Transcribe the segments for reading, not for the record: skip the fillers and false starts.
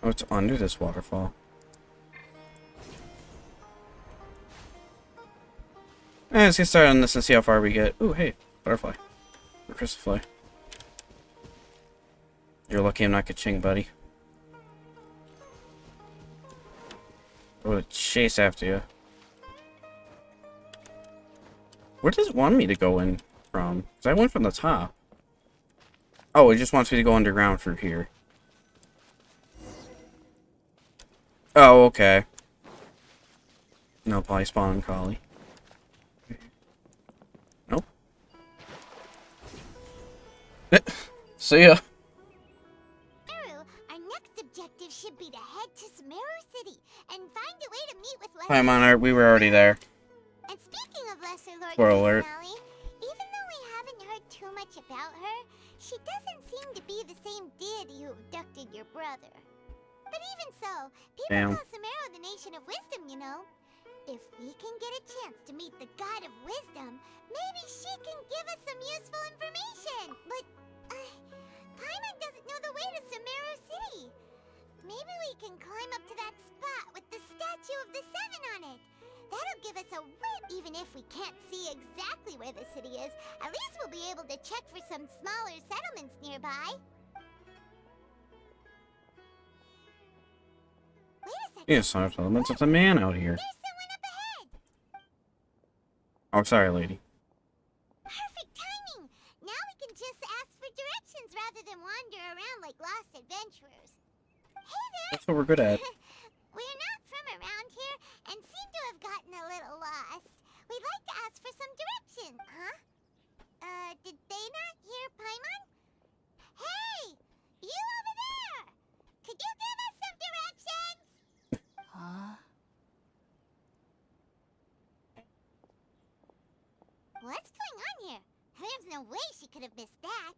Oh, it's under this waterfall. Let's get started on this and see how far we get. Ooh, hey, butterfly. Or crystal fly. You're lucky I'm not ka-ching, buddy. I would chase after you. Where does it want me to go in from? Because I went from the top. Oh, it just wants me to go underground through here. Oh, okay. No, probably spawn collie. Nope. See ya. Our next objective should be to head to Semeru City and find a way to meet with Lesser Hi, Monarch. We were already there. And speaking of Lesser Lord Spoiler alert. Sally, even though we haven't heard too much about her, she doesn't seem to be the same deity who abducted your brother. But even so, people call Semeru the Nation of Wisdom, you know. If we can get a chance to meet the God of Wisdom, maybe she can give us some useful information. But, Paimon doesn't know the way to Semeru City. Maybe we can climb up to that spot with the statue of the Seven on it. That'll give us a whip. Even if we can't see exactly where the city is, at least we'll be able to check for some smaller settlements nearby. Wait a second. Yeah, some elements. It's a man out here. There's someone up ahead. Oh, sorry, lady. Perfect timing. Now we can just ask for directions rather than wander around like lost adventurers. Hey there. That's what we're good at. We're not from around here and seem to have gotten a little lost. We'd like to ask for some direction. Huh? Did they not hear Paimon? Hey! You over there! Could you give us some directions? Huh? What's going on here? There's no way she could have missed that.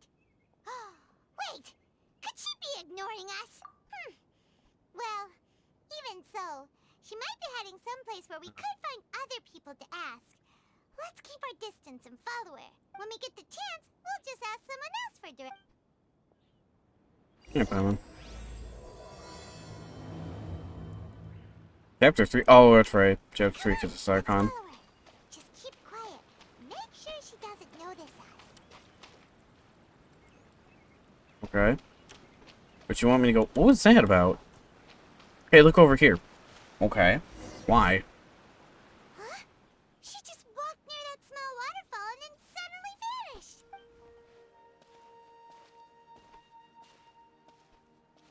Wait! Could she be ignoring us? Well, even so, she might be heading someplace where we could find other people to ask. Let's keep our distance and follow her. When we get the chance, we'll just ask someone else for directions. Yeah, Paimon. Chapter 3. Oh, that's right. Chapter 3 because it's Archon. Follow her. Just keep quiet. Make sure she doesn't notice us. Okay. But you want me to go... What was that about? Hey, look over here. Okay. Why? Huh? She just walked near that small waterfall and then suddenly vanished.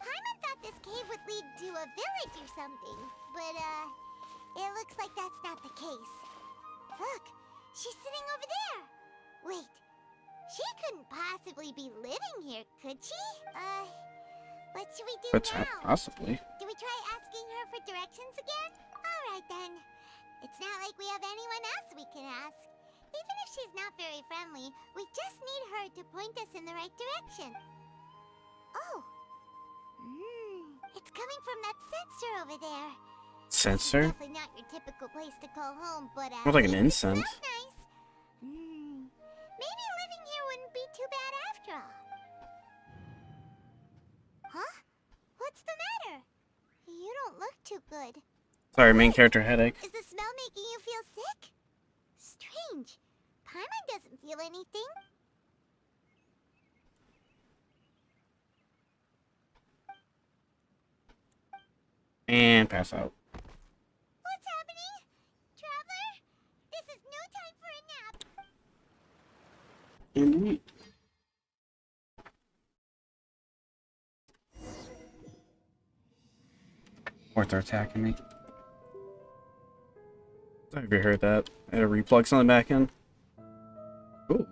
Paimon thought this cave would lead to a village or something, but it looks like that's not the case. Look, she's sitting over there. Wait, she couldn't possibly be living here, could she? What should we do But now? possibly. Do we try asking her for directions again? Alright then. It's not like we have anyone else we can ask. Even if she's not very friendly, we just need her to point us in the right direction. Oh. It's coming from that sensor over there. Sensor? Definitely not your typical place to call home, but More like an it incense. smells nice. Maybe living here wouldn't be too bad after all. Huh? What's the matter? You don't look too good. Sorry, main character headache. Is the smell making you feel sick? Strange. Paimon doesn't feel anything. And pass out. What's happening? Traveler? This is no time for a nap. Indeed. Or they're attacking me. Have you heard that? I had a reflex on the back end. Ooh.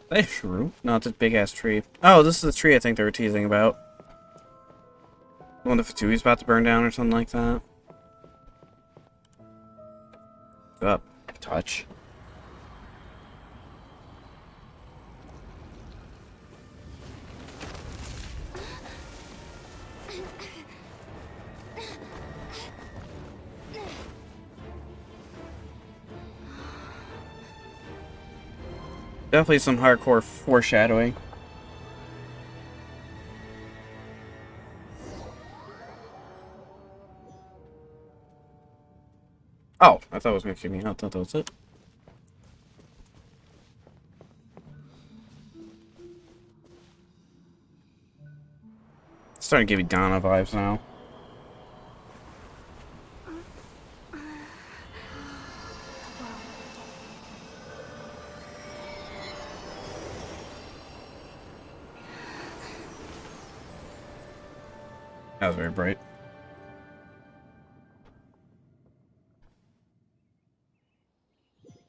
That's true. No, it's a big ass tree. Oh, this is the tree I think they were teasing about. The one the Fatui's about to burn down or something like that. Up. Touch. Definitely some hardcore foreshadowing. Oh, I thought it was gonna kick me out. I thought that was it. It's starting to give me Donna vibes now. That was very bright.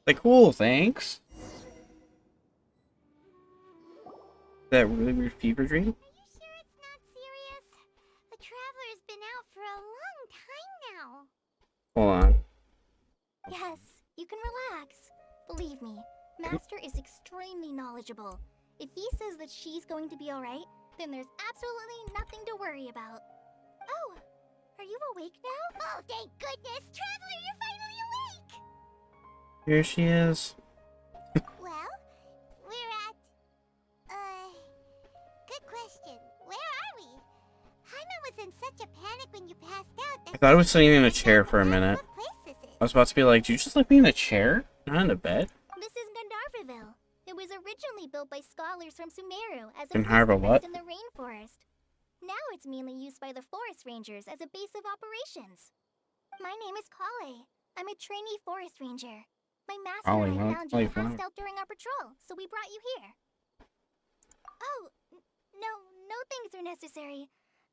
Like, cool, thanks. That really weird fever dream? Are you sure it's not serious? The Traveler's been out for a long time now. Hold on. Yes, you can relax. Believe me, Master is extremely knowledgeable. If he says that she's going to be alright, then there's absolutely nothing to worry about. Oh, are you awake now? Oh, thank goodness! Traveler, you're finally awake! Here she is. Well, we're at... good question. Where are we? Jaime was in such a panic when you passed out that... I thought I was sitting in a chair for a minute. What place is it? I was about to be like, did you just like me in a chair? Not in a bed? This is Gandharvaville. It was originally built by scholars from Semeru as a Gandharva what? in the rainforest. Now it's mainly used by the forest rangers as a base of operations. My name is Kale. I'm a trainee forest ranger. My master Kale, and I huh? found you Collieflower. passed out during our patrol, so we brought you here. Oh, no things are necessary.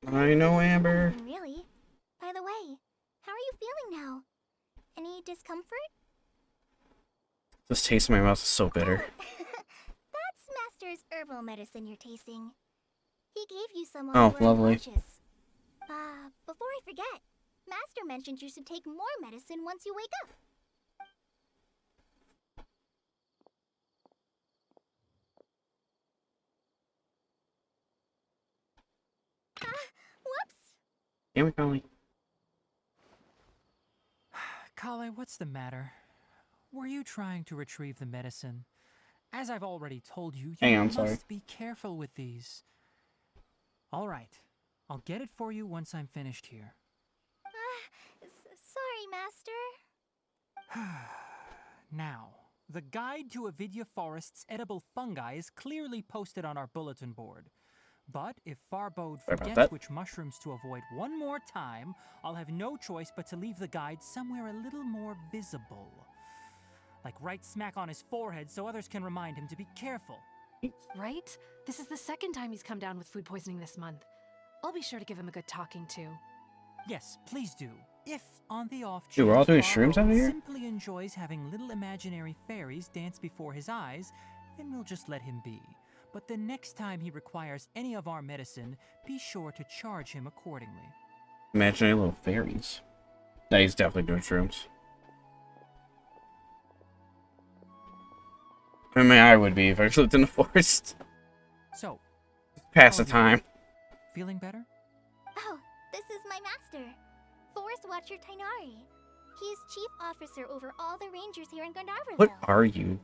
I know, Amber. Nothing really. By the way, how are you feeling now? Any discomfort? This taste in my mouth is so bitter. That's Master's herbal medicine you're tasting. He gave you some Oh, while you were lovely. unconscious. Before I forget, Master mentioned you should take more medicine once you wake up. Whoops! Damn it, Collie. Kale, what's the matter? Were you trying to retrieve the medicine? As I've already told you, Hang you on, must sorry. be careful with these. All right, I'll get it for you once I'm finished here. Sorry, Master. Now, the guide to Avidya Forest's edible fungi is clearly posted on our bulletin board. But if Farbode Sorry about forgets that. which mushrooms to avoid one more time, I'll have no choice but to leave the guide somewhere a little more visible. Like right smack on his forehead so others can remind him to be careful. Right? This is the second time he's come down with food poisoning this month. I'll be sure to give him a good talking to. Yes, please do. If, on the off chance, Dude, we're all doing shrooms out Farbode here? simply enjoys having little imaginary fairies dance before his eyes, then we'll just let him be. But the next time he requires any of our medicine, be sure to charge him accordingly. Imaginary little fairies. Yeah, he's definitely doing shrooms. I mean, I would be if I lived in the forest. So, Pass the Okay. time. feeling better? Oh, this is my master, Forest Watcher Tainari. He is chief officer over all the rangers here in Gandharvaville. What are you?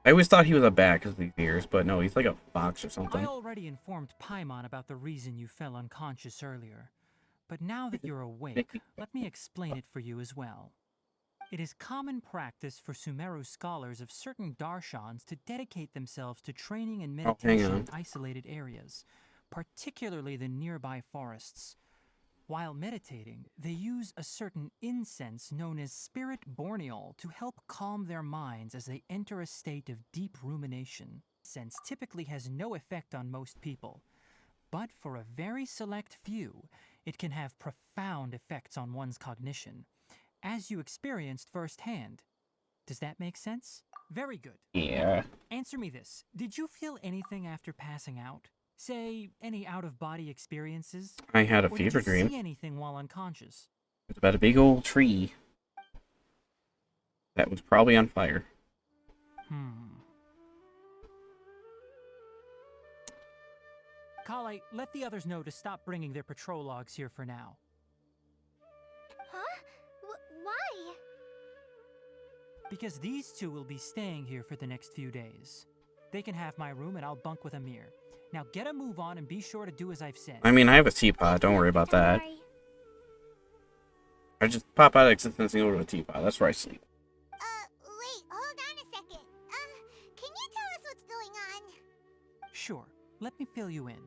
I always thought he was a bat because of his ears, but no, he's like a fox or I something. already informed Paimon about the reason you fell unconscious earlier. But now that you're awake, let me explain it for you as well. It is common practice for Semeru scholars of certain darshans to dedicate themselves to training and Oh, hang meditation on. in isolated areas, particularly the nearby forests. While meditating, they use a certain incense known as spirit borneol to help calm their minds as they enter a state of deep rumination. Incense typically has no effect on most people, but for a very select few, it can have profound effects on one's cognition, as you experienced firsthand. Does that make sense? Very good. Yeah. Answer me this. Did you feel anything after passing out? Say, any out-of-body experiences? I had a Or fever did you dream. see anything while unconscious? It's about a big old tree that was probably on fire. Kale, let the others know to stop bringing their patrol logs here for now. Huh? Why? Because these two will be staying here for the next few days. They can have my room and I'll bunk with Amir. Now get a move on and be sure to do as I've said. I mean, I have a teapot. Don't worry about that. Tainari. I just pop out of existence and go to a teapot. That's where I sleep. Wait, hold on a second. Can you tell us what's going on? Sure, let me fill you in.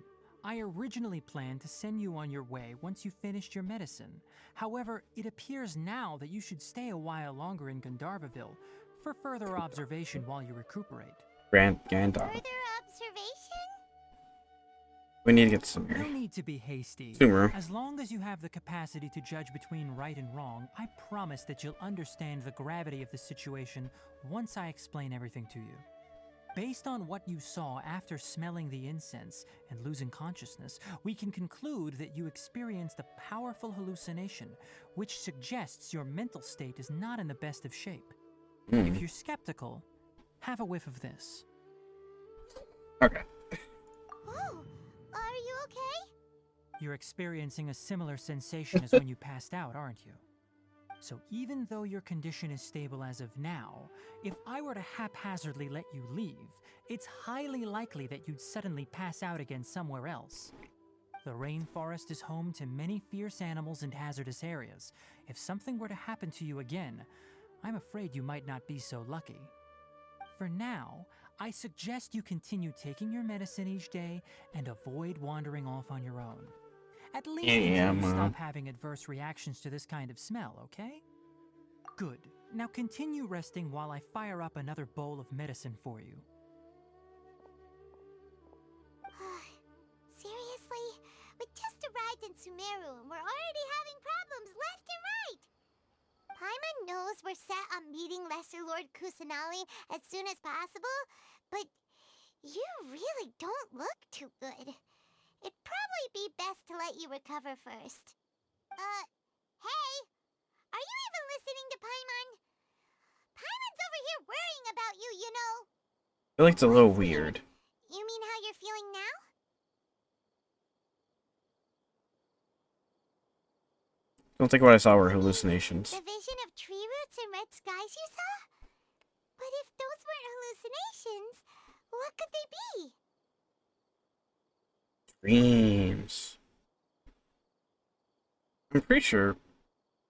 I originally planned to send you on your way once you finished your medicine. However, it appears now that you should stay a while longer in Gandharvaville for further observation while you recuperate. Gandalf. Further observation? We need to get to No Semeru. need to be hasty. Semeru. As long as you have the capacity to judge between right and wrong, I promise that you'll understand the gravity of the situation once I explain everything to you. Based on what you saw after smelling the incense and losing consciousness, we can conclude that you experienced a powerful hallucination, which suggests your mental state is not in the best of shape. If you're skeptical, have a whiff of this. Okay. Oh, are you okay? You're experiencing a similar sensation as when you passed out, aren't you? So even though your condition is stable as of now, if I were to haphazardly let you leave, it's highly likely that you'd suddenly pass out again somewhere else. The rainforest is home to many fierce animals and hazardous areas. If something were to happen to you again, I'm afraid you might not be so lucky. For now, I suggest you continue taking your medicine each day and avoid wandering off on your own. At least until you stop having adverse reactions to this kind of smell, okay? Good. Now continue resting while I fire up another bowl of medicine for you. Seriously? We just arrived in Semeru and we're already having problems left and right! Paimon knows we're set on meeting Lesser Lord Kusanali as soon as possible, but you really don't look too good. It'd probably be best to let you recover first. Hey! Are you even listening to Paimon? Paimon's over here worrying about you, you know. I feel like it's a little weird. You mean how you're feeling now? Don't think what I saw were hallucinations. The vision of tree roots and red skies you saw? But if those weren't hallucinations, what could they be? Dreams. I'm pretty sure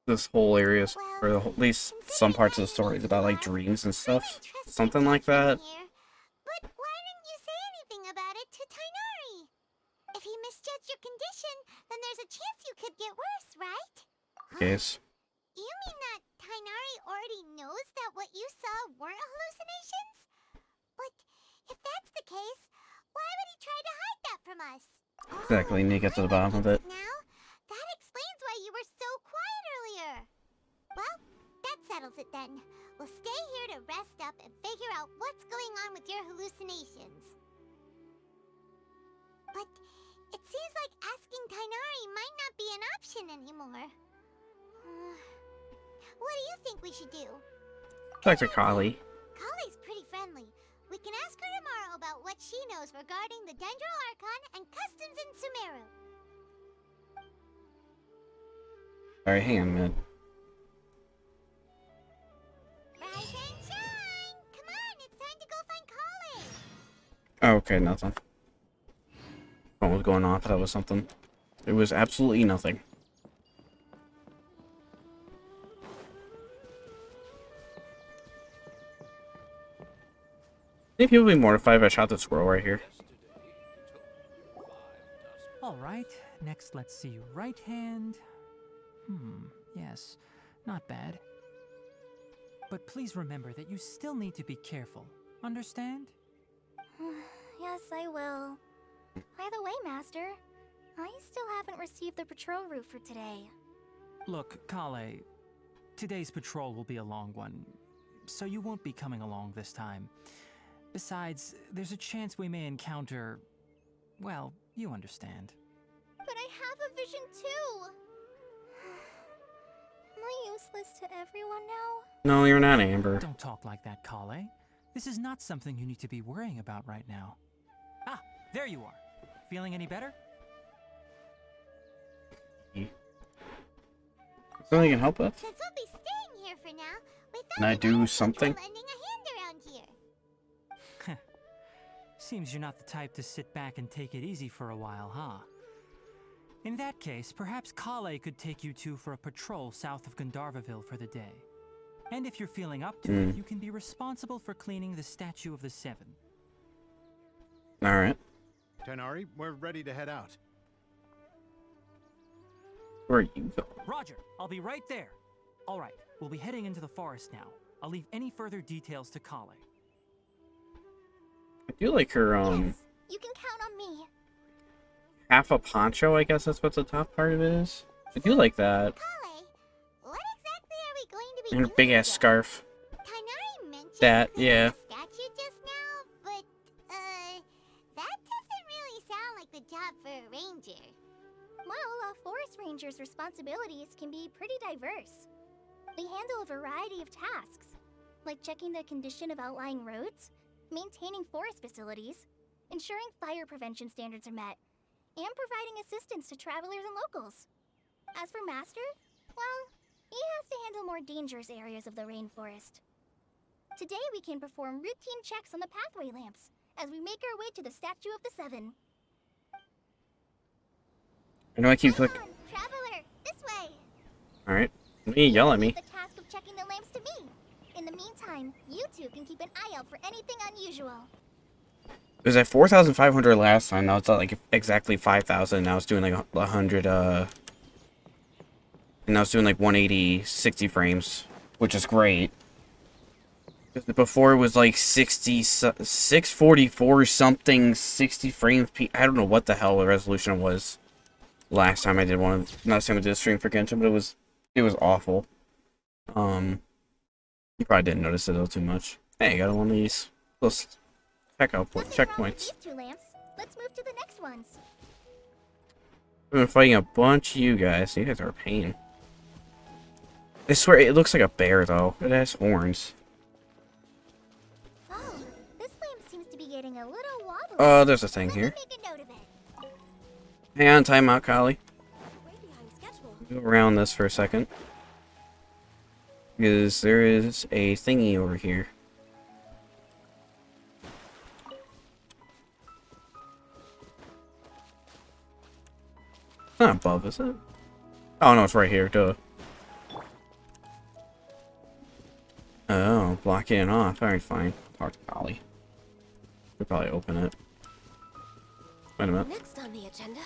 this whole area, or at least some parts of the story, is about like dreams and stuff. Something like that. But why didn't you say anything about it to Tainari? If he misjudged your condition, then there's a chance you could get worse, right? Yes. You mean that Tainari already knows that what you saw weren't hallucinations? But if that's the case, why would he try to hide that from us? Exactly, need to get to the bottom of it. Now, that explains why you were so quiet earlier. Well, that settles it then. We'll stay here to rest up and figure out what's going on with your hallucinations. But it seems like asking Tainari might not be an option anymore. What do you think we should do? Talk to Collie. Collie's pretty friendly. We can ask her tomorrow about what she knows regarding the Semeru Archon and customs in Semeru. Alright, hang on a minute. Rise and shine! Come on, it's time to go find Collie! Oh, okay, nothing. What was going on? I thought it was something. It was absolutely nothing. I think people would be mortified if I shot the squirrel right here. Alright, next let's see. Right hand. Yes, not bad. But please remember that you still need to be careful. Understand? Yes, I will. By the way, Master, I still haven't received the patrol route for today. Look, Kale, today's patrol will be a long one, so you won't be coming along this time. Besides, there's a chance we may encounter... well, you understand. But I have a vision too! Am I useless to everyone now? No, you're not, Amber. Don't talk like that, Kale. This is not something you need to be worrying about right now. Ah, there you are. Feeling any better? Something you can help with? Since we'll be staying here for now, we thought Can I we do might something? lending a hand around here. Seems you're not the type to sit back and take it easy for a while, huh? In that case, perhaps Kale could take you two for a patrol south of Gandharvaville for the day. And if you're feeling up to it, you can be responsible for cleaning the Statue of the Seven. Alright. Tenari, we're ready to head out. Where are you going? Roger, I'll be right there. All right, we'll be heading into the forest now. I'll leave any further details to Kale. I do like her, Yes, you can count on me. half a poncho, I guess that's what the top part of it is. I do like that. Kale, what exactly are we going to be And her doing big ass today? scarf. Tanari mentioned That, cleaning yeah. the statue just now, but, that doesn't really sound like the job for a ranger. Well, a forest ranger's responsibilities can be pretty diverse. They handle a variety of tasks, like checking the condition of outlying roads, maintaining forest facilities, ensuring fire prevention standards are met, and providing assistance to travelers and locals. As for Master, well, he has to handle more dangerous areas of the rainforest. Today we can perform routine checks on the pathway lamps as we make our way to the Statue of the Seven. I know I keep Come clicking. on, traveler, this way! Alright. Don't you yell at me. Leave the task of checking the lamps to me. In the meantime, you two can keep an eye out for anything unusual. It was at 4,500 last time. Now it's at like exactly 5,000. Now it's doing like 100, and now it's doing like 180, 60 frames, which is great. Before it was like 644 something, 60 frames. I don't know what the hell the resolution was last time I did one. Last time I did a stream for Genshin, but it was awful. You probably didn't notice it though too much. Hey, I got one of these. Let's check out Nothing wrong with checkpoints. these two lamps. Let's move to the next ones. I've been fighting a bunch of you guys. You guys are a pain. I swear, it looks like a bear though. It has horns. Oh, this lamp seems to be getting a little wobbly. Oh, there's a thing Let me here. make a note of it. Hang on, time out, Collie. Way behind schedule. Go around this for a second. Because there is a thingy over here. It's not above, is it? Oh, no, it's right here, duh. Oh, blocking it off. Alright, fine. Talk to Collie. We'll probably open it. Wait a minute. Next on the agenda.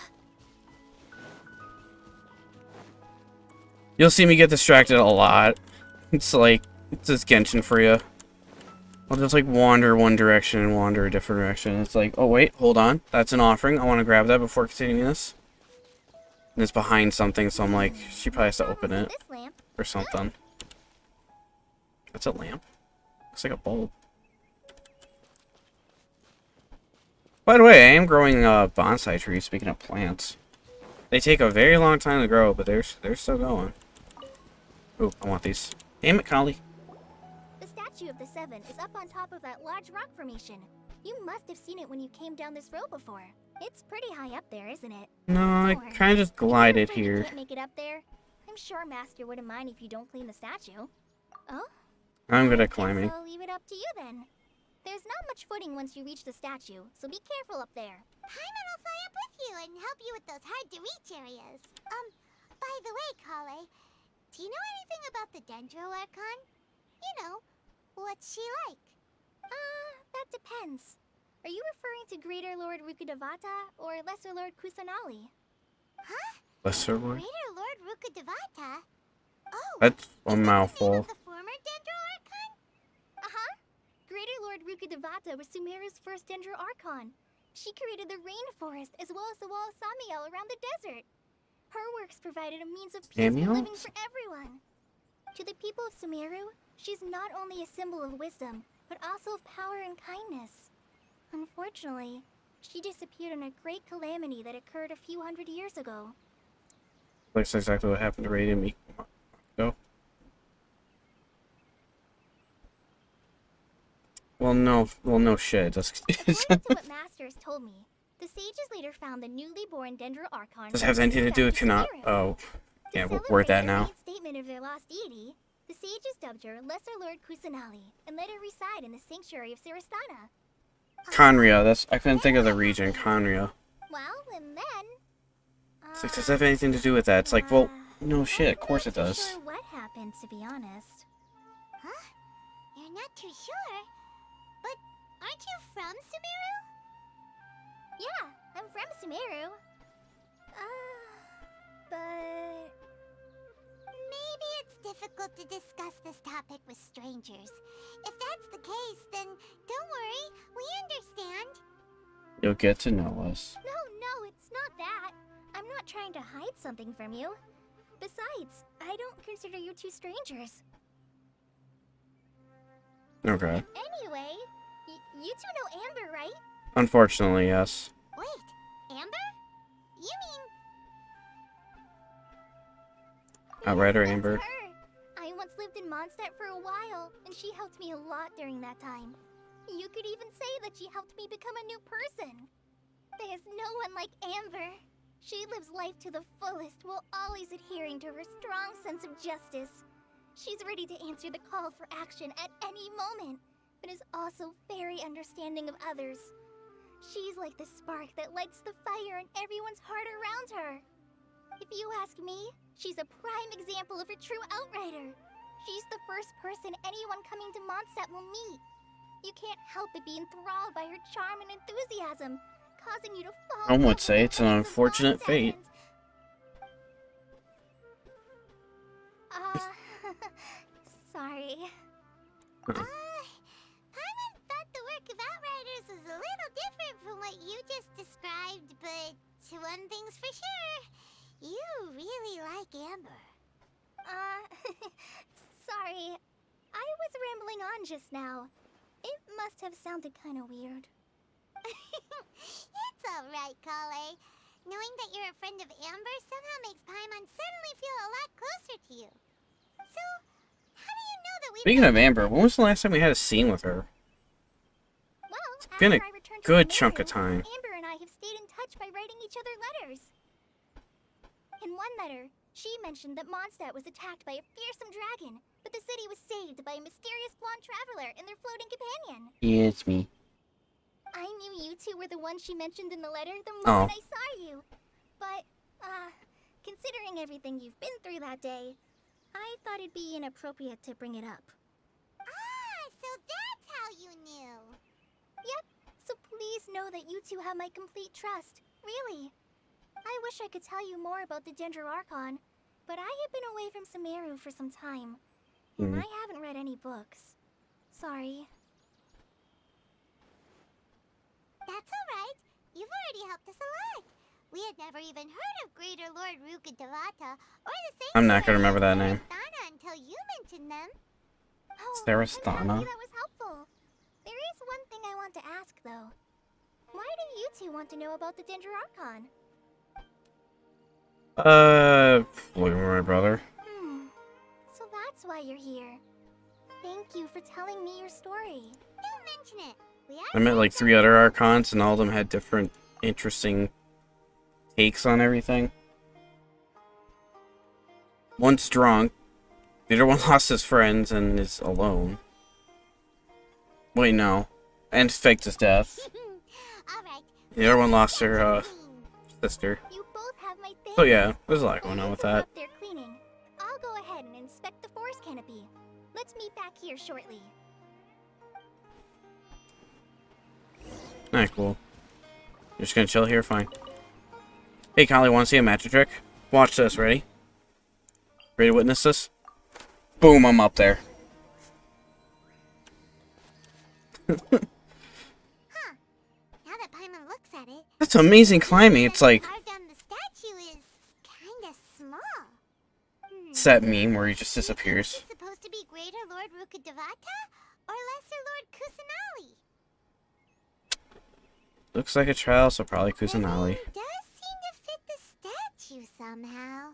You'll see me get distracted a lot. It's like, it's just Genshin for you. I'll just like wander one direction and wander a different direction. It's like, oh wait, hold on. That's an offering. I want to grab that before continuing this. And it's behind something, so I'm like, she probably has to open it This lamp. or something. That's a lamp. Looks like a bulb. By the way, I am growing bonsai trees, speaking of plants. They take a very long time to grow, but they're still going. Ooh, I want these. Damn it, Collie. The Statue of the Seven is up on top of that large rock formation. You must have seen it when you came down this road before. It's pretty high up there, isn't it? No, I Don't worry. kind of just If you're glided afraid you here. can't make it up there, I'm sure Master wouldn't mind if you don't clean the statue. Oh? I'm good at Guess climbing. I'll leave it up to you then. There's not much footing once you reach the statue, so be careful up there. Paimon will fly up with you and help you with those hard-to-reach areas. By the way, Kale, do you know anything about the Semeru Archon? You know, what's she like? That depends. Are you referring to Greater Lord Rukkhadevata or Lesser Lord Kusanali? Huh? Lesser Lord? Greater Lord Rukkhadevata? Oh, That's is a that the name mouthful. of the former Semeru Archon? Uh-huh. Greater Lord Rukkhadevata was Semeru's first Dendro Archon. She created the rainforest as well as the wall of Samiel around the desert. Her works provided a means of peaceful Samiel? living for everyone. To the people of Semeru, she's not only a symbol of wisdom, but also of power and kindness. Unfortunately, she disappeared in a great calamity that occurred a few hundred years ago. That's exactly what happened to Radiant Me. Go. Well, no shit. Just According to what Master has told me, the sages later found the newly born Dendro Archon. does it have anything to do with cannot? Oh, yeah, we'll word that now. Statement of their lost deity, the sages dubbed her Lesser Lord Kusanali and let her reside in the sanctuary of Siristana. Conria. I couldn't think of the region. Conria. Well, and then, It's like, does it have anything to do with that? It's like, well, no shit, of course it I'm not does. sure what happened, to be honest. Huh? You're not too sure? But aren't you from Semeru? Yeah, I'm from Semeru. But... Maybe it's difficult to discuss this topic with strangers. If that's the case, then don't worry, we understand. You'll get to know us. No, it's not that. I'm not trying to hide something from you. Besides, I don't consider you two strangers. Okay. Anyway, you two know Amber, right? Unfortunately, yes. Wait, Amber? You mean... Outrider Yes, Amber. that's her. I once lived in Mondstadt for a while, and she helped me a lot during that time. You could even say that she helped me become a new person. There's no one like Amber. She lives life to the fullest while always adhering to her strong sense of justice. She's ready to answer the call for action at any moment, but is also very understanding of others. She's like the spark that lights the fire in everyone's heart around her. If you ask me, she's a prime example of a true outrider. She's the first person anyone coming to Mondstadt will meet. You can't help but be enthralled by her charm and enthusiasm, causing you to fall One in would love say with it's the an ways of unfortunate Mondstadt fate. Sorry. Paimon thought the work of Outriders was a little different from what you just described, but one thing's for sure, you really like Amber. Sorry. I was rambling on just now. It must have sounded kind of weird. It's alright, Collie. Knowing that you're a friend of Amber somehow makes Paimon suddenly feel a lot closer to you. So, how do you know that we... Speaking of Amber, when was the last time we had a scene with her? Well, been a after I returned to good Semeru, chunk of time. Amber and I have stayed in touch by writing each other letters. In one letter, she mentioned that Mondstadt was attacked by a fearsome dragon, but the city was saved by a mysterious blonde traveler and their floating companion. Yeah, it's me. I knew you two were the ones she mentioned in the letter the Oh. moment I saw you. But, considering everything you've been through that day, I thought it'd be inappropriate to bring it up. Ah, so that's how you knew. Yep, so please know that you two have my complete trust. Really. I wish I could tell you more about the Semeru Archon, but I have been away from Semeru for some time, and I haven't read any books. Sorry. That's alright. You've already helped us a lot. We had never even heard of Greater Lord Ruka Devata or the same. I'm not gonna remember that name. Until you mentioned them. Oh, Sarasthana? I'm happy that was helpful. There is one thing I want to ask, though. Why do you two want to know about the Semeru Archon? Looking for my brother. So that's why you're here. Thank you for telling me your story. Don't mention it. I met like 3 other Archons, and all of them had different interesting takes on everything. One's drunk. The other one lost his friends and is alone. Wait, no. And faked his death. Alright. The other one lost her, sister. You both have my thanks. So yeah, there's a lot going on with that. Up there cleaning. I'll go ahead and inspect the forest canopy. Let's meet back here shortly. Alright, cool. You're just gonna chill here? Fine. Hey, Collie, wanna see a magic trick? Watch this, ready? Ready to witness this? Boom, I'm up there. Huh. Now that Paimon looks at it, That's amazing climbing. It's like, carved on the statue is kinda small. it's that meme where he just disappears. Is it supposed to be Greater Lord Ruka Devata or Lesser Lord Kusanali? Looks like a trial, so probably Kusanali. It does seem to fit the statue somehow.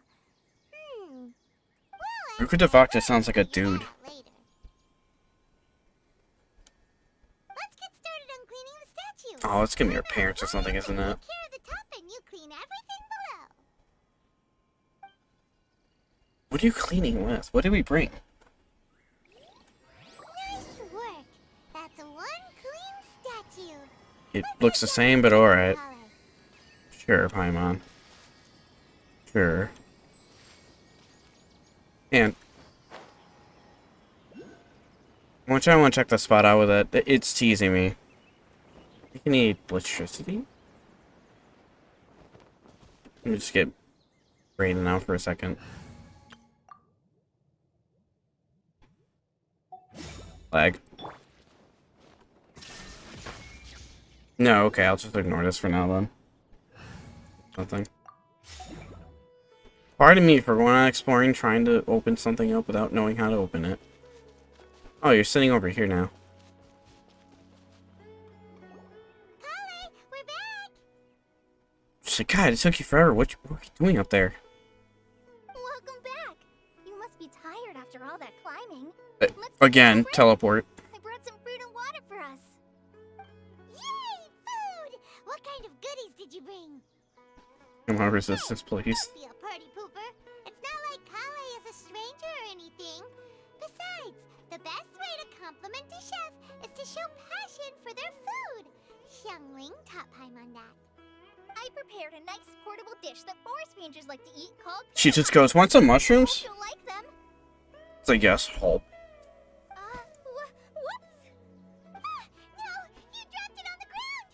Well, Ruka Devata sounds like a dude. later. Let's get started on cleaning the statue. Oh, it's gonna be her parents or something, isn't it? Take care of the top and you clean everything below. What are you cleaning with? What did we bring? Nice work. That's one clean statue. It looks the same, but alright. Sure, Paimon. Sure. And I want to check the spot out with it. It's teasing me. You can need electricity? Let me just get Brayden out for a second. Lag. No, okay, I'll just ignore this for now then. Nothing. Pardon me for going on exploring, trying to open something up without knowing how to open it. Oh, you're sitting over here now. Collie, we're back! She's like, God, it took you forever. What are you doing up there? Welcome back. You must be tired after all that climbing. Again, teleport. I brought some fruit and water for us. Yay, food! What kind of goodies did you bring? Come on, resistance, please. Don't be a party pooper. It's not like Kale is a stranger or anything. Besides, the best way to compliment a chef is to show passion for their food. Xiangling taught Paimon that. I prepared a nice portable dish that forest rangers like to eat called... She just goes, want some mushrooms? You'll like them. It's like, yes, hold. Whoops! No! You dropped it on the ground!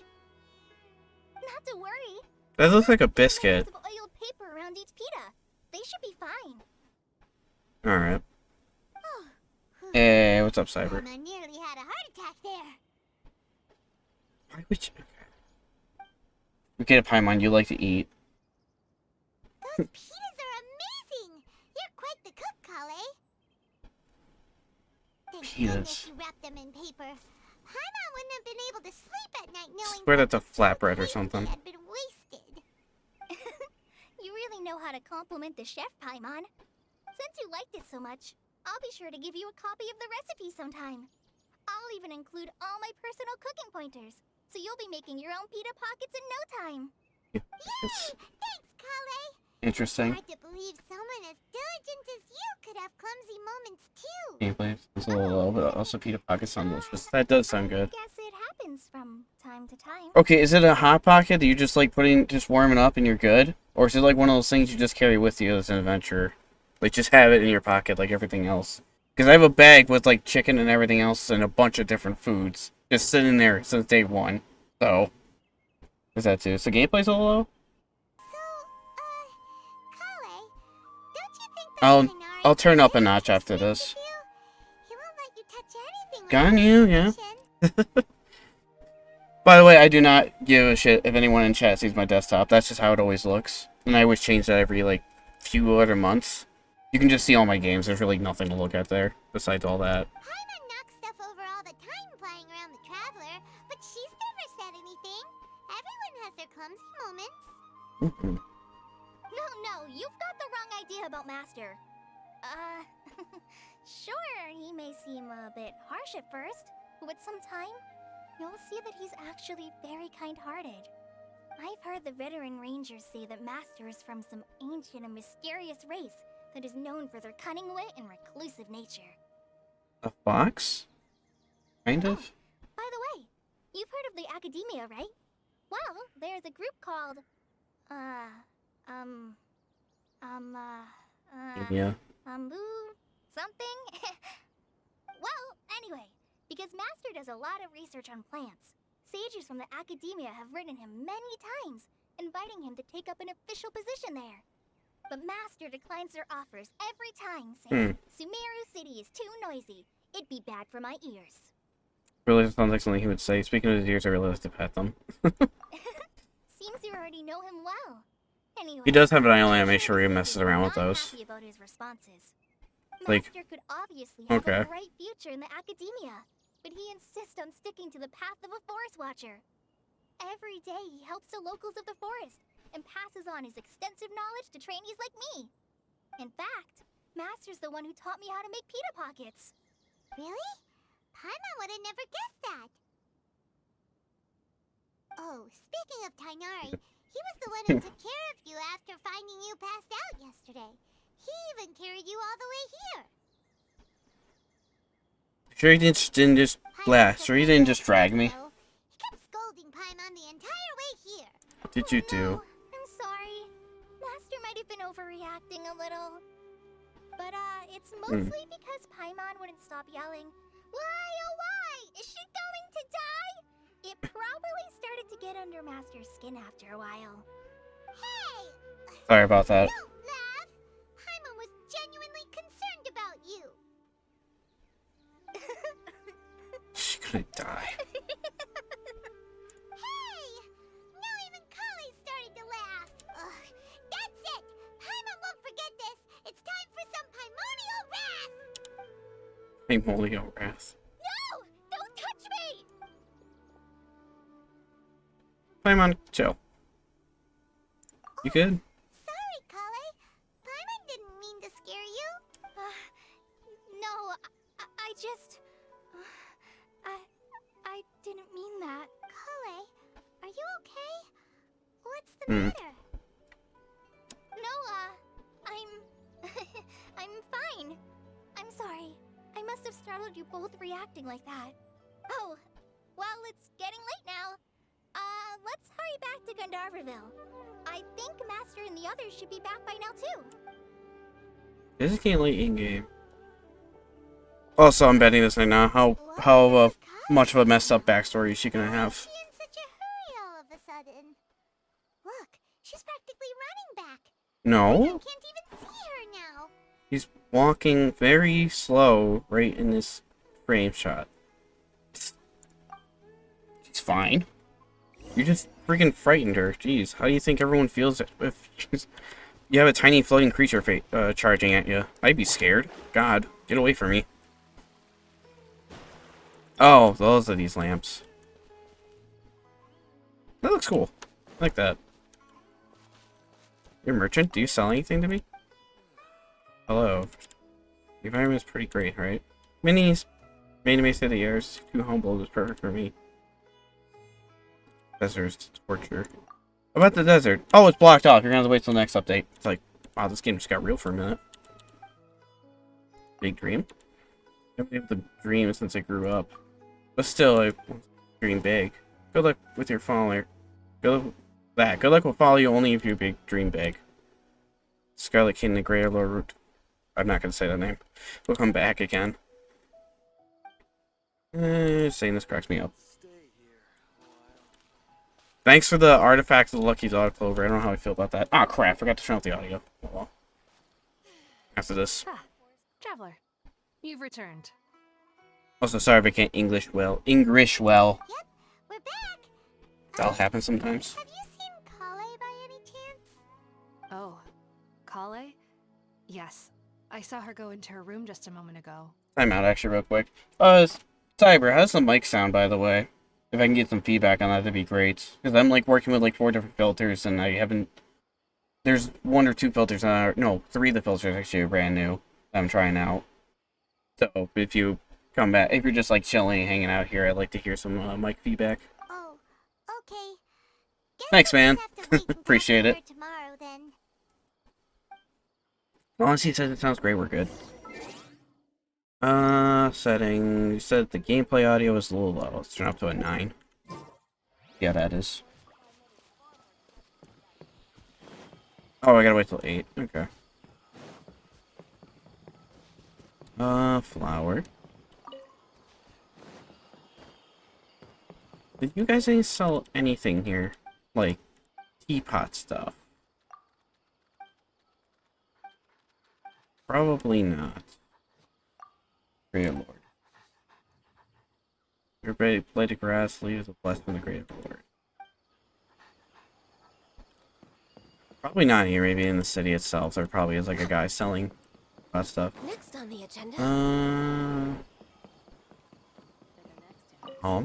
Not to worry. That looks like a biscuit. Of oiled paper around each pita. They should be fine. Alright. Hey, what's up, Cyber? Paimon nearly had a heart attack there. Why would you... We get a Paimon, you like to eat. Those pitas are amazing! You're quite the cook, Kale. Thank goodness Pitas. you wrapped them in paper. Paimon wouldn't have been able to sleep at night knowing Swear that's a such flatbread or food something. had been wasted. You really know how to compliment the chef, Paimon. Since you liked it so much, I'll be sure to give you a copy of the recipe sometime. I'll even include all my personal cooking pointers, so you'll be making your own pita pockets in no time. It's Thanks, Kale. interesting. Hard to believe someone as diligent as you could have clumsy moments too. Gameplay is a little low, but also Pita Pocket sound delicious. That does sound good. Guess it happens from time to time. Okay, is it a hot pocket that you just like just warm it up and you're good? Or is it like one of those things you just carry with you as an adventure? Like just have it in your pocket like everything else? Because I have a bag with like chicken and everything else and a bunch of different foods just sitting there since day one. So, is that too? So gameplay's a little low? So, Kale, don't you think that Tighnari I'll turn up a is notch after sweet this. with you? He won't let you touch anything Got without you, his yeah. permission. By the way, I do not give a shit if anyone in chat sees my desktop. That's just how it always looks. And I always change that every, like, few other months. You can just see all my games. There's really nothing to look at there, besides all that. Paimon knocks stuff over all the time flying around the Traveler, but she's never said anything. Everyone has their clumsy moments. No, you've got the wrong idea about Master. Sure, he may seem a bit harsh at first, but with some time, you'll see that he's actually very kind-hearted. I've heard the veteran rangers say that Master is from some ancient and mysterious race that is known for their cunning wit and reclusive nature. A fox? Kind of? By the way, you've heard of the Academia, right? Well, there's a group called, Yeah. Something? Well, anyway, because Master does a lot of research on plants, sages from the Academia have written him many times, inviting him to take up an official position there. But Master declines their offers every time, saying, Semeru City is too noisy. It'd be bad for my ears. Really sounds like something he would say. Speaking of his ears, I really like to pet them. Seems you already know him well. Anyway, He does have an eye on animation where he messes around with those. Happy about his responses. Like, Master could obviously have okay. a bright future in the Academia, but he insists on sticking to the path of a forest watcher. Every day he helps the locals of the forest and passes on his extensive knowledge to trainees like me. In fact, Master's the one who taught me how to make pita pockets. Really? Paimon would have never guessed that. Oh, speaking of Tighnari, he was the one who took care of you after finding you passed out yesterday. He even carried you all the way here. Sure he didn't just blast, or he didn't just drag me. He kept scolding Paimon the entire way here. What did you do? I'm sorry. Master might have been overreacting a little. But, it's mostly because Paimon wouldn't stop yelling, "Why, oh why? Is she going to die?" It probably started to get under Master's skin after a while. Hey! Sorry about that. Don't laugh! Paimon was genuinely concerned about you. She's gonna die. Hey! Now even Collie started to laugh. Ugh, that's it! Paimon won't forget this. It's time for some primordial wrath! Primordial wrath. No! Don't touch me! Paimon, chill. You good? Sorry, Collie. Paimon didn't mean to scare you. No, I just... I didn't mean that. Collie, are you okay? What's the matter? No, I'm fine. I'm sorry. I must have startled you both reacting like that. Oh, well, it's getting late now. Let's hurry back to Gandharville. I think Master and the others should be back by now, too. This is getting late in game. Also, I'm betting this right now. How much of a messed up backstory is she gonna have? Why is she in such a hurry all of a sudden? Look, she's practically running back. I No, can't even see her now. he's walking very slow right in this frame shot. She's fine. You just freaking frightened her. Jeez, how do you think everyone feels if you have a tiny floating creature charging at you? I'd be scared. God, get away from me. Oh, those are these lamps. That looks cool. I like that. You're a merchant? Do you sell anything to me? Hello. The environment is pretty great, right? Minis. Made me say the air is too humble. It's perfect for me. Desert's torture. How about the desert? Oh, it's blocked off. You're gonna have to wait till the next update. It's like, wow, this game just got real for a minute. Big dream? I've been able to dream since I grew up. But still, I dream big. Good luck with your follower. Good luck will follow you only if you dream big. Scarlet King and the Greater Lord Root. I'm not gonna say that name. We'll come back again. Saying this cracks me up. Thanks for the artifact of the Lucky Dog Clover. I don't know how I feel about that. Ah, crap. Forgot to turn off the audio. Oh, well. After this. Ah, Traveler, you've returned. Also, sorry if I can't English well. English well. Yep, we're back. That'll happen sometimes. Have you seen Collie by any chance? Oh, Kale? Yes, I saw her go into her room just a moment ago. Time out, actually, real quick. Cyber, how's the mic sound, by the way? If I can get some feedback on that, that'd be great. Because I'm, like, working with, like, 4 different filters, and I haven't... There's 1 or 2 filters on no, 3 of the filters actually are brand new that I'm trying out. So, if you come back, if you're just, like, chilling, hanging out here, I'd like to hear some mic feedback. Oh, okay. Guess Thanks, we'll man. just have to wait and talk Appreciate to it. her tomorrow, then. Honestly, it sounds great, we're good. Settings. You said the gameplay audio is a little low. Let's turn it up to a 9. Yeah, that is. Oh, I gotta wait till 8. Okay. Flower. Did you guys sell anything here? Like, teapot stuff? Probably not. Great Lord. Everybody play the grass, leaves a blessing of the Great Lord. Probably not here, maybe in the city itself. There probably is like a guy selling that stuff. Next on the agenda. How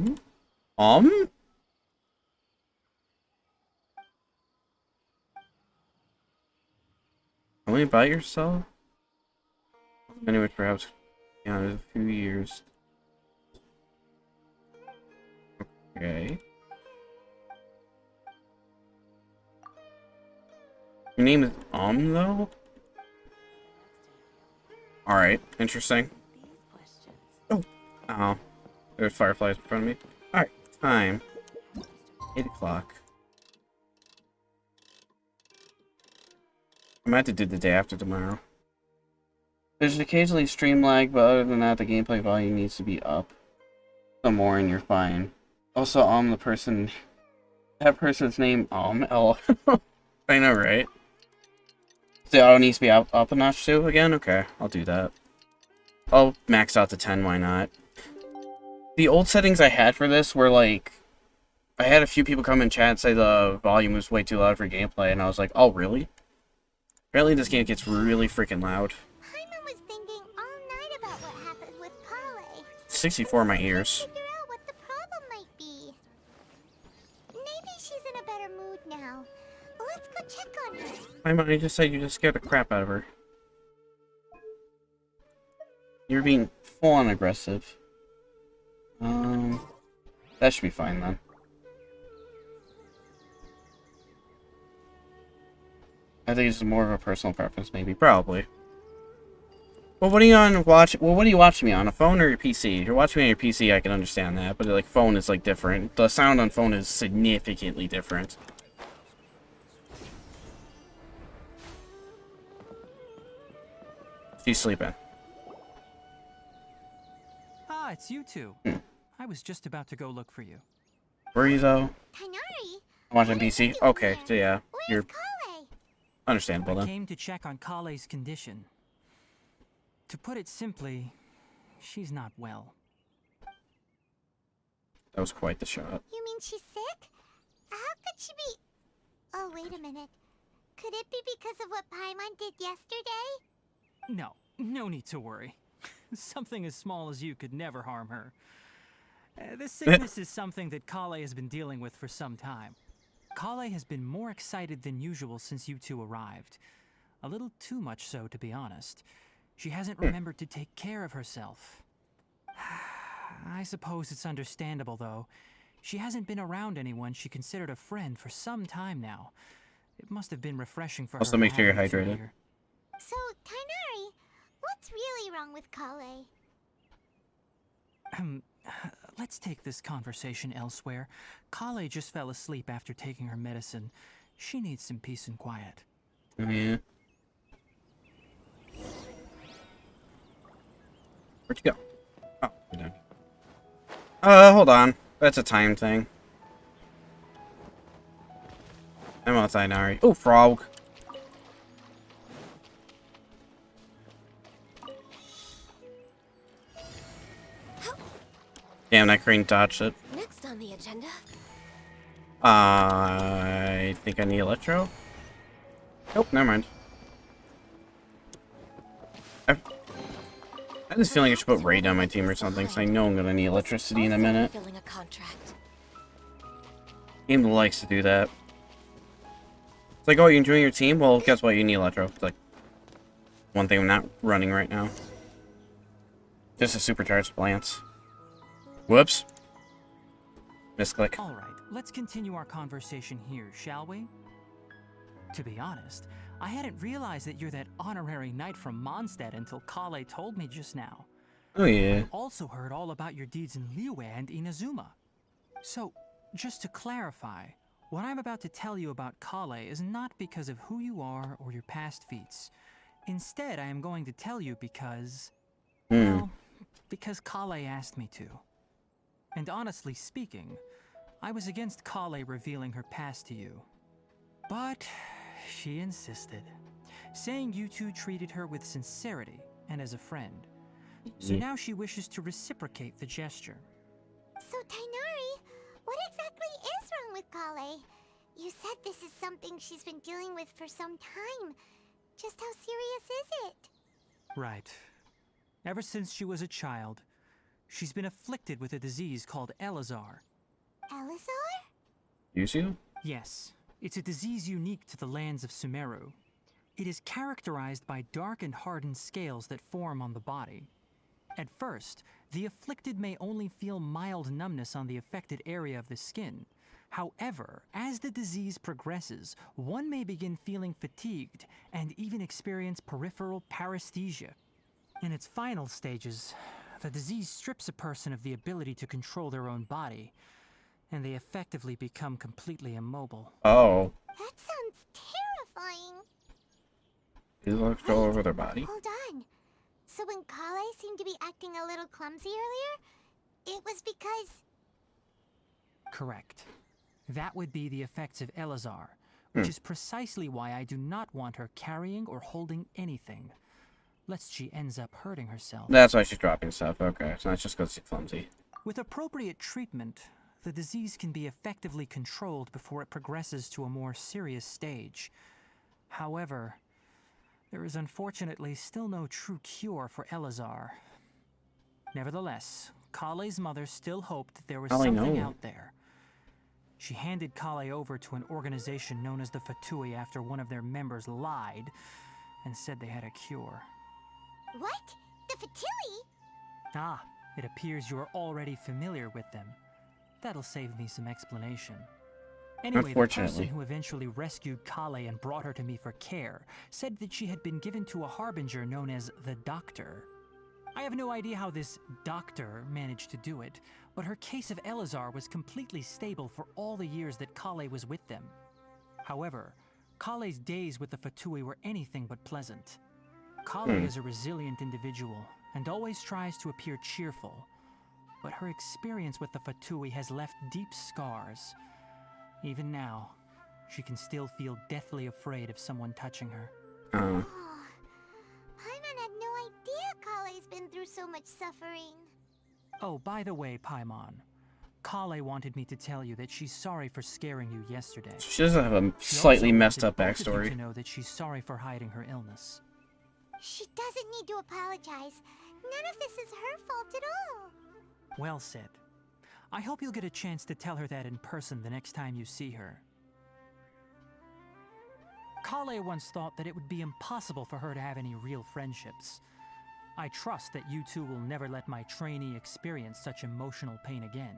many buy yourself? Anyway, perhaps yeah, there's a few years. Okay. Your name is though? Alright, interesting. Oh. There's fireflies in front of me. Alright, time. 8 o'clock. I might have to do the day after tomorrow. There's occasionally stream lag, but other than that, the gameplay volume needs to be up some more and you're fine. Also, the person... That person's name, L. I know, right? So, it needs to be up a notch too again? Okay, I'll do that. I'll max out to 10, why not? The old settings I had for this were like... I had a few people come in chat and say the volume was way too loud for gameplay, and I was like, oh, really? Apparently this game gets really freaking loud. Paimon was thinking all night about what happened with Kale. 64 in my ears. Figure out what the problem might be. Maybe she's in a better mood now. Let's go check on her. I just said you just scared the crap out of her. You're being full-on aggressive. That should be fine then. I think it's more of a personal preference, maybe. Probably. Well, what are you what are you watching me on? A phone or your PC? If you're watching me on your PC, I can understand that, but like phone is like different. The sound on phone is significantly different. She's sleeping. Ah, it's you two. I was just about to go look for you. Where are you though? Tainari? I'm watching PC. Okay, so yeah, you're Kale? understandable I then. came to check on Kale's condition. To put it simply, she's not well. That was quite the shot. You mean she's sick? How could she be... Oh, wait a minute. Could it be because of what Paimon did yesterday? No need to worry. Something as small as you could never harm her. This sickness is something that Kale has been dealing with for some time. Kale has been more excited than usual since you two arrived. A little too much so, to be honest. She hasn't remembered to take care of herself. I suppose it's understandable, though. She hasn't been around anyone she considered a friend for some time now. It must have been refreshing for her. Also, make to sure you're have you two hydrated. here. So, Tainari, what's really wrong with Kale? Let's take this conversation elsewhere. Kale just fell asleep after taking her medicine. She needs some peace and quiet. Oh, yeah. Where'd you go? Oh, you're done. Hold on. That's a time thing. I'm outside now. Oh, frog. Damn, that crane dodged it. Next on the agenda. I think I need Electro. Nope, never mind. I have this feeling I should put Raid on my team or something, so I know I'm gonna need electricity in a minute. Filling a contract. Game likes to do that. It's like, oh, you're enjoying your team? Well, guess what? You need Electro. It's like one thing I'm not running right now. Just a supercharged Lance. Whoops. Misclick. All right, let's continue our conversation here, shall we? To be honest, I hadn't realized that you're that honorary knight from Mondstadt until Kale told me just now. Oh, yeah. I also heard all about your deeds in Liyue and Inazuma. So, just to clarify, what I'm about to tell you about Kale is not because of who you are or your past feats. Instead, I am going to tell you because... Well, because Kale asked me to. And honestly speaking, I was against Kale revealing her past to you. But she insisted, saying you two treated her with sincerity and as a friend. So now she wishes to reciprocate the gesture. So, Tainari, what exactly is wrong with Kale? You said this is something she's been dealing with for some time. Just how serious is it? Right. Ever since she was a child, she's been afflicted with a disease called Elazar. Elazar? You? Yes, it's a disease unique to the lands of Semeru. It is characterized by dark and hardened scales that form on the body. At first, the afflicted may only feel mild numbness on the affected area of the skin. However, as the disease progresses, one may begin feeling fatigued and even experience peripheral paresthesia. In its final stages, the disease strips a person of the ability to control their own body, and they effectively become completely immobile. Oh. That sounds terrifying. Is it control over their body? Hold on. So when Kale seemed to be acting a little clumsy earlier, it was because... Correct. That would be the effects of Elazar, which is precisely why I do not want her carrying or holding anything, lest she ends up hurting herself. That's why she's dropping stuff. Okay, so that's just because she's clumsy. With appropriate treatment, the disease can be effectively controlled before it progresses to a more serious stage. However, there is unfortunately still no true cure for Elazar. Nevertheless, Kale's mother still hoped that there was something out there. She handed Kale over to an organization known as the Fatui after one of their members lied and said they had a cure. What? The Fatui? Ah, it appears you are already familiar with them. That'll save me some explanation. Anyway, the person who eventually rescued Kale and brought her to me for care said that she had been given to a harbinger known as the Doctor. I have no idea how this doctor managed to do it, but her case of Elazar was completely stable for all the years that Kale was with them. However, Kale's days with the Fatui were anything but pleasant. Kale is a resilient individual and always tries to appear cheerful, but her experience with the Fatui has left deep scars. Even now, she can still feel deathly afraid of someone touching her. Paimon had no idea Kale's been through so much suffering. Oh, by the way, Paimon, Kale wanted me to tell you that she's sorry for scaring you yesterday. She does have a slightly messed up backstory. To know that she's sorry for hiding her illness. She doesn't need to apologize. None of this is her fault at all. Well said. I hope you'll get a chance to tell her that in person the next time you see her. Kale once thought that it would be impossible for her to have any real friendships. I trust that you two will never let my trainee experience such emotional pain again.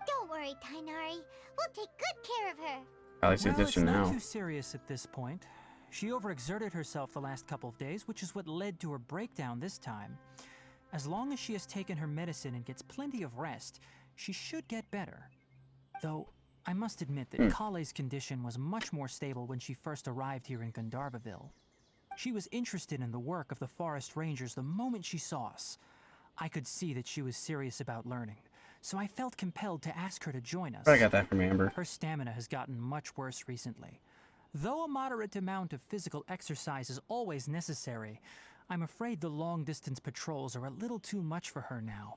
Don't worry, Tainari. We'll take good care of her. I like this It's not now. too serious at this point. She overexerted herself the last couple of days, which is what led to her breakdown this time. As long as she has taken her medicine and gets plenty of rest, she should get better. Though, I must admit that Kale's condition was much more stable when she first arrived here in Gandharvaville. She was interested in the work of the forest rangers the moment she saw us. I could see that she was serious about learning, so I felt compelled to ask her to join us. I got that from Amber. Her stamina has gotten much worse recently. Though a moderate amount of physical exercise is always necessary, I'm afraid the long-distance patrols are a little too much for her now.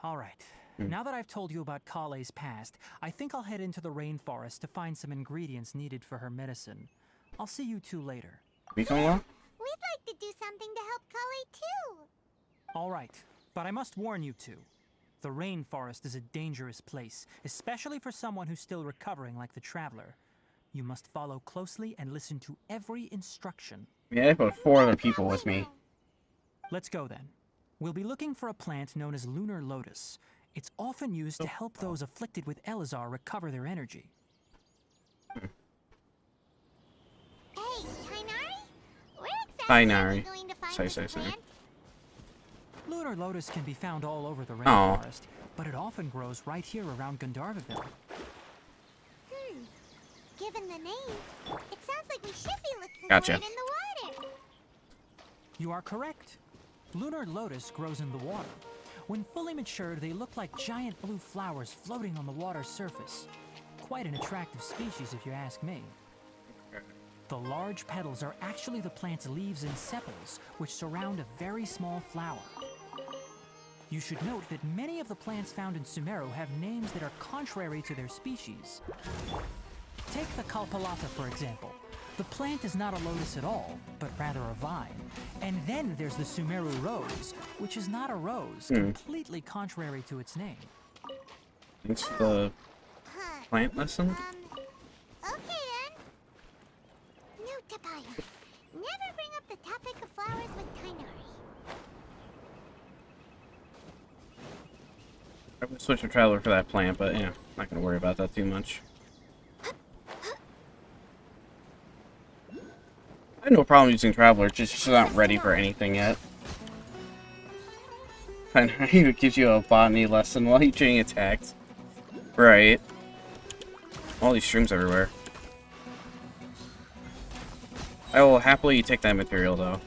All right. Now that I've told you about Kale's past, I think I'll head into the rainforest to find some ingredients needed for her medicine. I'll see you two later. We come along? We'd like to do something to help Kale too. All right, but I must warn you two. The rainforest is a dangerous place, especially for someone who's still recovering like the Traveler. You must follow closely and listen to every instruction. Yeah, I put 4 other people with me. Let's go then. We'll be looking for a plant known as Lunar Lotus. It's often used to help those afflicted with Elazar recover their energy. Hey, Tainari? Where exactly Tainari. are we going to find this plant? Lunar Lotus can be found all over the rainforest, but it often grows right here around Gandharvaville. Given the name, it sounds like we should be looking Gotcha. for it in the water. You are correct. Lunar Lotus grows in the water. When fully matured, they look like giant blue flowers floating on the water's surface. Quite an attractive species, if you ask me. The large petals are actually the plant's leaves and sepals, which surround a very small flower. You should note that many of the plants found in Semeru have names that are contrary to their species. Take the Kalpalata, for example. The plant is not a lotus at all, but rather a vine. And then there's the Semeru rose, which is not a rose, completely contrary to its name. Thanks for the plant lesson. Okay then. Note to Paimon. Never bring up the topic of flowers with Tainari. I would switch to Traveler for that plant, but yeah, not gonna worry about that too much. I have no problem using Traveler, just she's not ready for anything yet. And it gives you a botany lesson while you're getting attacked. Right. All these shrooms everywhere. I will happily take that material, though.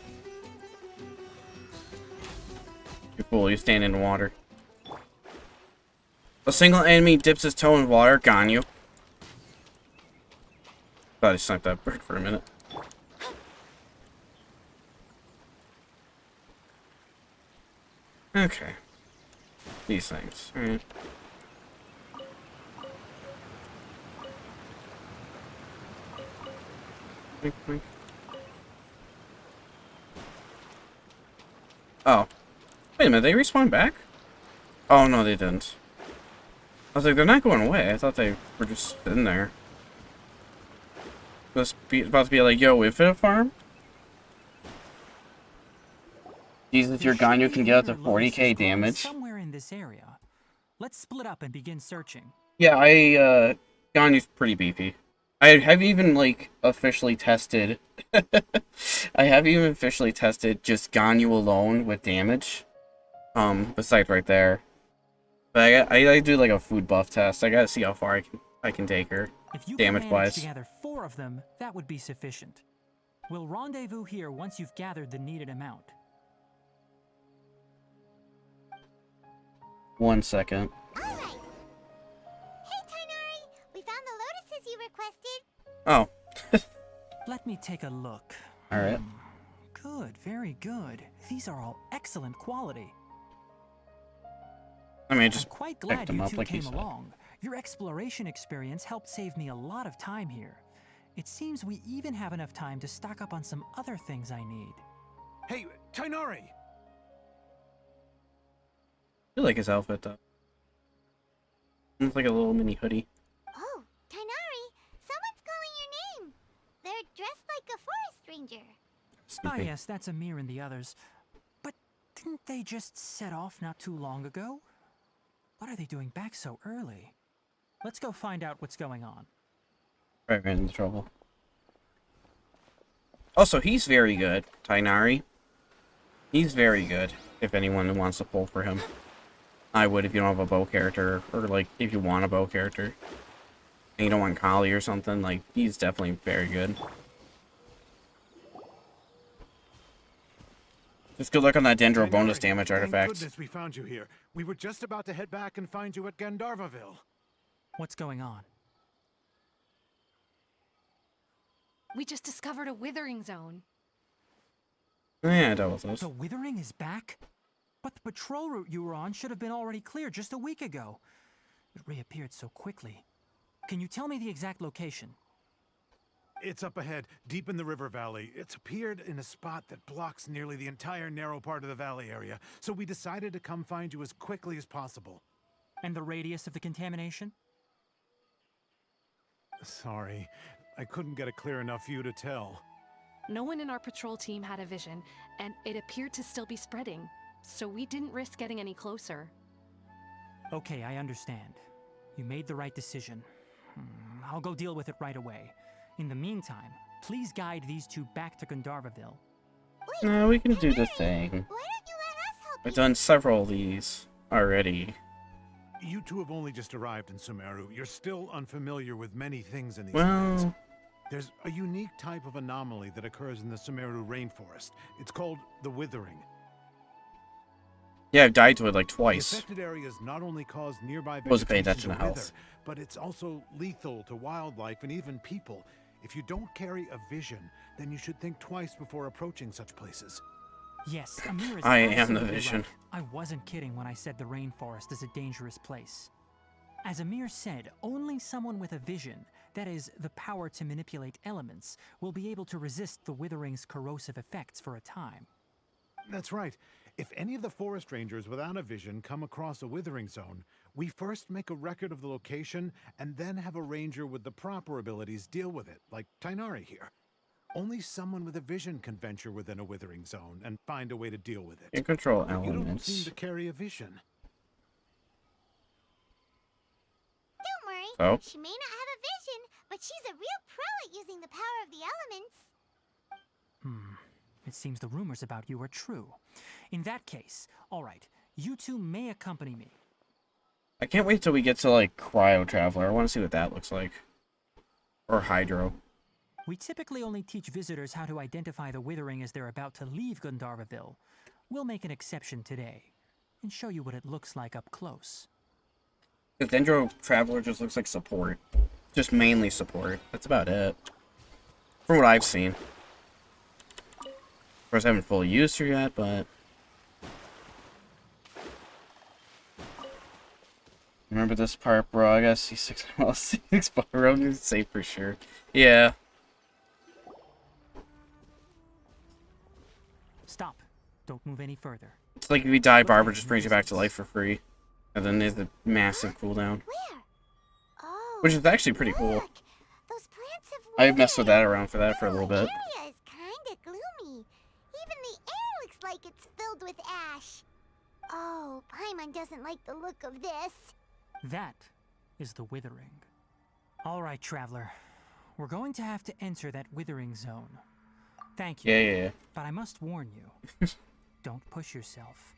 You're cool, you stand in water. A single enemy dips his toe in water, gone you. Thought I sniped that bird for a minute. Okay. These things. Alright. Blink, blink. Oh. Wait a minute, they respawn back? Oh, no, they didn't. I was like, they're not going away. I thought they were just in there. It was about to be like, yo, Infinite Farm? Jesus, your Ganyu can get up to 40k damage. Somewhere in this area. Let's split up and begin searching. Yeah, Ganyu's pretty beefy. I have even, like, officially tested... I have even officially tested just Ganyu alone with damage. Besides right there. But I do, like, a food buff test. I gotta see how far I can take her, if you damage-wise. If you gather 4 of them, that would be sufficient. We'll rendezvous here once you've gathered the needed amount. 1 second. Alright. Hey, Tighnari! We found the lotuses you requested. Oh. Let me take a look. Alright. Good, very good. These are all excellent quality. I mean, I'm just quite picked glad them you up two like you came said. along. Your exploration experience helped save me a lot of time here. It seems we even have enough time to stock up on some other things I need. Hey, Tighnari! I feel like his outfit, though. It's like a little mini hoodie. Oh, Tighnari! Someone's calling your name! They're dressed like a forest ranger. Ah, Snoopy. yes, that's Amir and the others. But didn't they just set off not too long ago? What are they doing back so early? Let's go find out what's going on. Right, ran into trouble. Also, he's very good, Tighnari. He's very good, if anyone wants to pull for him. I would if you don't have a bow character, or like, if you want a bow character. And you don't want Collie or something, like, he's definitely very good. Just good luck on that Dendro bonus damage Thank artifacts. goodness we found you here. We were just about to head back and find you at Gandharvaville. What's going on? We just discovered a withering zone. Yeah, I dealt with those. The Withering is back? But the patrol route you were on should have been already clear just a week ago. It reappeared so quickly. Can you tell me the exact location? It's up ahead, deep in the river valley. It's appeared in a spot that blocks nearly the entire narrow part of the valley area, so we decided to come find you as quickly as possible. And the radius of the contamination? Sorry, I couldn't get a clear enough view to tell. No one in our patrol team had a vision, and it appeared to still be spreading, so we didn't risk getting any closer. Okay, I understand. You made the right decision. I'll go deal with it right away. In the meantime, please guide these two back to Gandharvaville. No, we can do the Tighnari, thing. Why don't you let us help I've you? done several of these already. You two have only just arrived in Semeru. You're still unfamiliar with many things in these lands. Well, There's a unique type of anomaly that occurs in the Semeru rainforest. It's called the Withering. yeah, I've died to it like The twice. affected areas not only cause nearby Wasn't paying vegetation attention to to wither, health. but it's also lethal to wildlife and even people. If you don't carry a vision, then you should think twice before approaching such places. Yes, Amir is I am the absolutely vision. right. I wasn't kidding when I said the rainforest is a dangerous place. As Amir said, only someone with a vision, that is, the power to manipulate elements, will be able to resist the Withering's corrosive effects for a time. That's right. If any of the forest rangers without a vision come across a withering zone, we first make a record of the location and then have a ranger with the proper abilities deal with it, like Tighnari here. Only someone with a vision can venture within a withering zone and find a way to deal with it. You control But you don't seem elements. to carry a vision. Don't worry. So? She may not have a vision, but she's a real pro at using the power of the elements. It seems the rumors about you are true. In that case, all right, you two may accompany me. I can't wait till we get to, like, Cryo Traveler. I want to see what that looks like. Or Hydro. We typically only teach visitors how to identify the withering as they're about to leave Gandharvaville. We'll make an exception today and show you what it looks like up close. The Dendro Traveler just looks like support. Just mainly support. That's about it. From what I've seen. Of course, I haven't fully used her yet, but... Remember this part, bro? I gotta see 6 6 bar. I'm gonna say for sure. Yeah. Stop. Don't move any further. It's like if you die, Barbara just brings you back to life for free. And then there's a massive cooldown. Where? Oh, Which is actually pretty cool. look. Those plants have I messed with withered. that around for that for a little bit. The area is kinda gloomy. Even the air looks like it's filled with ash. Oh, Paimon doesn't like the look of this. That is the withering. All right, traveler. We're going to have to enter that withering zone. Thank you. Yeah. But I must warn you. Don't push yourself.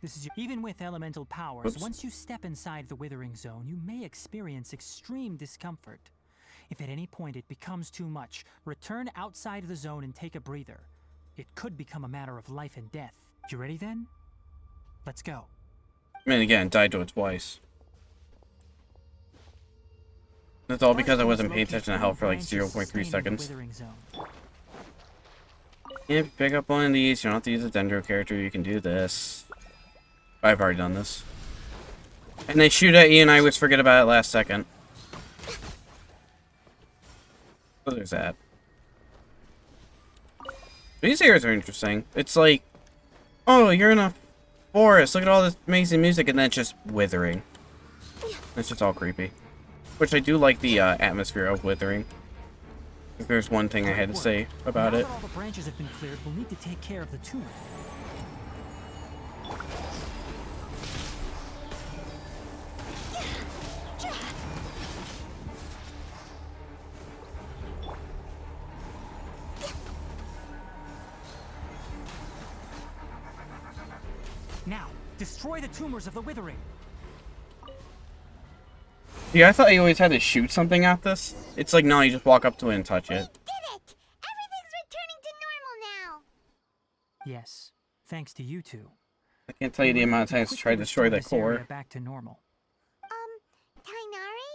This is even with elemental powers, Oops. once you step inside the withering zone, you may experience extreme discomfort. If at any point it becomes too much, return outside the zone and take a breather. It could become a matter of life and death. You ready then? Let's go. I mean, again, died to it twice. That's all because I wasn't paying attention to health for like 0.3 seconds. Yeah, pick up one of these. You don't have to use a Dendro character. You can do this. I've already done this. And they shoot at you and I always forget about it last second. So there's that. These areas are interesting. It's like, oh, you're in a forest. Look at all this amazing music, and then it's just withering. It's just all creepy. Which I do like the atmosphere of withering. If there's one thing I had to say about Now it. that all the branches have been cleared, we'll need to take care of the tumor. Now, destroy the tumors of the withering. Yeah, I thought you always had to shoot something at this. It's like, no, you just walk up to it and touch We it. did it! Everything's returning to normal now. Yes, thanks to you two. I can't tell you the amount of times to try to destroy that This area core. back to normal. Tainari?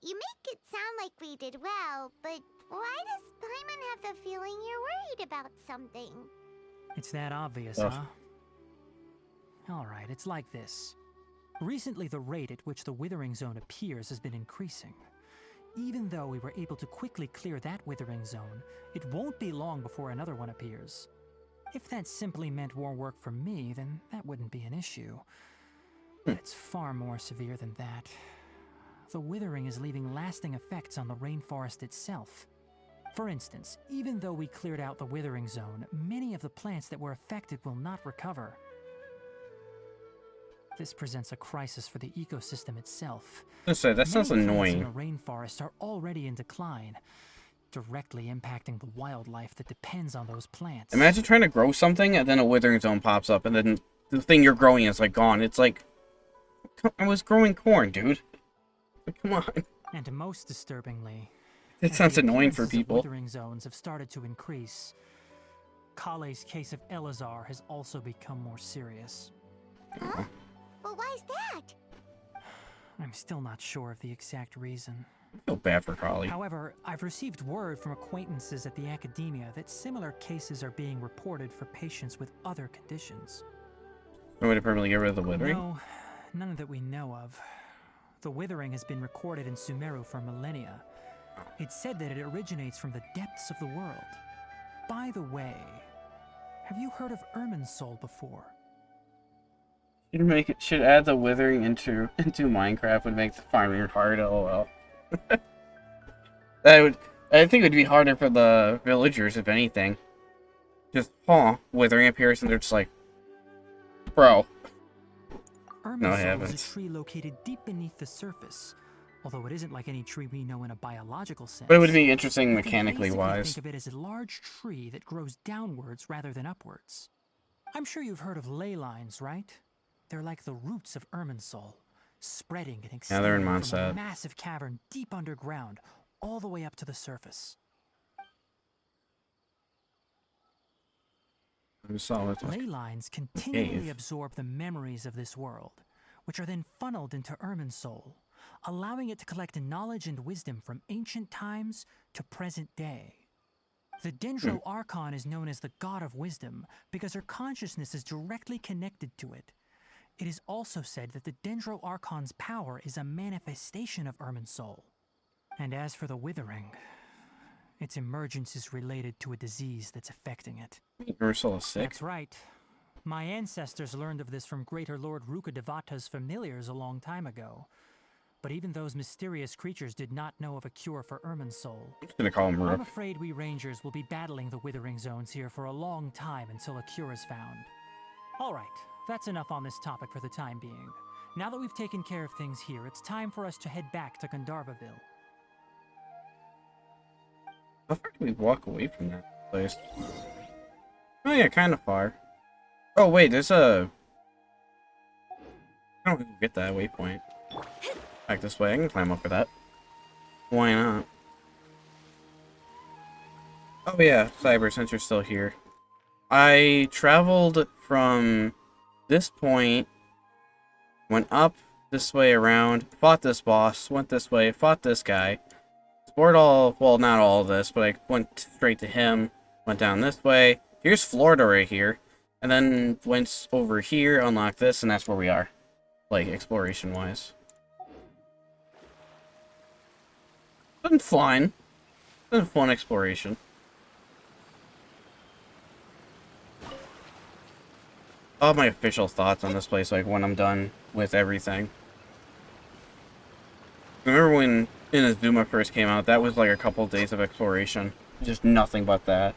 You make it sound like we did well, but why does Paimon have the feeling you're worried about something? It's that obvious, Ugh. huh? Alright, it's like this. Recently, the rate at which the withering zone appears has been increasing. Even though we were able to quickly clear that withering zone, it won't be long before another one appears. If that simply meant more work for me, then that wouldn't be an issue. But it's far more severe than that. The withering is leaving lasting effects on the rainforest itself. For instance, even though we cleared out the withering zone, many of the plants that were affected will not recover. This presents a crisis for the ecosystem itself. That sounds Many plants annoying. in the rainforest are already in decline, directly impacting the wildlife that depends on those plants. Imagine trying to grow something and then a withering zone pops up and then the thing you're growing is like gone. It's like, I was growing corn, dude. Like, come on. And most disturbingly, It as sounds the annoying for appearances of people. Withering zones have started to increase. Kale's case of Elazar has also become more serious. Huh? But why's that? I'm still not sure of the exact reason. I feel bad for Collie. However, I've received word from acquaintances at the academia that similar cases are being reported for patients with other conditions. No way to permanently get rid of the withering? No, none that we know of. The withering has been recorded in Semeru for millennia. It's said that it originates from the depths of the world. By the way, have you heard of Irminsul before? Should add the withering into Minecraft would make the farming hard. LOL. I think it would be harder for the villagers if anything. Just withering appears and they're just like, bro. No, I Irminsul is haven't. a tree located deep beneath the surface, although it isn't like any tree we know in a biological sense. But it would be interesting You can mechanically basically wise. Think of it as a large tree that grows downwards rather than upwards. I'm sure you've heard of ley lines, right? They're like the roots of Irminsul, spreading and Yeah, they're in extending from a Mondstadt. massive cavern deep underground, all the way up to the surface. I saw it. Ley lines continually absorb the memories of this world, which are then funneled into Irmin's soul, allowing it to collect knowledge and wisdom from ancient times to present day. The Dendro Archon is known as the God of Wisdom because her consciousness is directly connected to it. It is also said that the Dendro Archon's power is a manifestation of Irmin's soul. And as for the Withering, its emergence is related to a disease that's affecting it. Ursula is sick. That's right. My ancestors learned of this from Greater Lord Rukadevata's familiars a long time ago. But even those mysterious creatures did not know of a cure for Irmin's soul. I'm just gonna call him I'm Rook. afraid we Rangers will be battling the Withering Zones here for a long time until a cure is found. Alright, that's enough on this topic for the time being. Now that we've taken care of things here, it's time for us to head back to Gandharvaville. How far can we walk away from that place? Oh yeah, kind of far. Oh wait, there's a... I don't think we'll get that waypoint. Back this way, I can climb up for that. Why not? Oh yeah, Cyber, since you're still here. I traveled from this point, went up this way around, fought this boss, went this way, fought this guy. Explored all, well, not all of this, but I went straight to him, went down this way. Here's Florida right here, and then went over here, unlocked this, and that's where we are, like, exploration-wise. Been fun. Been a fun exploration. I'll have my official thoughts on this place, like, when I'm done with everything. Remember when Inazuma first came out? That was like a couple days of exploration. Just nothing but that.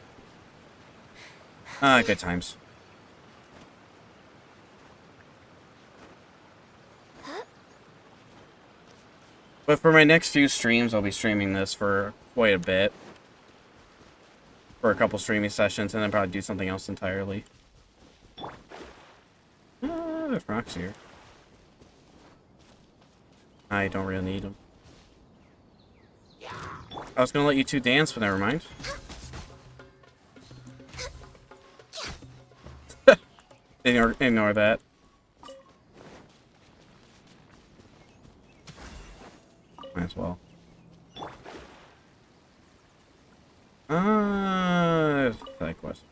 Ah, good times. But for my next few streams, I'll be streaming this for quite a bit. For a couple streaming sessions, and then probably do something else entirely. There's rocks here. I don't really need them. I was gonna let you two dance, but never mind. Ignore that. Might as well. Side quest.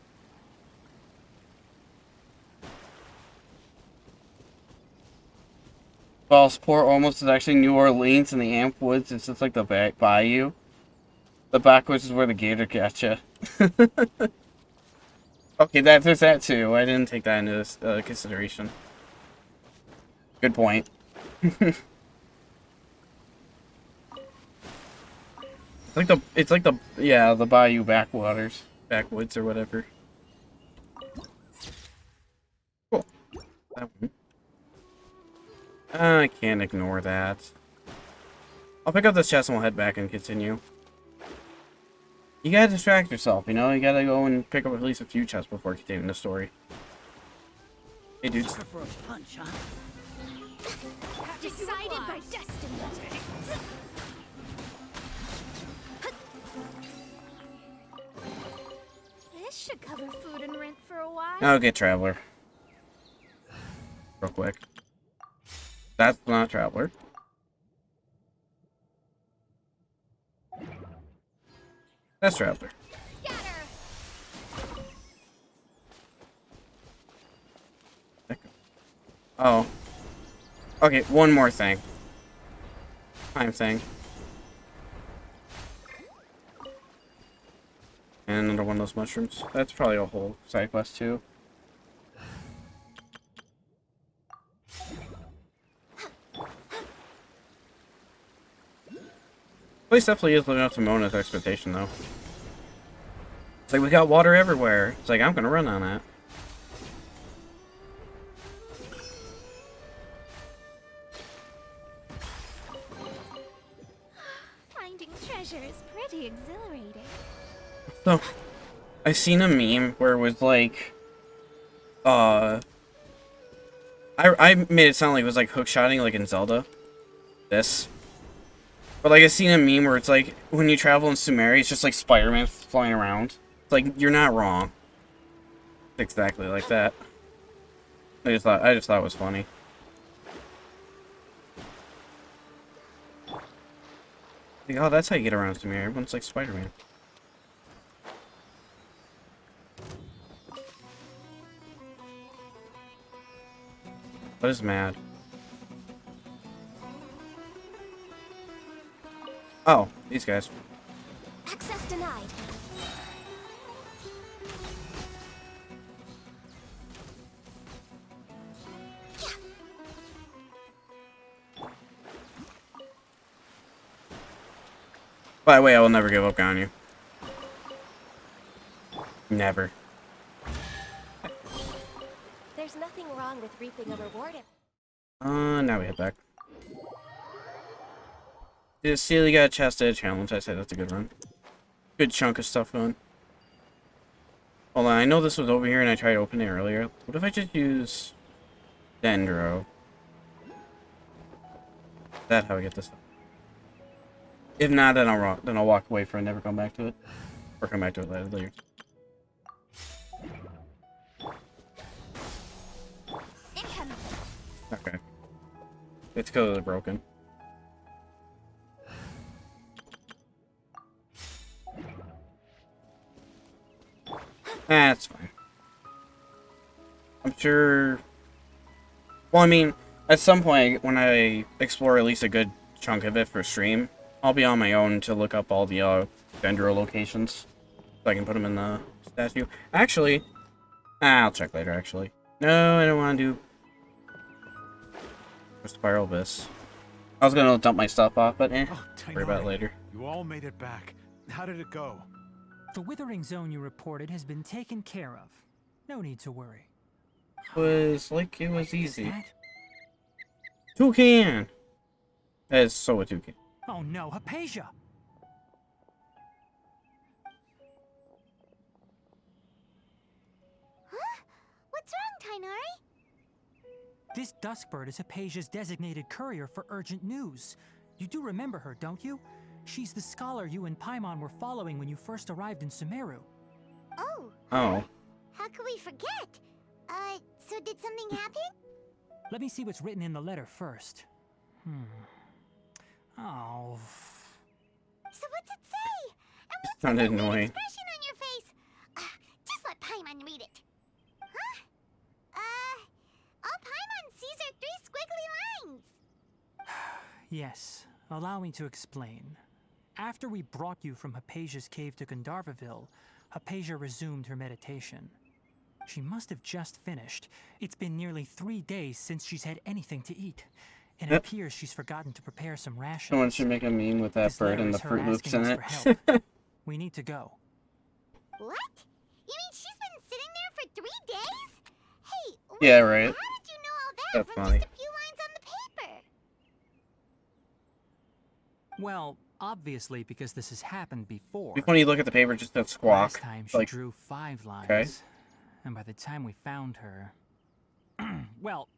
Falsport almost is actually New Orleans, and the Amp Woods is just like the back bayou. The backwoods is where the gator gotcha. Okay, there's that too. I didn't take that into this, consideration. Good point. It's like the yeah, the bayou backwoods or whatever. Cool. That one. I can't ignore that. I'll pick up this chest and we'll head back and continue. You gotta distract yourself, you know? You gotta go and pick up at least a few chests before continuing the story. Hey, dudes. For a punch, huh? Decided by destiny. This should cover food and rent for a while. Okay, Traveler. Real quick. That's not Traveler. That's Traveler. Oh. Okay, one more thing. Time thing. And another one of those mushrooms. That's probably a whole side quest too. Place definitely is living up to Mona's expectation, though. It's like, we got water everywhere. It's like, I'm gonna run on that. Finding treasure is pretty exhilarating. So, I seen a meme where it was like, I made it sound like it was like hookshotting, like in Zelda. This. But like, I seen a meme where it's like, when you travel in Semeru, it's just like Spider-Man flying around. It's like, you're not wrong. exactly like that. I just thought it was funny. Like, oh, that's how you get around Semeru. Everyone's like Spider-Man. What is mad? Oh, these guys. Access denied. By the way, I will never give up on you. Never. There's nothing wrong with reaping a reward. Now we head back. Did Sealy got a chest edge challenge? I say that's a good run. Good chunk of stuff going. Hold on, I know this was over here and I tried opening it earlier. What if I just use Dendro? Is that how I get this stuff? If not, then I'll walk away from it and never come back to it. Or come back to it later. Okay. It's because they're broken. That's fine. I'm sure... Well, I mean, at some point, when I explore at least a good chunk of it for stream, I'll be on my own to look up all the Dendro locations. So I can put them in the statue. Actually... I'll check later, actually. No, I don't want to do... Spiral Abyss. I was gonna dump my stuff off, but worry about it later. You all made it back. How did it go? The withering zone you reported has been taken care of. No need to worry. Was like it was easy. That? Toucan! That is so a toucan. Oh no, Hypatia! Huh? What's wrong, Tainari? This Duskbird is Hypatia's designated courier for urgent news. You do remember her, don't you? She's the scholar you and Paimon were following when you first arrived in Semeru. Oh. Oh. How could we forget? So did something happen? Let me see what's written in the letter first. Oh. So what's it say? And what's Sounded that weird annoying. expression on your face? Just let Paimon read it. Huh? All Paimon sees are 3 squiggly lines. Yes, allow me to explain. After we brought you from Hypatia's cave to Gandharvaville, Hypatia resumed her meditation. She must have just finished. It's been nearly 3 days since she's had anything to eat. And it appears she's forgotten to prepare some rations. Someone should make a meme with that This bird letter and the is her Fruit Loops asking in us it. for help. We need to go. What? You mean she's been sitting there for 3 days? Hey, wait, Yeah, right. How did you know all that That's from funny. just a few lines on the paper? Well, obviously because this has happened before. Before you look at the paper, just that squawk. Last time she Like, drew 5 lines. okay. And by the time we found her... well,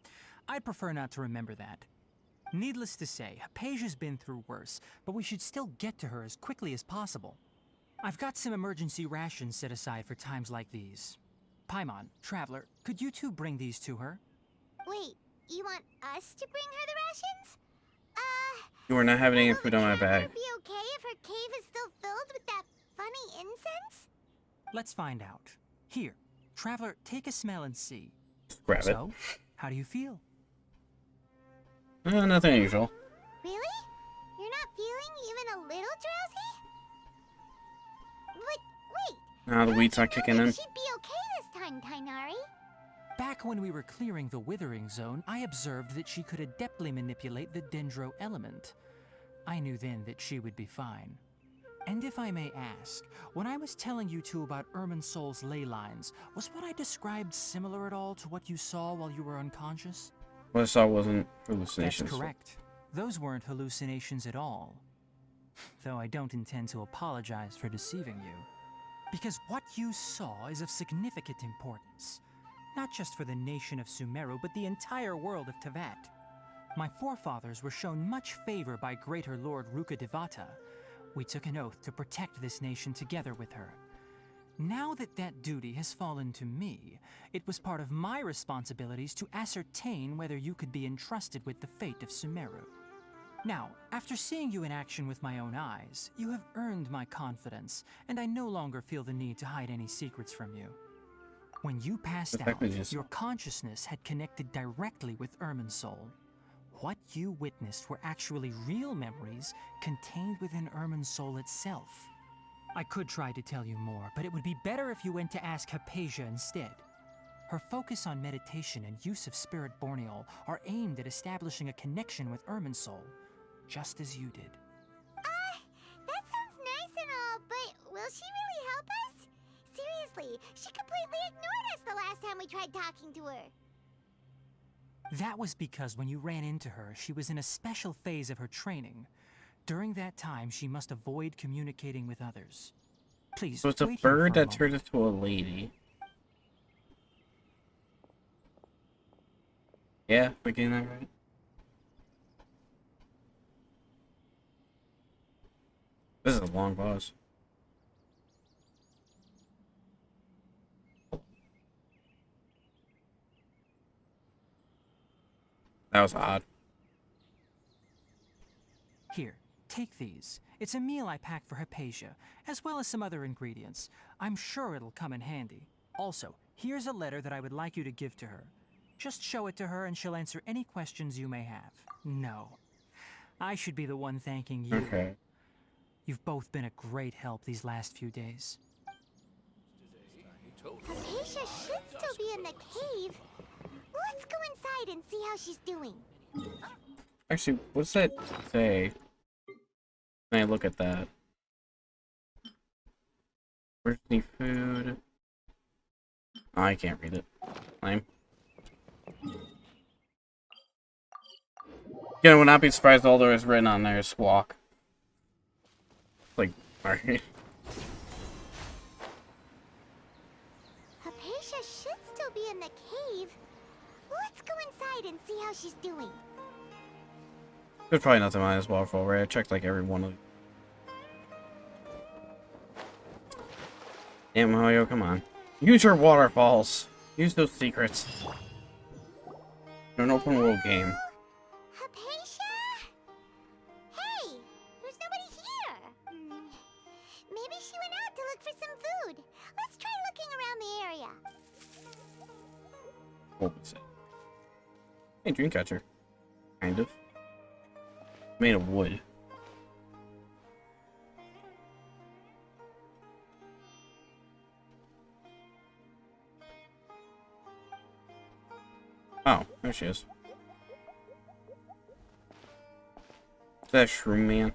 I'd prefer not to remember that. Needless to say, Hypatia's been through worse, but we should still get to her as quickly as possible. I've got some emergency rations set aside for times like these. Paimon, Traveler, could you two bring these to her? Wait, you want us to bring her the rations? you were not having any will food the on my traveler bag. be okay if her cave is still filled with that funny incense? Let's find out. Here, Traveler, take a smell and see. Just grab it. So, how do you feel? Nothing unusual. Really? You're not feeling even a little drowsy? But wait. Now the wheat's not kicking in. She'd be okay this time, Tainari. Back when we were clearing the withering zone, I observed that she could adeptly manipulate the dendro element. I knew then that she would be fine. And if I may ask, when I was telling you two about Irminsol's ley lines, was what I described similar at all to what you saw while you were unconscious? What I saw wasn't hallucinations. That's correct. Those weren't hallucinations at all. Though I don't intend to apologize for deceiving you. Because what you saw is of significant importance. Not just for the nation of Semeru, but the entire world of Tevat. My forefathers were shown much favor by Greater Lord Rukkhadevata. We took an oath to protect this nation together with her. Now that that duty has fallen to me, it was part of my responsibilities to ascertain whether you could be entrusted with the fate of Semeru. Now, after seeing you in action with my own eyes, you have earned my confidence, and I no longer feel the need to hide any secrets from you. When you passed out, your consciousness had connected directly with Irminsul. What you witnessed were actually real memories contained within Irminsul itself. I could try to tell you more, but it would be better if you went to ask Hypatia instead. Her focus on meditation and use of Spirit Borneol are aimed at establishing a connection with Irminsul, just as you did. That sounds nice and all, but will she really help us? Seriously, she completely ignored us the last time we tried talking to her. That was because when you ran into her, she was in a special phase of her training. During that time, she must avoid communicating with others. Please, So it's a wait here bird for a that turned moment. into a lady. Yeah, am I getting that right? This is a long pause. That was odd. Here, take these. It's a meal I packed for Hypatia, as well as some other ingredients. I'm sure it'll come in handy. Also, here's a letter that I would like you to give to her. Just show it to her and she'll answer any questions you may have. No. I should be the one thanking you. Okay. You've both been a great help these last few days. Hypatia should still be in the cave. Let's go inside and see how she's doing. Actually, what's that say? Can I look at that? Where's the food? Oh, I can't read it. Lame. Again, I would not be surprised if all there is written on there is squawk. Like, alright. Hypatia should still be in the cave. Let's go inside and see how she's doing. There's probably nothing on this waterfall, right? I checked like every one of them. Damn, Mario, come on. Use your waterfalls. Use those secrets. You're an open world game. Hypatia? Hey, there's nobody here. Maybe she went out to look for some food. Let's try looking around the area. What was it? Hey, dream catcher. Kind of. Made of wood. Oh, there she is. Is that Shroom Man?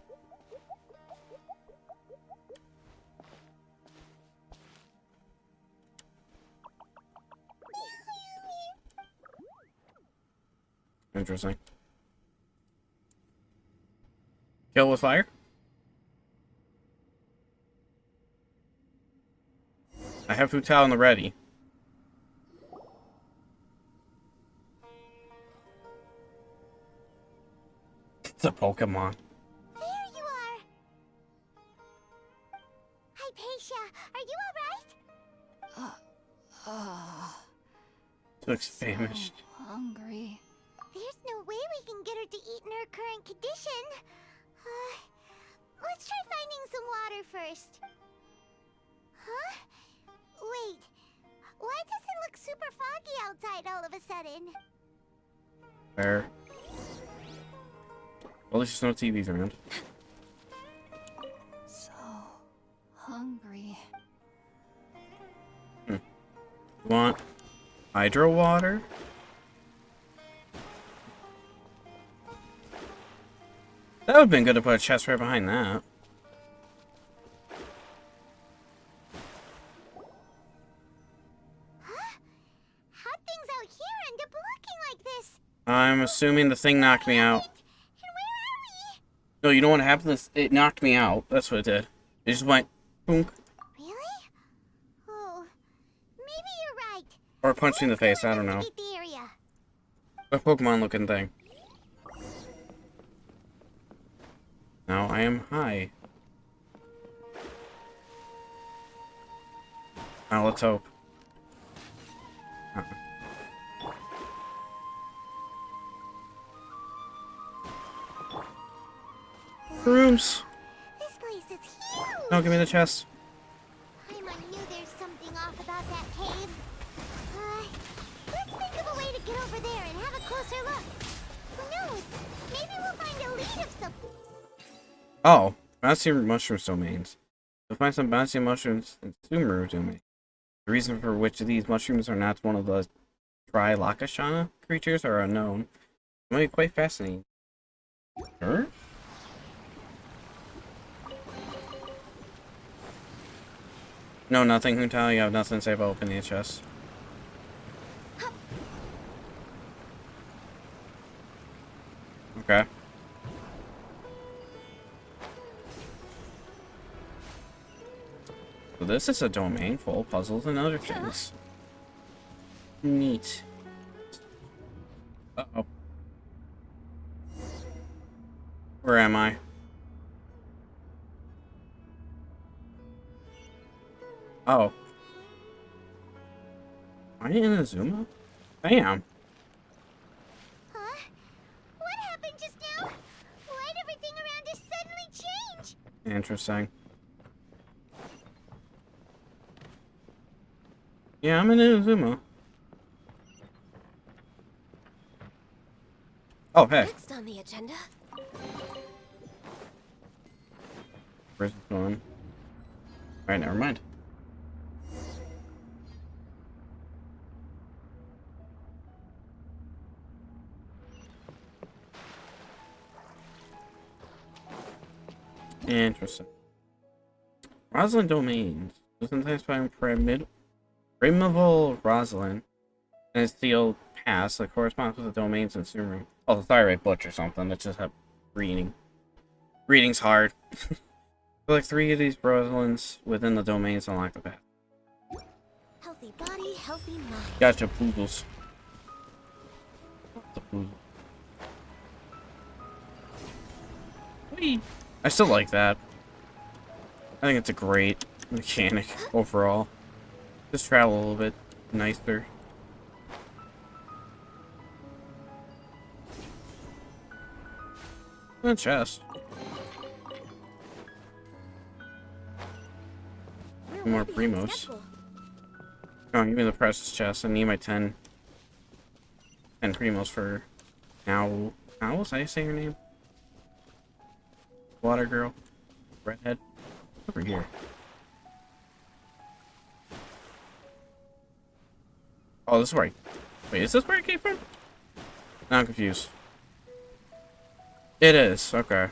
Interesting. Kill with fire? I have Futal on the ready. It's a Pokemon. There you are. Hypatia, are you alright? Looks famished. Hungry. There's no way we can get her to eat in her current condition. Let's try finding some water first. Huh? Wait. Why does it look super foggy outside all of a sudden? Fair. Well, there's just no TVs around. So hungry. Want hydro water? That would have been good to put a chest right behind that. Huh? How'd things out here end up looking like this? I'm assuming the thing knocked me out. And where are we? No, you know what happened? It knocked me out. That's what it did. It just went boonk. Really? Oh, maybe you're right. Or punched me in the face, I don't know. Investigate the area. A Pokemon looking thing. Now I am high. Now let's hope. Rooms. This place is huge. No, give me the chest. I knew there's something off about that cave. Let's think of a way to get over there and have a closer look. Who knows? Maybe we'll find a lead of some. Oh, bouncy mushrooms domains. You'll find some bouncy mushrooms in Semeru domain. The reason for which these mushrooms are not one of the Trilakashana creatures are unknown. It might be quite fascinating. Sure? No, nothing, Huntao. You have nothing to say about opening the chest. Okay. So this is a domain full of puzzles and other things. Neat. Uh-oh. Where am I? Oh. Am I in Azuma? Bam. Huh? What happened just now? Why'd everything around us suddenly change? Interesting. Yeah, I'm in Azuma. Oh, hey. Next on the agenda. Where's it going? Alright, never mind. Interesting. Rosalind domains. Sometimes find primeval Rosalind and its sealed pass that corresponds with the domains in Sumeru. Oh, the thyroid butch or something. Let's just have reading. Reading's hard. Like 3 of these Rosalinds within the domains unlock the path. Healthy body, healthy mind. Gotcha, poodles. What's a poodle? Whee! I still like that. I think it's a great mechanic overall. Just travel a little bit nicer. And chest. More primos. Come on, give me the precious chest. I need my 10 primos for Owl. Owl, is that how you say your name? Water girl. Redhead. Over here. Oh, this is where I... Wait, is this where I came from? Now I'm confused. It is, okay.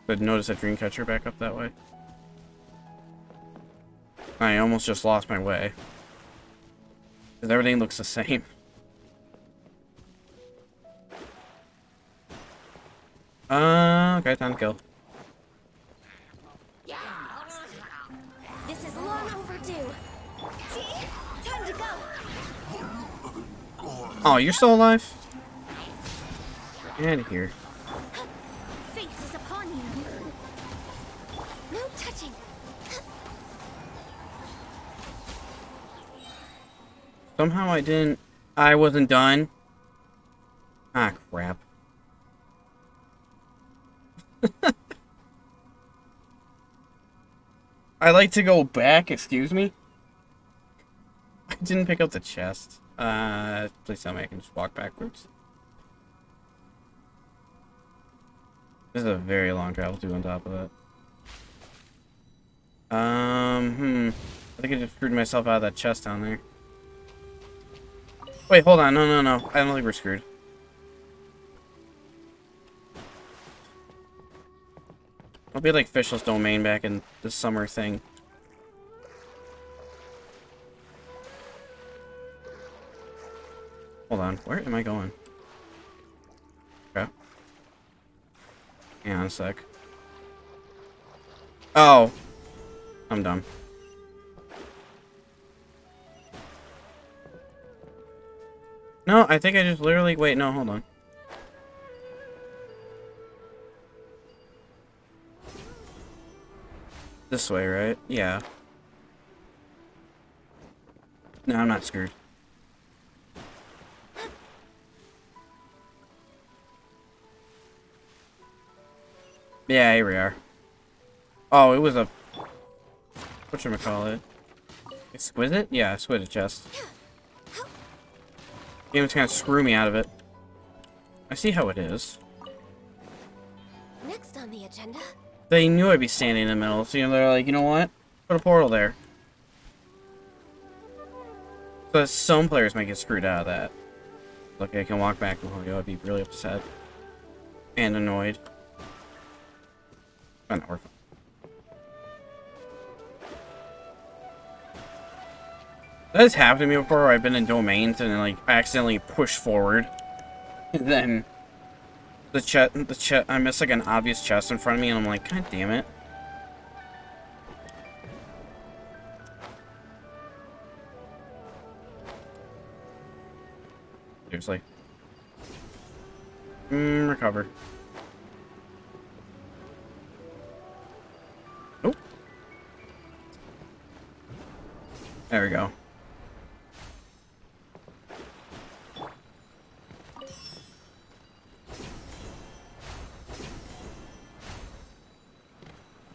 Did notice a dream catcher back up that way? I almost just lost my way. Because everything looks the same. Okay, time to kill. This is long overdue. See? Time to go. Oh, you're still alive? Get out of here. Fate is upon you. No touching. Somehow I wasn't done. Ah, crap. I like to go back, excuse me? I didn't pick up the chest. Please tell me I can just walk backwards. This is a very long travel too on top of that. I think I just screwed myself out of that chest down there. Wait, hold on. No. I don't think we're screwed. I'll be like Fischl's domain back in the summer thing. Hold on. Where am I going? Okay. Hang on a sec. Oh. I'm dumb. No, I think I just literally... Wait, no, hold on. This way, right? Yeah. No, I'm not screwed. Yeah, here we are. Oh, it was a... whatchamacallit? Exquisite? Yeah, exquisite chest. Game's gonna screw me out of it. I see how it is. Next on the agenda. They knew I'd be standing in the middle, so they're like, you know what? Put a portal there. So some players might get screwed out of that. Look, I can walk back and I'd be really upset. And annoyed. But not working. That has happened to me before where I've been in domains and then, like, I accidentally push forward. And then I miss like an obvious chest in front of me and I'm like, God damn it. Seriously. Recover. Oh. There we go.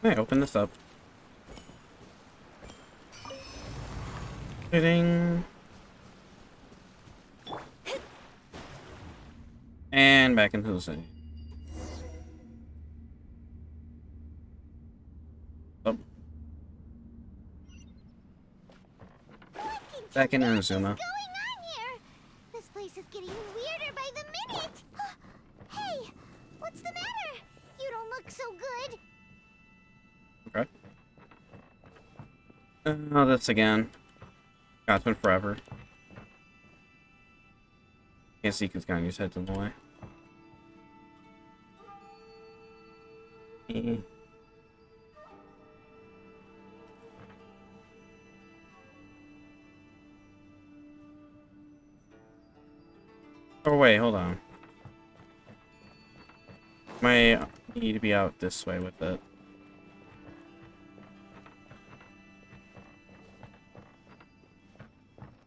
Hey, open this up. Hitting. And back into the city. Oh. Back in Arizona. What's going on here? This place is getting weirder by the minute. Hey, what's the matter? You don't look so good. Okay. Oh, this again. God, it's been forever. Can't see because Ganya's head's in the way. Oh wait, hold on. Might need to be out this way with it.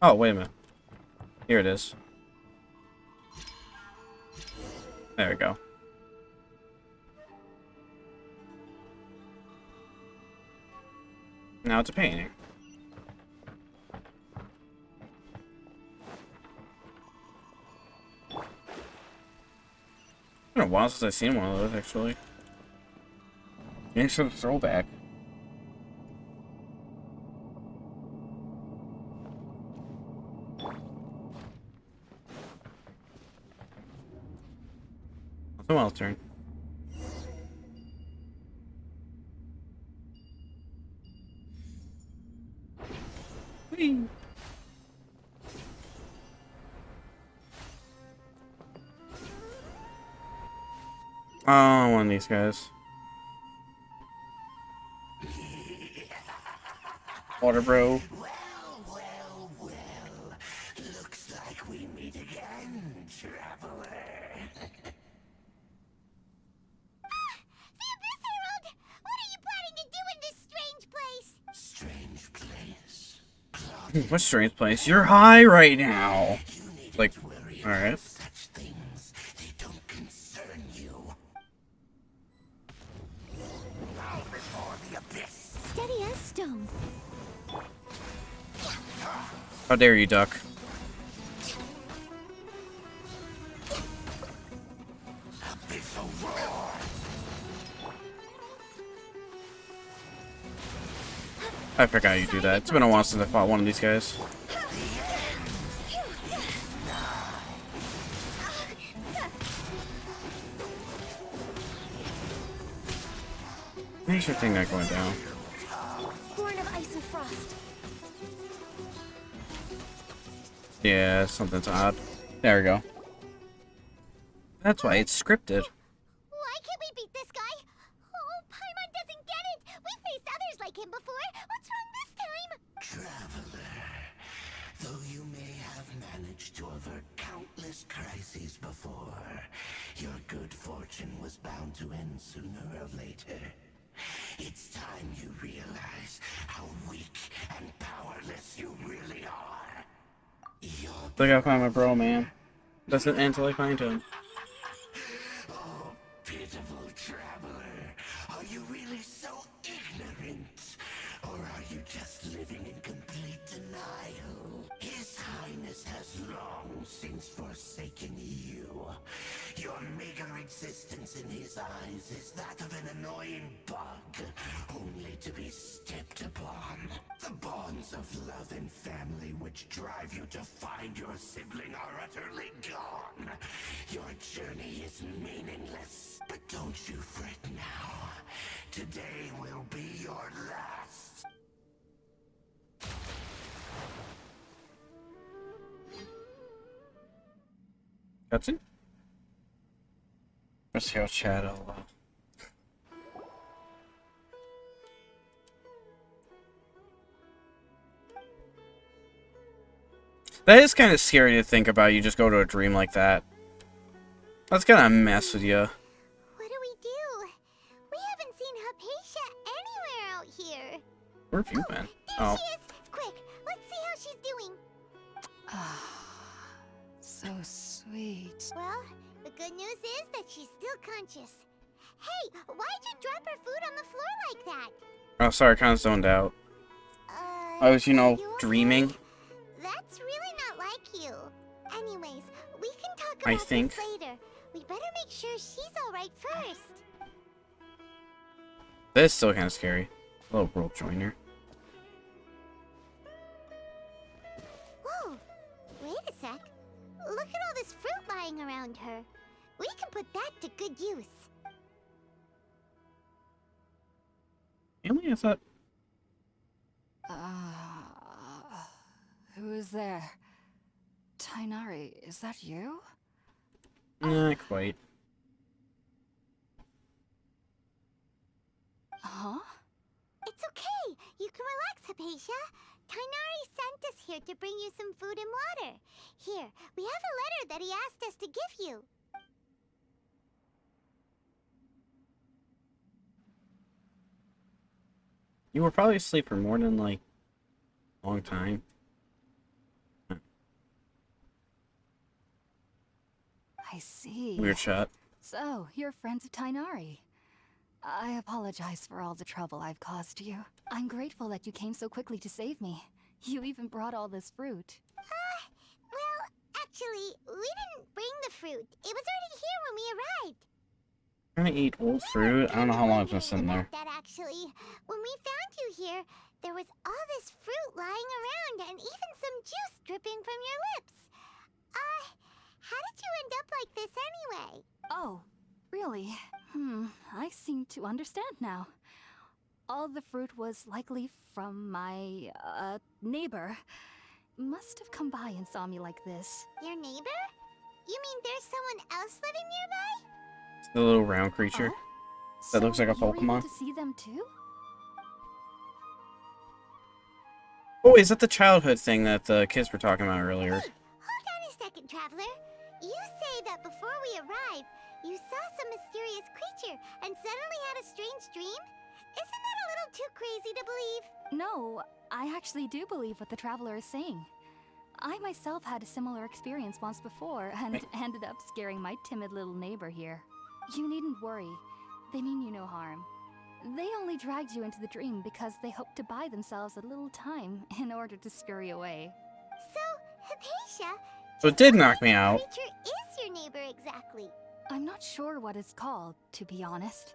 Oh, wait a minute. Here it is. There we go. Now it's a painting. It's been a while since I've seen one of those, actually. Thanks for the throwback. Someone else's turn. Whee! Oh, one of these guys. Water bro. Well. Looks like we meet again, traveler. The Abyss Herald! What are you planning to do in this strange place? Strange place. What strange place? You're high right now. You need Like, to worry all right. about such things. They don't concern you. Now before the abyss. Steady as stone. How dare you, duck? Abyssal roar. I forgot you do that. It's been a while since I fought one of these guys. Makes your thing not going down. Born of ice and frost. Yeah, something's odd. There we go. That's why it's scripted. Why can't we beat this guy? Oh, Paimon doesn't get it. We faced others like him before. What's wrong this time? Traveler, though you may have managed to avert countless crises before, your good fortune was bound to end sooner or later. It's time you realize how weak and powerless you really are. You're I gotta find my bro, man. That's it until I find him. oh, pitiful traveler. Are you really so ignorant? Or are you just living in complete denial? His Highness has long since forsaken you. Your meager existence in his eyes is that of an annoying bug, only to be stepped upon. The bonds of love and family which drive you to find your sibling are utterly gone. Your journey is meaningless. But don't you fret now. Today will be your last. Cutscene? Let's see how Shadow. That is kind of scary to think about. You just go to a dream like that. That's gonna mess with you. What do we do? We haven't seen Hypatia anywhere out here. Where have you been? There Oh, she is! Quick, let's see how she's doing. So sweet. Well, the good news is that she's still conscious. Hey, why'd you drop her food on the floor like that? oh, sorry, I kind of zoned out. I was, you know, are you okay? dreaming. That's really not like you. Anyways, we can talk I about think. this later. We better make sure she's alright first. That is still kind of scary. Little rope joiner. Whoa, wait a sec. Look at all this fruit lying around her. We can put that to good use. Really? I thought. Who is there? Tainari, is that you? Not quite. Huh? It's okay. You can relax, Hypatia. Tainari sent us here to bring you some food and water. Here, we have a letter that he asked us to give you. You were probably asleep for more than, like, a long time. I see. Weird shot. So, you're friends of Tainari. I apologize for all the trouble I've caused you. I'm grateful that you came so quickly to save me. You even brought all this fruit. Well, actually, we didn't bring the fruit. It was already here when we arrived. I'm gonna eat old fruit. I don't know how long it's been sitting there. That actually, when we found you here, there was all this fruit lying around and even some juice dripping from your lips. How did you end up like this anyway? Oh, really? I seem to understand now. All the fruit was likely from my, neighbor. Must have come by and saw me like this. Your neighbor? You mean there's someone else living nearby? The little round creature. Oh? That looks like a you were able Pokemon. to see them too? Oh, is that the childhood thing that the kids were talking about earlier? Hey, hold on a second, traveler. You say that before we arrived, you saw some mysterious creature and suddenly had a strange dream? Isn't that a little too crazy to believe? No, I actually do believe what the traveler is saying. I myself had a similar experience once before and ended up scaring my timid little neighbor here. You needn't worry. They mean you no harm. They only dragged you into the dream because they hoped to buy themselves a little time in order to scurry away. So, Hypatia, So it did knock me what out. creature is your neighbor exactly? I'm not sure what it's called, to be honest.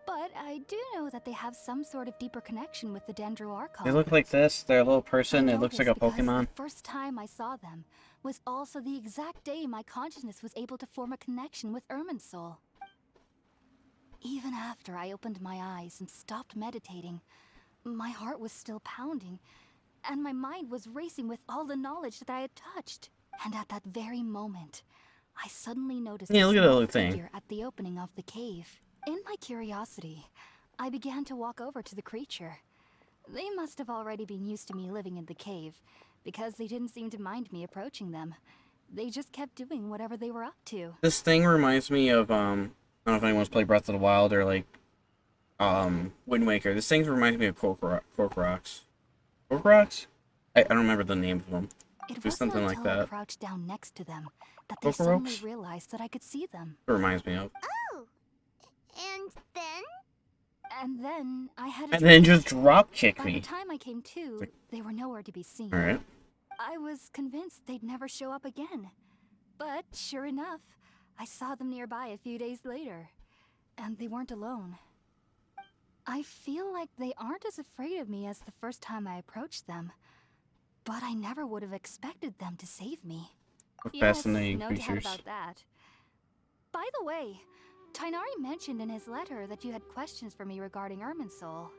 But I do know that they have some sort of deeper connection with the Dendro Archon. They look like this. They're a little person. I It know looks this like a because Pokemon. The first time I saw them was also the exact day my consciousness was able to form a connection with Irminsul. Even after I opened my eyes and stopped meditating, my heart was still pounding, and my mind was racing with all the knowledge that I had touched. And at that very moment, I suddenly noticed Yeah, a look at that small little thing. figure at the opening of the cave. In my curiosity, I began to walk over to the creature. They must have already been used to me living in the cave, because they didn't seem to mind me approaching them. They just kept doing whatever they were up to. This thing reminds me of, I don't know if anyone's played Breath of the Wild or, like, Wind Waker. This thing reminds me of Cork Rocks. Cork Rocks? I don't remember the name of them. It It was wasn't something like until I that. crouched down next to them that they Coco suddenly ropes? realized that I could see them. It reminds me of. Oh, and then? And then I had a And then dream. just drop kick By the me. time I came to, they were nowhere to be seen. Alright. I was convinced they'd never show up again. But sure enough, I saw them nearby a few days later. And they weren't alone. I feel like they aren't as afraid of me as the first time I approached them. But I never would have expected them to save me. Fascinating no creatures. doubt about that. By the way, Tainari mentioned in his letter that you had questions for me regarding Irminsul.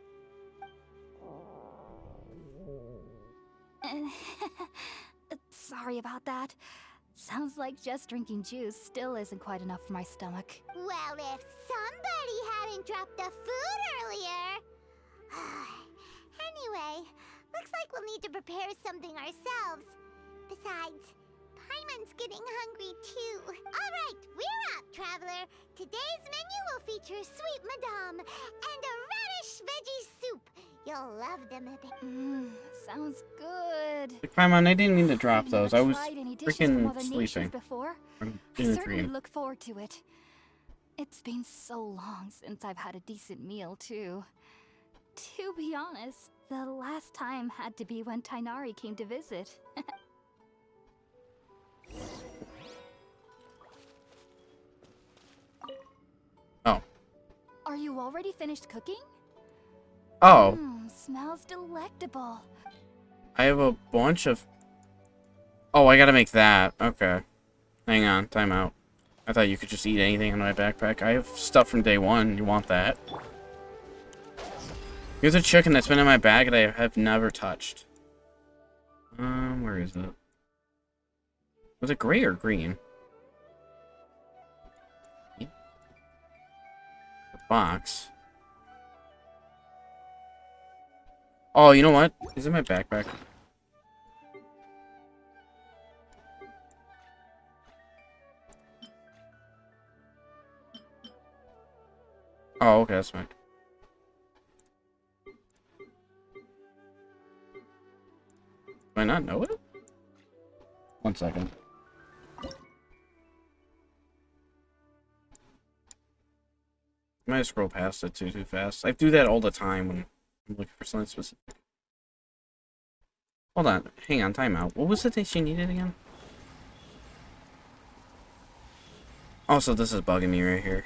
Sorry about that. Sounds like just drinking juice still isn't quite enough for my stomach. Well, if somebody hadn't dropped the food earlier. Anyway, looks like we'll need to prepare something ourselves. Besides, Paimon's getting hungry too. Alright, we're up, traveler. Today's menu will feature sweet madame and a radish veggie soup. You'll love them a bit. Sounds good. Like, Paimon, I didn't mean to drop I've those. never I was tried any dishes from freaking other nations sleeping. before. I'm I in a certainly dream. look forward to it. It's been so long since I've had a decent meal, too. To be honest, the last time had to be when Tainari came to visit. Oh. Are you already finished cooking? Oh. Smells delectable. I have a bunch of... Oh, I gotta make that. Okay. Hang on. Time out. I thought you could just eat anything in my backpack. I have stuff from day one. You want that? Here's a chicken that's been in my bag that I have never touched. Where is it? Was it gray or green? The box. Oh, you know what? Is it my backpack? Oh, okay, that's fine. Do I not know it? 1 second. I might scroll past it too fast. I do that all the time when I'm looking for something specific. Hold on. Hang on. Time out. What was it that she needed again? Oh, so this is bugging me right here.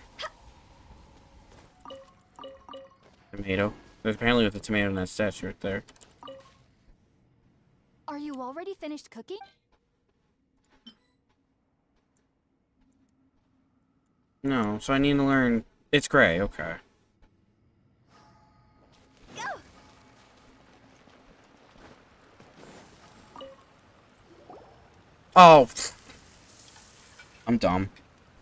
Tomato. There's apparently with the tomato in that statue right there. Are you already finished cooking? No, so I need to learn... It's gray, okay. Oh! I'm dumb.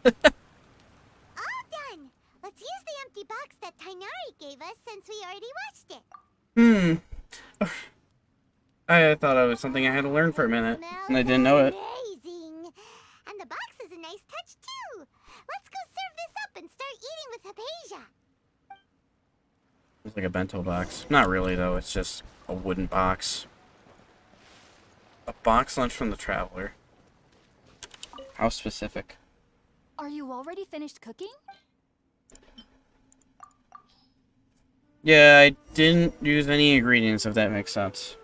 All done. Let's use the empty box that Tainari gave us since we already watched it. I thought it was something I had to learn for a minute, and I didn't know it. Amazing. And the box is a nice touch too. Let's go serve this up and start eating with Hypatia. It's like a bento box. Not really, though. It's just a wooden box. A box lunch from the Traveler. How specific. Are you already finished cooking? Yeah, I didn't use any ingredients, if that makes sense.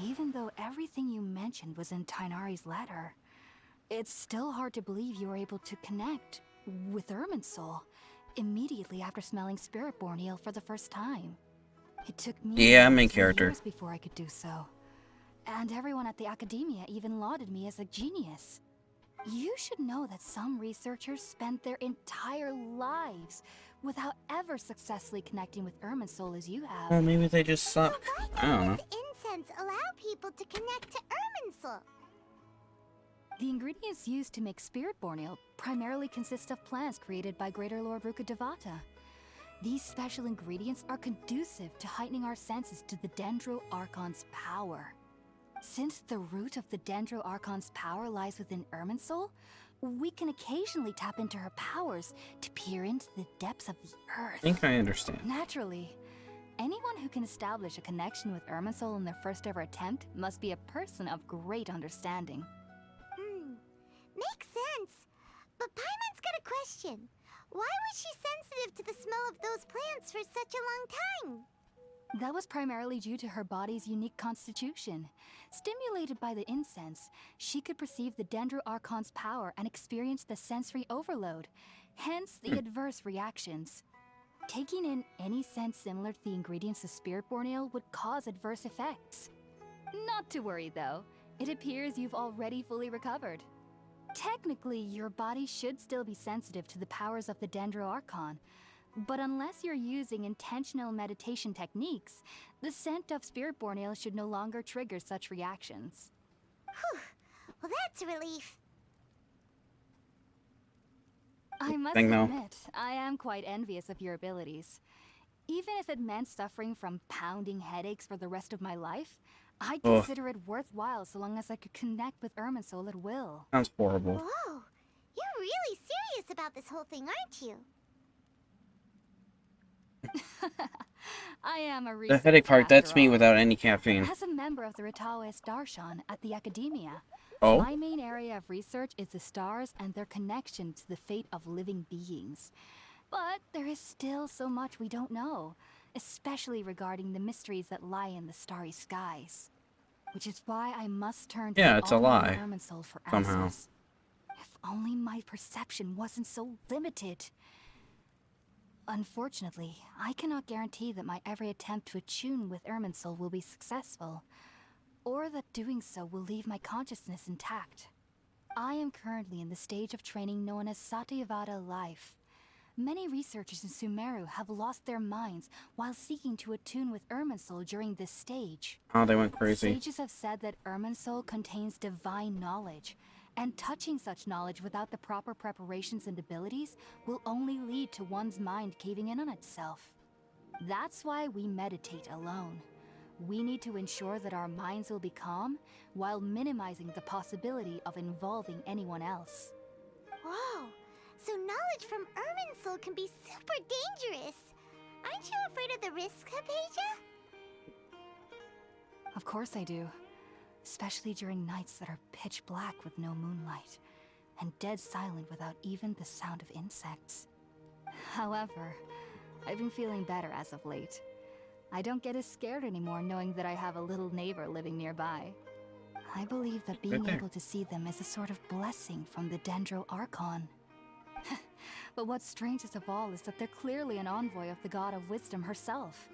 Even though everything you mentioned was in Tainari's letter, it's still hard to believe you were able to connect with Irminsul immediately after smelling Spiritborn eel for the first time. It took me Yeah, main 2 character. years before I could do so. And everyone at the academia even lauded me as a genius. You should know that some researchers spend their entire lives without ever successfully connecting with Irminsul as you have. Well, maybe they just suck. I don't know. Does incense allow people to connect to Irminsul? The ingredients used to make Spiritborn eel primarily consist of plants created by Greater Lord Rukkhadevata. These special ingredients are conducive to heightening our senses to the Dendro Archon's power. Since the root of the Dendro Archon's power lies within Irminsul, We can occasionally tap into her powers to peer into the depths of the I earth. think I understand. Naturally, anyone who can establish a connection with Irminsul in their first ever attempt must be a person of great understanding. Makes sense. But Paimon's got a question. Why was she sensitive to the smell of those plants for such a long time? That was primarily due to her body's unique constitution. Stimulated by the incense, she could perceive the Semeru Archon's power and experience the sensory overload, hence the adverse reactions. Taking in any scent similar to the ingredients of Spirit-born ale would cause adverse effects. Not to worry though, it appears you've already fully recovered. Technically, your body should still be sensitive to the powers of the Semeru Archon, but unless you're using intentional meditation techniques, the scent of Spirit-born ale should no longer trigger such reactions. Whew. Well, that's a relief. I must Mel. admit, I am quite envious of your abilities. Even if it meant suffering from pounding headaches for the rest of my life, I'd Ugh. consider it worthwhile so long as I could connect with Irminsul at will. Sounds horrible. Whoa. You're really serious about this whole thing, aren't you? I am a The researcher headache part, that's after me all. without any caffeine. As a member of the Ritaoist Darshan at the Academia, Oh? my main area of research is the stars and their connection to the fate of living beings. But there is still so much we don't know, especially regarding the mysteries that lie in the starry skies. Which is why I must turn to Yeah, the it's a all-knowing lie. Irminsul for Somehow. answers. If only my perception wasn't so limited. Unfortunately, I cannot guarantee that my every attempt to attune with Irminsul will be successful, or that doing so will leave my consciousness intact. I am currently in the stage of training known as Satyavada life. Many researchers in Semeru have lost their minds while seeking to attune with Irminsul during this stage. Oh, they went crazy. Sages have said that Irminsul contains divine knowledge, and touching such knowledge without the proper preparations and abilities will only lead to one's mind caving in on itself. That's why we meditate alone. We need to ensure that our minds will be calm while minimizing the possibility of involving anyone else. Whoa. So knowledge from Irminsul can be super dangerous. Aren't you afraid of the risks, Hypatia? Of course I do. Especially during nights that are pitch black with no moonlight, and dead silent without even the sound of insects. However, I've been feeling better as of late. I don't get as scared anymore knowing that I have a little neighbor living nearby. I believe that being there. able to see them is a sort of blessing from the Semeru Archon. But what's strangest of all is that they're clearly an envoy of the God of Wisdom herself,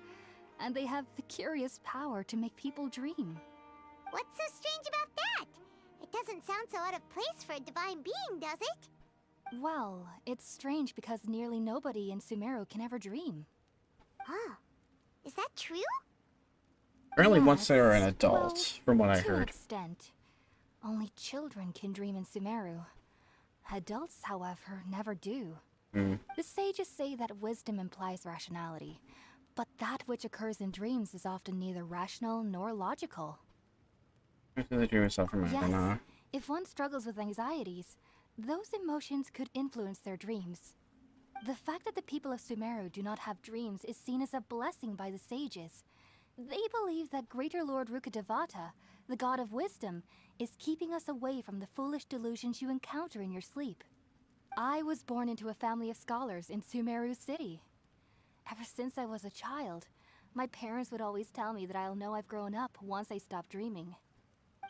and they have the curious power to make people dream. What's so strange about that? It doesn't sound so out of place for a divine being, does it? Well, it's strange because nearly nobody in Semeru can ever dream. Oh. Is that true? Apparently once they were an Yes, adult, well, from what I to an heard. extent. Only children can dream in Semeru. Adults, however, never do. Mm. The sages say that wisdom implies rationality, but that which occurs in dreams is often neither rational nor logical. After the dream itself from Yes, if one struggles with anxieties, those emotions could influence their dreams. The fact that the people of Semeru do not have dreams is seen as a blessing by the sages. They believe that Greater Lord Rukkhadevata, the god of wisdom, is keeping us away from the foolish delusions you encounter in your sleep. I was born into a family of scholars in Semeru City. Ever since I was a child, my parents would always tell me that I'll know I've grown up once I stop dreaming.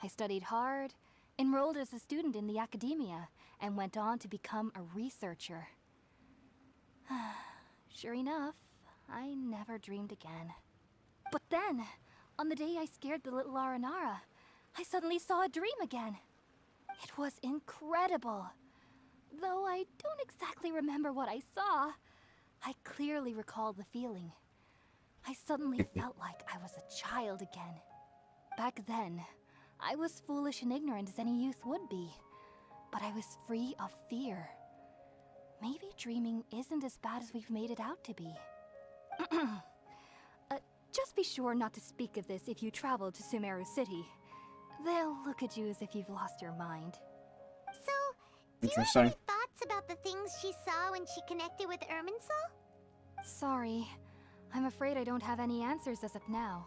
I studied hard, enrolled as a student in the Academia, and went on to become a researcher. Sure enough, I never dreamed again. But then, on the day I scared the little Aranara, I suddenly saw a dream again. It was incredible. Though I don't exactly remember what I saw, I clearly recall the feeling. I suddenly felt like I was a child again. Back then, I was foolish and ignorant as any youth would be, but I was free of fear. Maybe dreaming isn't as bad as we've made it out to be. Just be sure not to speak of this if you travel to Semeru City. They'll look at you as if you've lost your mind. So, Do you have Interesting. any thoughts about the things she saw when she connected with Irminsul? Sorry. I'm afraid I don't have any answers as of now.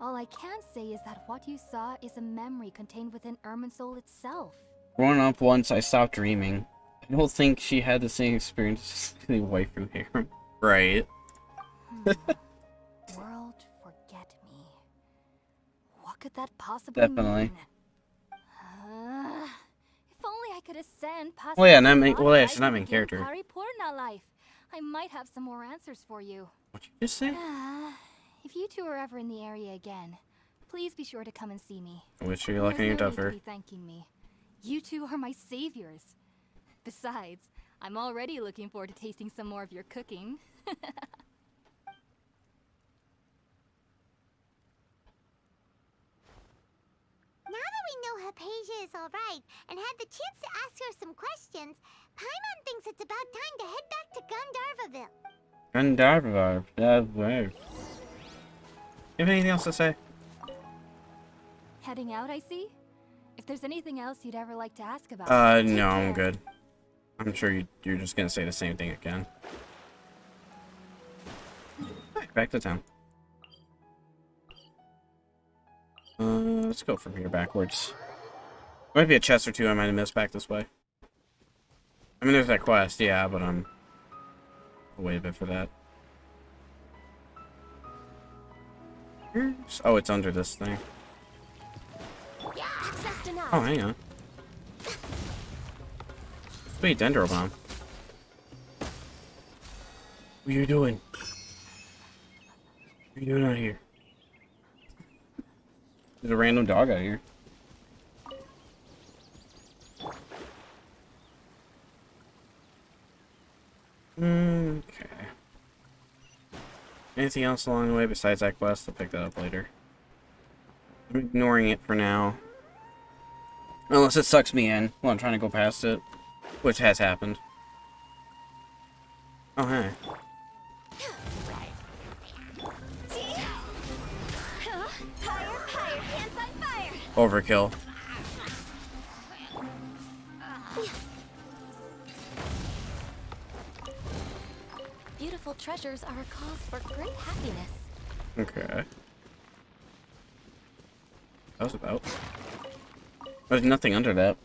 All I can say is that what you saw is a memory contained within Irminsul itself. Growing up once, I stopped dreaming. I don't think she had the same experience as the waifu harem. Right. World forget me. What could that possibly Definitely. mean? If only I could ascend past. Well, yeah, the not main. body Well, yeah, life she's not and main begin character. Paripurna life. I might have some more answers for you. What'd you just say? If you two are ever in the area again, please be sure to come and see me. I wish you There's luck on your no need to duffer. be thanking me. You two are my saviors. Besides, I'm already looking forward to tasting some more of your cooking. Now that we know Hypatia is alright and had the chance to ask her some questions, Paimon thinks it's about time to head back to Gandharvaville. That's weird. You have anything else to say? Heading out, I see? If there's anything else you'd ever like to ask about, take No, I'm care. good. I'm sure you're just gonna say the same thing again. Alright, back to town. Let's go from here backwards. Might be a chest or two I might have missed back this way. I mean, there's that quest, yeah, but I'm wait a bit for that. Oh, it's under this thing. Access denied. Oh, hang on. Sweet, Dendro Bomb. What are you doing? What are you doing out here? There's a random dog out here. Okay. Anything else along the way besides that quest? I'll pick that up later. I'm ignoring it for now. Unless it sucks me in while I'm trying to go past it. Which has happened. Oh, hey. Fire, hands on fire. Overkill. Beautiful treasures are a cause for great happiness. Okay. That was about. There's nothing under that.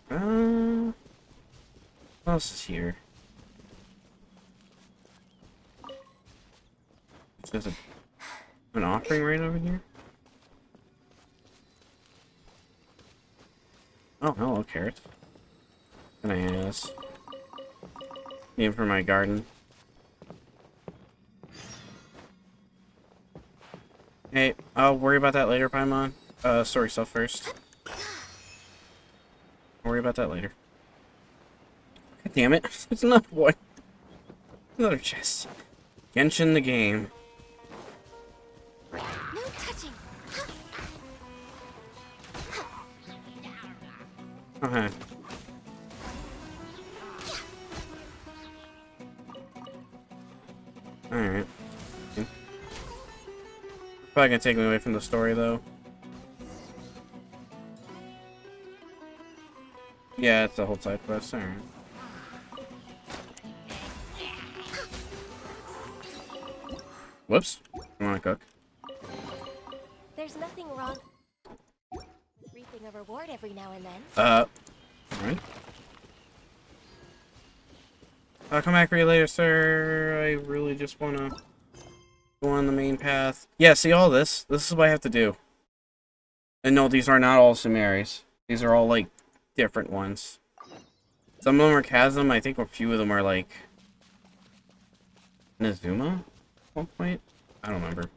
What else is here? There's an offering right over here? Oh, hello, carrots. Can I ask? Need for my garden. Hey, I'll worry about that later, Paimon. Story stuff first. I'll worry about that later. God damn it. It's another one. Another chest. Genshin the game. No touching. Okay. Alright. Probably gonna take me away from the story, though. Yeah, it's a whole side quest. Alright. Whoops. You wanna cook? There's nothing wrong. Reaping a reward every now and then. Alright. I'll come back for you later, sir. I really just wanna go on the main path. Yeah, see all this? This is what I have to do. And no, these are not all Semeris. These are all, like, different ones. Some of them are Chasm. I think a few of them are, like, Nazuma at one point? I don't remember.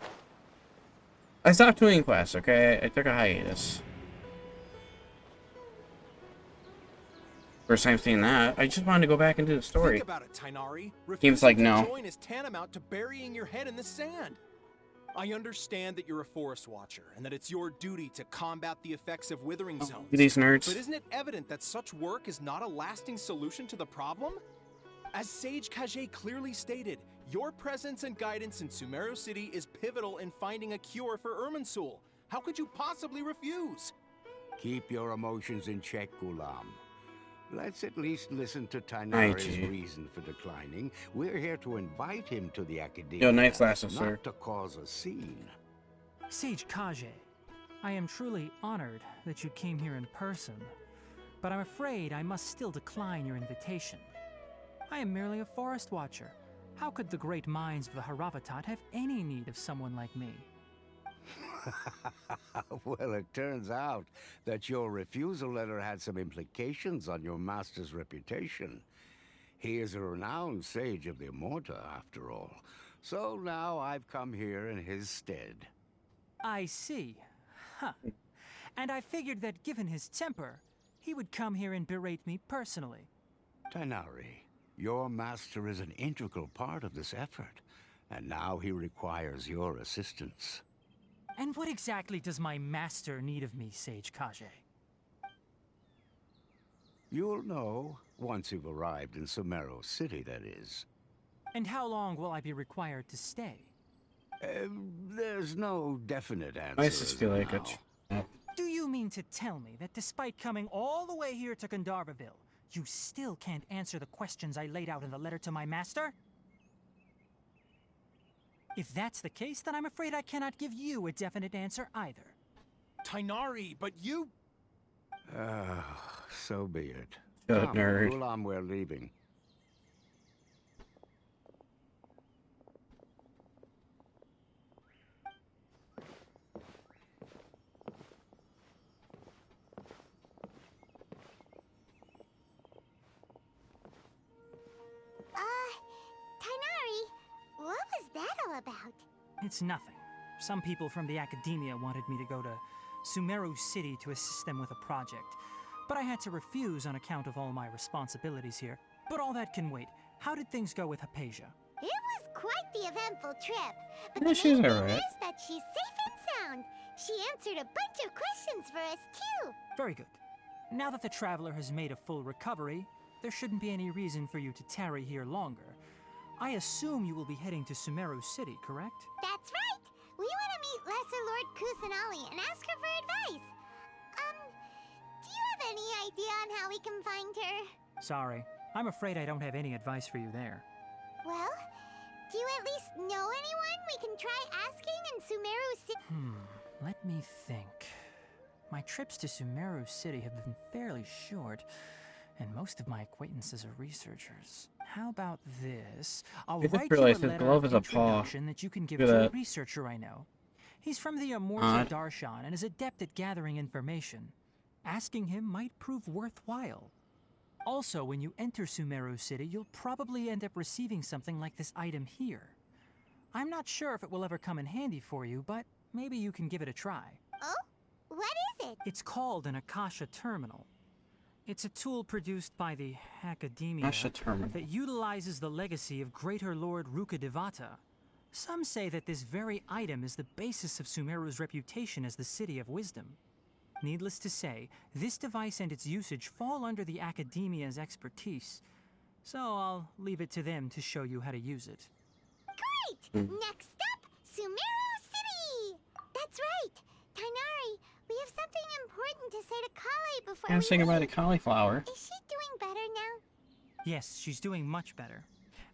I stopped doing quests, okay? I took a hiatus. First time seeing that. I just wanted to go back and do the story. Think about it, Tainari. Game's like, Refusing to no. join is tantamount to burying your head in the sand. I understand that you're a forest watcher and that it's your duty to combat the effects of withering zones. Look at these nerds. But isn't it evident that such work is not a lasting solution to the problem? As Sage Kage clearly stated, your presence and guidance in Semeru City is pivotal in finding a cure for Irminsul. How could you possibly refuse? Keep your emotions in check, Gulam. Let's at least listen to Tainari's Aichi. reason for declining. We're here to invite him to the academia, Yo, nice glasses, not sir. to cause a scene. Sage Kaje, I am truly honored that you came here in person, but I'm afraid I must still decline your invitation. I am merely a forest watcher. How could the great minds of the Haravatat have any need of someone like me? Well, it turns out that your refusal letter had some implications on your master's reputation. He is a renowned sage of the Immorta, after all. So now I've come here in his stead. I see. Huh. And I figured that given his temper, he would come here and berate me personally. Tainari, your master is an integral part of this effort, and now he requires your assistance. And what exactly does my master need of me, Sage Kaje? You'll know once you've arrived in Semeru City, that is. And how long will I be required to stay? There's no definite answer. I just feel like now. Do you mean to tell me that despite coming all the way here to Gandharvaville, you still can't answer the questions I laid out in the letter to my master? If that's the case, then I'm afraid I cannot give you a definite answer either. Tainari, but you... So be it. Shut up, Come, nerd. Gulam, we're leaving. Tainari, what was that all about? It's nothing. Some people from the academia wanted me to go to Semeru City to assist them with a project, but I had to refuse on account of all my responsibilities here. But all that can wait. How did things go with Hypatia? It was quite the eventful trip, but Yeah, the she's main thing alright. is that she's safe and sound. She answered a bunch of questions for us, too. Very good. Now that the traveler has made a full recovery, there shouldn't be any reason for you to tarry here longer. I assume you will be heading to Semeru City, correct? That's right. We want to meet Lesser Lord Kusanali and ask her for advice. Do you have any idea on how we can find her? Sorry, I'm afraid I don't have any advice for you there. Well, do you at least know anyone we can try asking in Semeru City? Let me think. My trips to Semeru City have been fairly short, and most of my acquaintances are researchers. How about this? I'll I just write you a realized his letter glove of is a paw. introduction that you can give Look to at a that. researcher I know. He's from the Immorta Odd. Darshan and is adept at gathering information. Asking him might prove worthwhile. Also, when you enter Semeru City, you'll probably end up receiving something like this item here. I'm not sure if it will ever come in handy for you, but maybe you can give it a try. Oh? What is it? It's called an Akasha Terminal. It's a tool produced by the Academia Akasha Terminal. that utilizes the legacy of Greater Lord Rukadevata. Some say that this very item is the basis of Sumeru's reputation as the City of Wisdom. Needless to say, this device and its usage fall under the Academia's expertise, so I'll leave it to them to show you how to use it. Great! Next up, Semeru City! That's right! Tainari, we have something important to say to Kale before I'm we saying about a leave. cauliflower. Is she doing better now? Yes, she's doing much better.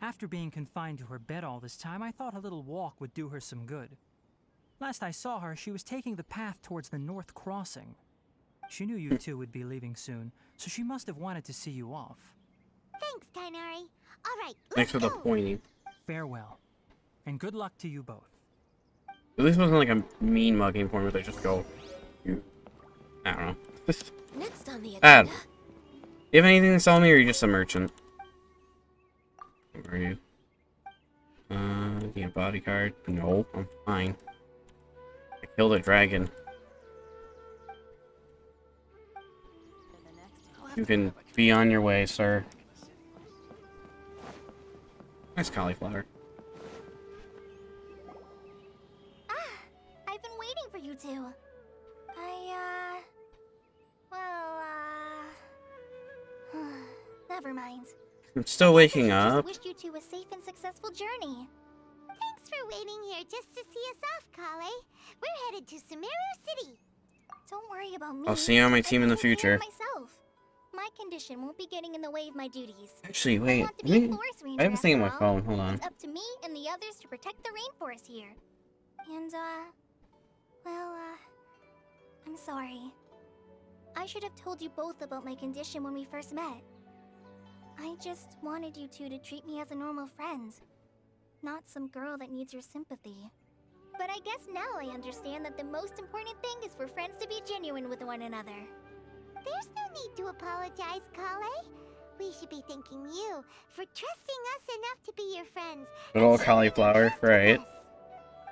After being confined to her bed all this time, I thought a little walk would do her some good. Last I saw her, she was taking the path towards the North Crossing. She knew you two would be leaving soon, so she must have wanted to see you off. Thanks, Tainari. All right, Thanks let's for the go. pointing. Farewell, and good luck to you both. At least it wasn't like a mean mugging point where they just go, you. I don't know. Next on the Ad. agenda. You have anything to sell me, or are you just a merchant? Where are you? Need a body card? No, I'm fine. I killed a dragon. You can be on your way, sir. Nice cauliflower. I've been waiting for you two. Never mind. I'm still waking I up. just wished you two a safe and successful journey. Thanks for waiting here just to see us off, Kale. We're headed to Semeru City. Don't worry about me. I'll see you on my team in the future. Myself. My condition won't be getting in the way of my duties. Actually, I wait. want to be a forest ranger I have a thing on my after all. phone. Hold on. It's up to me and the others to protect the rainforest here. And, well, I'm sorry. I should have told you both about my condition when we first met. I just wanted you two to treat me as a normal friend, not some girl that needs your sympathy. But I guess now I understand that the most important thing is for friends to be genuine with one another. There's no need to apologize, Kale. We should be thanking you for trusting us enough to be your friends. Good old Collieflower, right?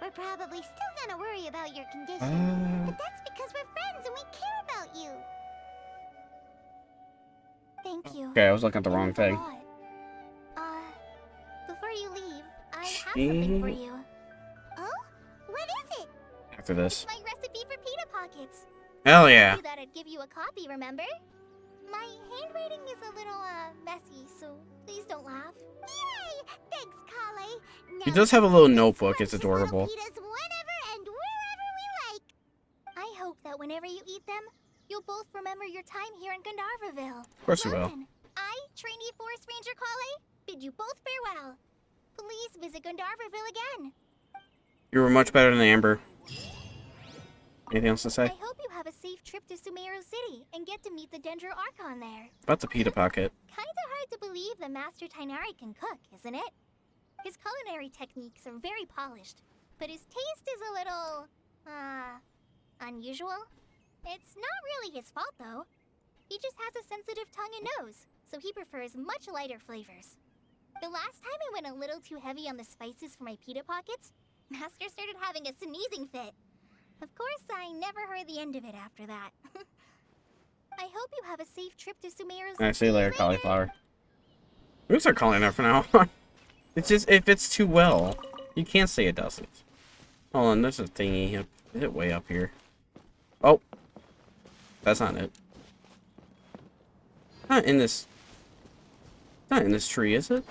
We're probably still gonna worry about your condition, but that's because we're friends and we care about you. Thank you. Okay, I was looking at the It wrong means a thing. lot. Before you leave, I have something for you. Oh? What is it? After this. My recipe for pita pockets. Hell yeah. I knew that I'd give you a copy, remember? My handwriting is a little, messy, so please don't laugh. Yay! Thanks, Kale. He Now does have a little let's notebook. crunch It's these little adorable. pitas whenever and wherever we like. I hope that whenever you eat them, you'll both remember your time here in Gandharvaville. Of course we Well will. then, I, trainee Forest Ranger Kale, bid you both farewell. Please visit Gandharvaville again. You were much better than Amber. Anything else to I say? hope you have a safe trip to Semeru City and get to meet the Semeru Archon there. About the pita pocket. Kinda hard to believe that Master Tainari can cook, isn't it? His culinary techniques are very polished, but his taste is a little, unusual. It's not really his fault, though. He just has a sensitive tongue and nose, so he prefers much lighter flavors. The last time I went a little too heavy on the spices for my pita pockets, Master started having a sneezing fit. Of course, I never heard the end of it after that. I hope you have a safe trip to Sumeru's. I see you later, Cauliflower. We can start calling her from now on. It's just, it fits too well. You can't say it doesn't. Hold on, there's a thingy. Is it way up here? Oh. That's not it. Not in this. Not in this tree, is it?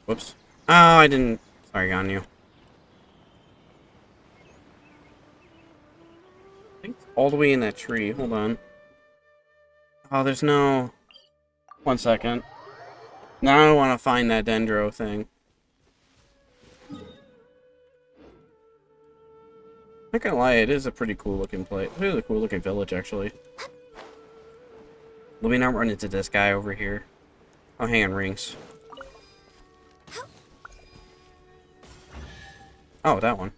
Whoops. Oh, I didn't. Sorry on you. I think it's all the way in that tree. Hold on. Oh, there's no. 1 second. Now I want to find that dendro thing. Not gonna lie, it is a pretty cool looking place. It is a cool looking village, actually. Let me not run into this guy over here. Oh, hang on, rings. Oh, that one.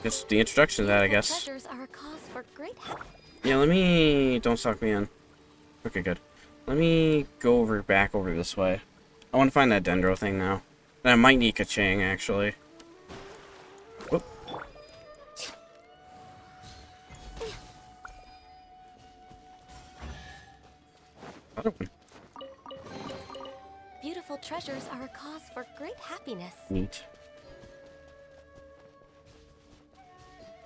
Just the introduction to that, I guess. Treasures are a cause for great Yeah, let me... Don't suck me in. Okay, good. Let me go back over this way. I want to find that dendro thing now. And I might need Kachang, actually. Whoop. Other one. Beautiful treasures are a cause for great happiness. Neat.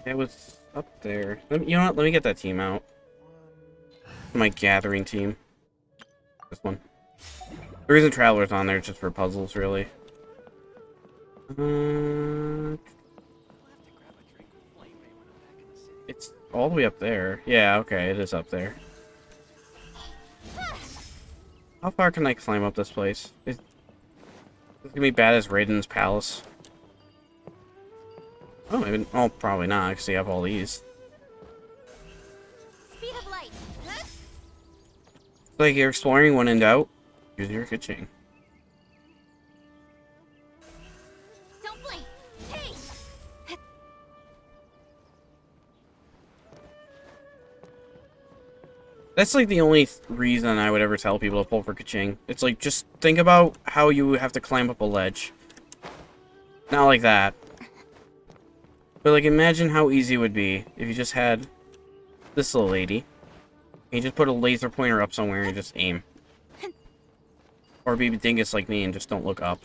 It was up there. You know what? Let me get that team out. My gathering team. This one. The reason Traveler's on there is just for puzzles, really. It's all the way up there. Yeah, okay, it is up there. How far can I climb up this place? It's gonna be bad as Raiden's palace. Oh, maybe. Oh, probably not, because you have all these. Speed of light. It's like you're exploring when in doubt. Use your Kaching. Don't blink. Hey. That's like the only reason I would ever tell people to pull for Kaching. It's like, just think about how you have to climb up a ledge. Not like that. But like, imagine how easy it would be if you just had this little lady. And you just put a laser pointer up somewhere and just aim. Or be dingus like me and just don't look up.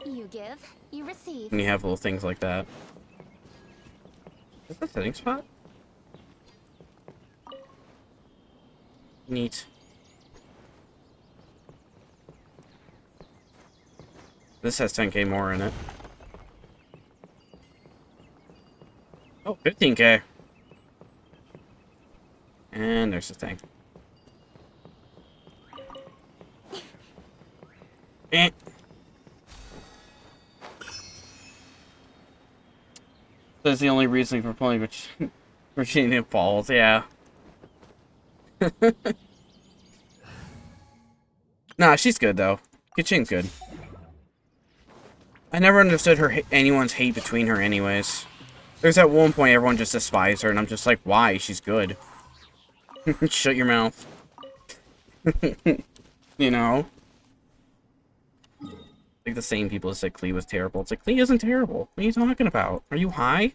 You give, you receive. And you have little things like that. Is that a setting spot? Neat. This has 10k more in it. 15K. And there's the thing. Eh. That's the only reason for playing Virginia Falls, yeah. Nah, she's good though. Kaching's good. I never understood anyone's hate between her anyways. There's at one point everyone just despised her and I'm just like, why? She's good. Shut your mouth. You know? Like the same people that said Klee was terrible. It's like, Klee isn't terrible. What are you talking about? Are you high?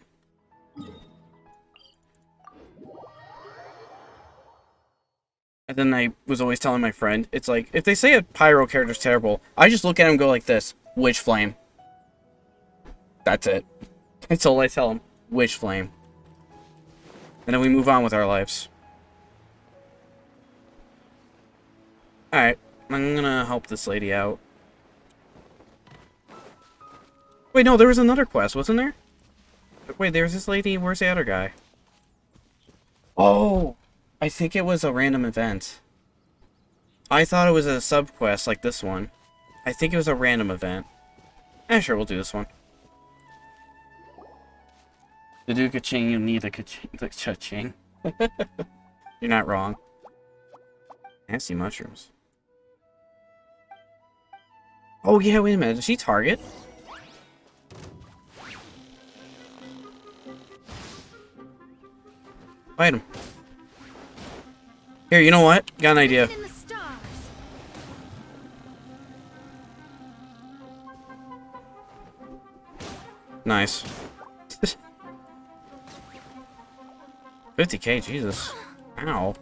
And then I was always telling my friend, it's like, if they say a pyro character's terrible, I just look at him and go like this, Witch Flame. That's it. That's all I tell him. Witch Flame. And then we move on with our lives. Alright, I'm gonna help this lady out. Wait, no, there was another quest, wasn't there? Wait, there's this lady, where's the other guy? Oh! I think it was a random event. I thought it was a sub-quest like this one. I think it was a random event. Sure, we'll do this one. To do ka-ching, you need a ka-ching. You're not wrong. Nasty mushrooms. Oh yeah, wait a minute. Does she target? Fight him. Here, you know what? Got an idea. Nice. 50K, Jesus. Ow.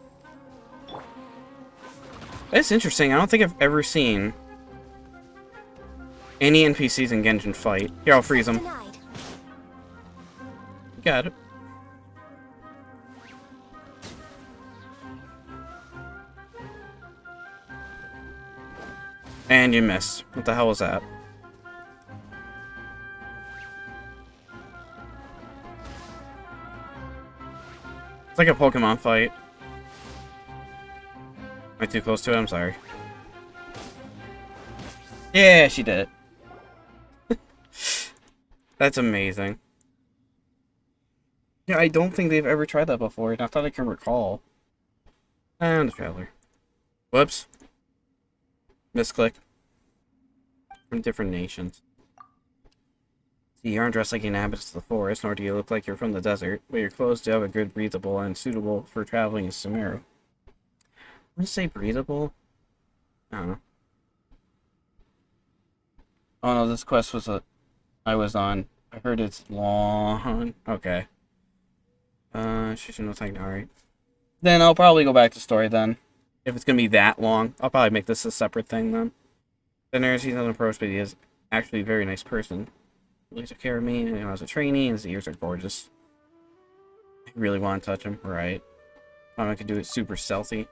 That's interesting. I don't think I've ever seen any NPCs in Genshin fight. Here, I'll freeze them. Got it. And you missed. What the hell was that? It's like a Pokemon fight. Am I too close to it? I'm sorry. Yeah, she did it. That's amazing. Yeah, I don't think they've ever tried that before, not that I can recall. And the Traveler. Whoops. Misclick. From different nations. See, you aren't dressed like inhabitants of the forest, nor do you look like you're from the desert, but your clothes do have a good breathable and suitable for traveling in Semeru. I'm gonna say breathable? I don't know. Oh no, this quest was I was on. I heard it's long. Okay. She should know something, alright. Then I'll probably go back to story then. If it's gonna be that long, I'll probably make this a separate thing then. Daenerys, he's not an approach, but he is actually a very nice person. He really took care of me, and I was a trainee, and his ears are gorgeous. I really want to touch him, right? I could do it super stealthy.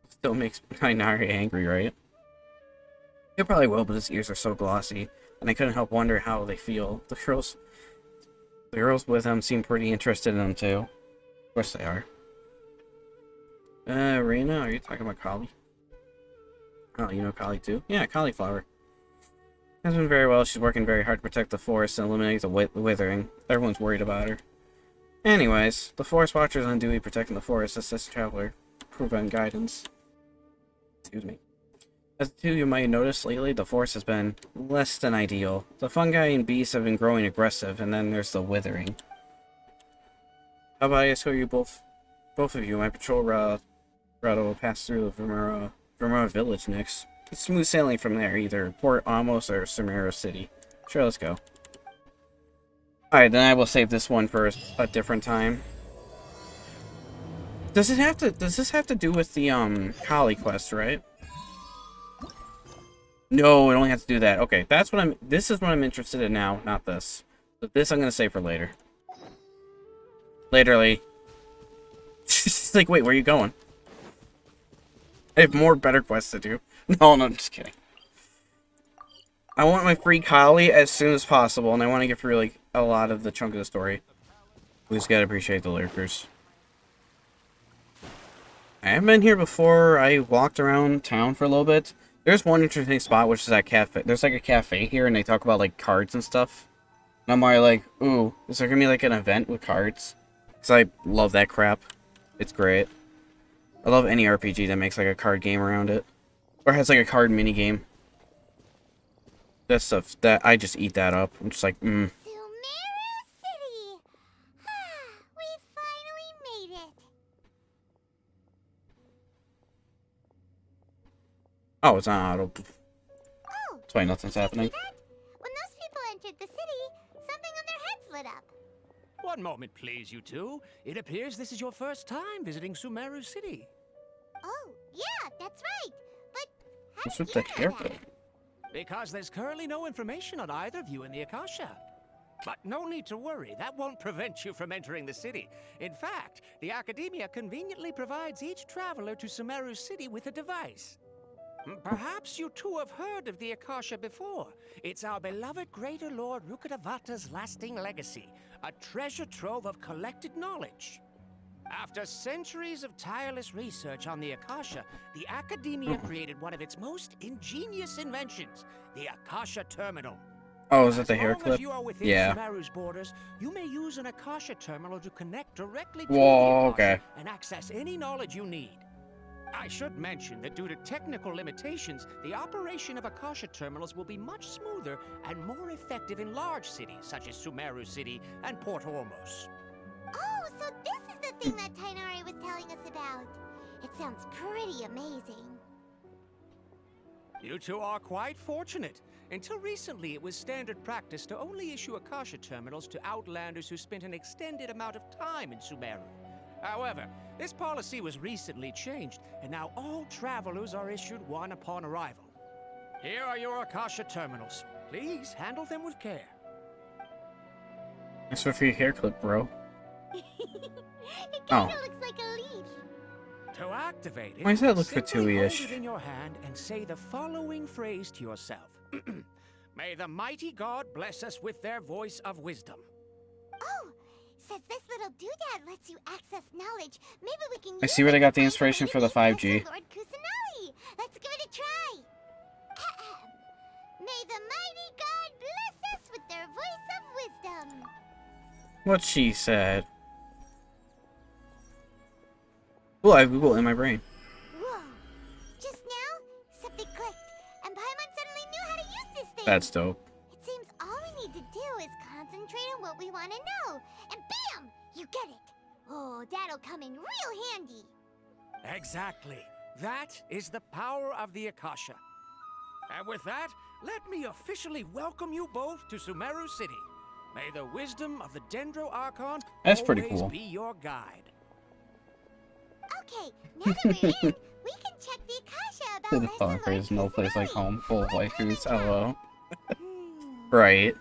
Still makes Nari angry, right? It probably will, but his ears are so glossy, and I couldn't help wonder how they feel. The girls with him seem pretty interested in him too. Of course they are. Reina, are you talking about Collie? Oh, you know Collie too? Yeah, Collieflower. Has been very well. She's working very hard to protect the forest and eliminate the withering. Everyone's worried about her. Anyways, the forest watchers on duty protecting the forest assist Traveler. Prevent guidance. Excuse me. As the two you might notice lately, the forest has been less than ideal. The fungi and beasts have been growing aggressive, and then there's the withering. How about I escort you both of you? My patrol route will pass through the Semeru village next. It's smooth sailing from there, either Port Amos or Semeru City. Sure, let's go. Alright, then I will save this one for a different time. Does this have to do with the Collie quest, right? No, it only has to do that. Okay, this is what I'm interested in now, not this. But this I'm gonna save for later. Literally. It's like, wait, where are you going? I have more better quests to do. No, I'm just kidding. I want my free Collie as soon as possible, and I want to get through, like, a lot of the chunk of the story. We just gotta appreciate the lurkers. I haven't been here before. I walked around town for a little bit. There's one interesting spot, which is that cafe. There's like a cafe here, and they talk about like cards and stuff. And I'm already like, ooh, is there gonna be like an event with cards? Because I love that crap. It's great. I love any RPG that makes like a card game around it. Or has like a card mini game. That stuff, that I just eat that up. I'm just like, Semeru City! We finally made it! Oh, it's on auto. Oh! That's why nothing's Did you happening. see that? When those people entered the city, something on their heads lit up. One moment, please, you two. It appears this is your first time visiting Semeru City. Oh, yeah, that's right. But how What's did with you the know haircut? that? Because there's currently no information on either of you in the Akasha. But no need to worry, that won't prevent you from entering the city. In fact, the Academia conveniently provides each traveler to Semeru City with a device. Perhaps you two have heard of the Akasha before. It's our beloved Greater Lord Rukkhadevata's lasting legacy, a treasure trove of collected knowledge. After centuries of tireless research on the Akasha, the Academia created one of its most ingenious inventions, the Akasha Terminal. Oh, is it the hair As long clip? as you are within Yeah. Semeru's borders, you may use an Akasha Terminal to connect directly to Whoa, the Akasha okay. and access any knowledge you need. I should mention that due to technical limitations, the operation of Akasha terminals will be much smoother and more effective in large cities such as Semeru City and Port Ormos. Oh, so this is the thing that Tainari was telling us about. It sounds pretty amazing. You two are quite fortunate. Until recently, it was standard practice to only issue Akasha terminals to outlanders who spent an extended amount of time in Semeru. However, this policy was recently changed, and now all travelers are issued one upon arrival. Here are your Akasha terminals. Please handle them with care. Thanks for your hair clip, bro. It Oh. kinda looks like a leaf. To activate it, Why does that look simply hold Fatui-ish? it in your hand and say the following phrase to yourself. May the mighty God bless us with their voice of wisdom. Oh, since this little doodad lets you access knowledge, maybe we can I use see where it they to got the find a inspiration way for to the meet 5G. Master Lord Kusanali. Let's give it a try. May the mighty God bless us with their voice of wisdom. What she said. Well, I have Google in my brain. Whoa. Just now, something clicked, and Paimon suddenly knew how to use this thing. That's dope. It seems all we need to do is concentrate on what we want to know, and bam! You get it. Oh, that'll come in real handy. Exactly. That is the power of the Akasha. And with that, let me officially welcome you both to Semeru City. May the wisdom of the Dendro Archon That's pretty always cool. be your guide. Okay, now that we're in, we can check the Akasha about The Master fun Lord phrase, no place like Kusanali. home, full of What white could foods, it be? LO. Hmm. Right.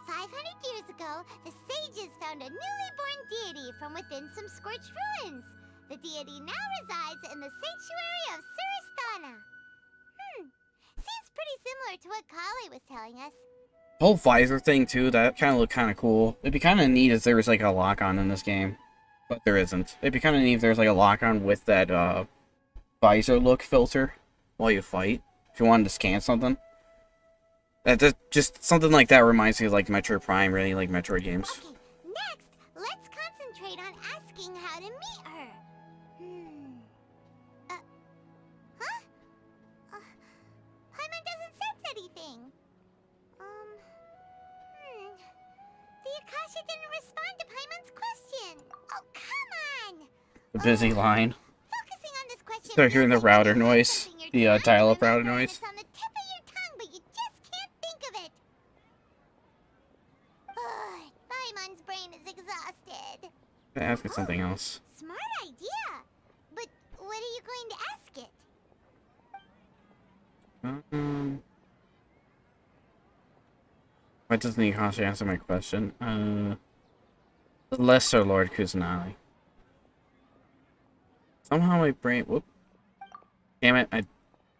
500 years ago, the sages found a newly born deity from within some scorched ruins. The deity now resides in the sanctuary of Suristana. Seems pretty similar to what Kali was telling us. Whole visor thing too, that kind of looked kind of cool. It'd be kind of neat if there was like a lock-on in this game, but there isn't. It'd be kind of neat if there was like a lock-on with that visor look filter while you fight. If you wanted to scan something, just something like that reminds me of like Metroid Prime, really like Metroid games. Okay, next, let's concentrate on asking how to meet her. Huh? Paimon doesn't sense anything. The Akasha didn't respond to Paimon's question. Oh, come on! The busy line. Focusing on this question. Start hearing the feels like router you have noise, something you're the trying to dial-up router remember and noise. It's on the tip of your tongue, but you just can't think of it. Ugh, Paimon's brain is exhausted. Ask it something else. Smart idea. But what are you going to ask it? Why doesn't the Akasha answer my question? The Lesser Lord Kusanali. Somehow my brain. Whoop. Damn it! I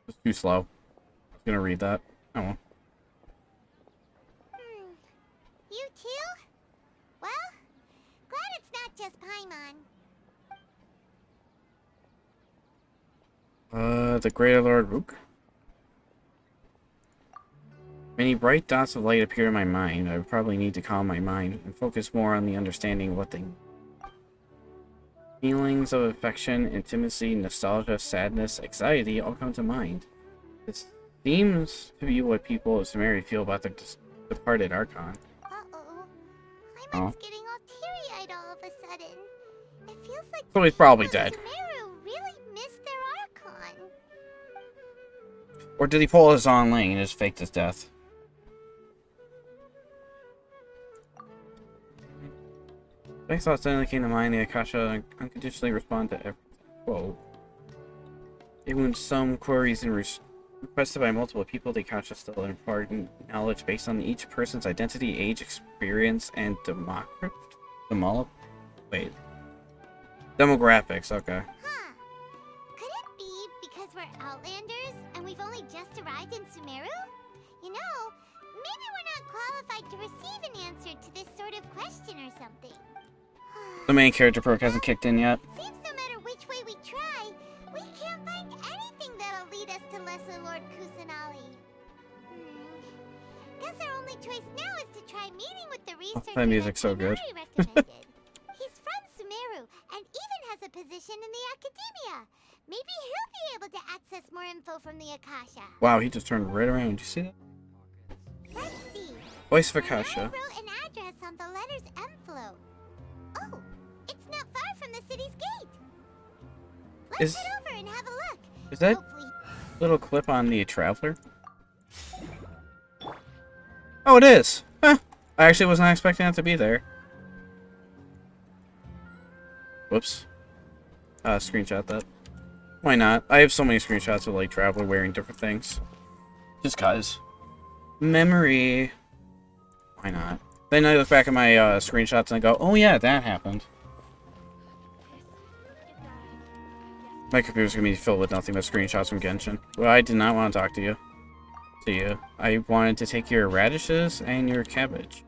was too slow. I was gonna read that. Oh well. You too? Well, just Paimon. The Greater Lord Rook? Many bright dots of light appear in my mind. I would probably need to calm my mind and focus more on the understanding of what they... Feelings of affection, intimacy, nostalgia, sadness, anxiety all come to mind. This seems to be what people of Semeru feel about the departed Archon. Uh-oh. Paimon's getting all teary-eyed all of a sudden. It feels like So he's probably dead. Semeru really missed their Archon. Or did he pull his own lane and just faked his death? Next thoughts suddenly came to mind. The Akasha unconditionally respond to everything. Whoa. Even when some queries and requested by multiple people, the Akasha still impart knowledge based on each person's identity, age, experience, and demographics. Okay. Huh. Could it be because we're Outlanders and we've only just arrived in Semeru? You know, maybe we're not qualified to receive an answer to this sort of question or something. The main character perk hasn't kicked in yet. Seems no matter which way we try, we can't find anything that'll lead us to Lesser Lord Kusanali. Guess our only choice now is to try meeting with the researcher that music's so good. recommended. He's from Semeru and even has a position in the academia. Maybe he'll be able to access more info from the Akasha. Wow, he just turned right around. Did you see that? Let's see. Voice of I Akasha. wrote an address on the letter's envelope. Oh, it's not far from the city's gate. Let's head over and have a look. Is that Hopefully. little clip on the Traveler? Oh, it is! Huh. I actually was not expecting that to be there. Whoops. Screenshot that. Why not? I have so many screenshots of, like, Traveler wearing different things. Just cause. Memory. Why not? Then I look back at my screenshots and I go, oh yeah, that happened. My computer's gonna be filled with nothing but screenshots from Genshin. Well, I did not want to talk to you. I wanted to take your radishes and your cabbage.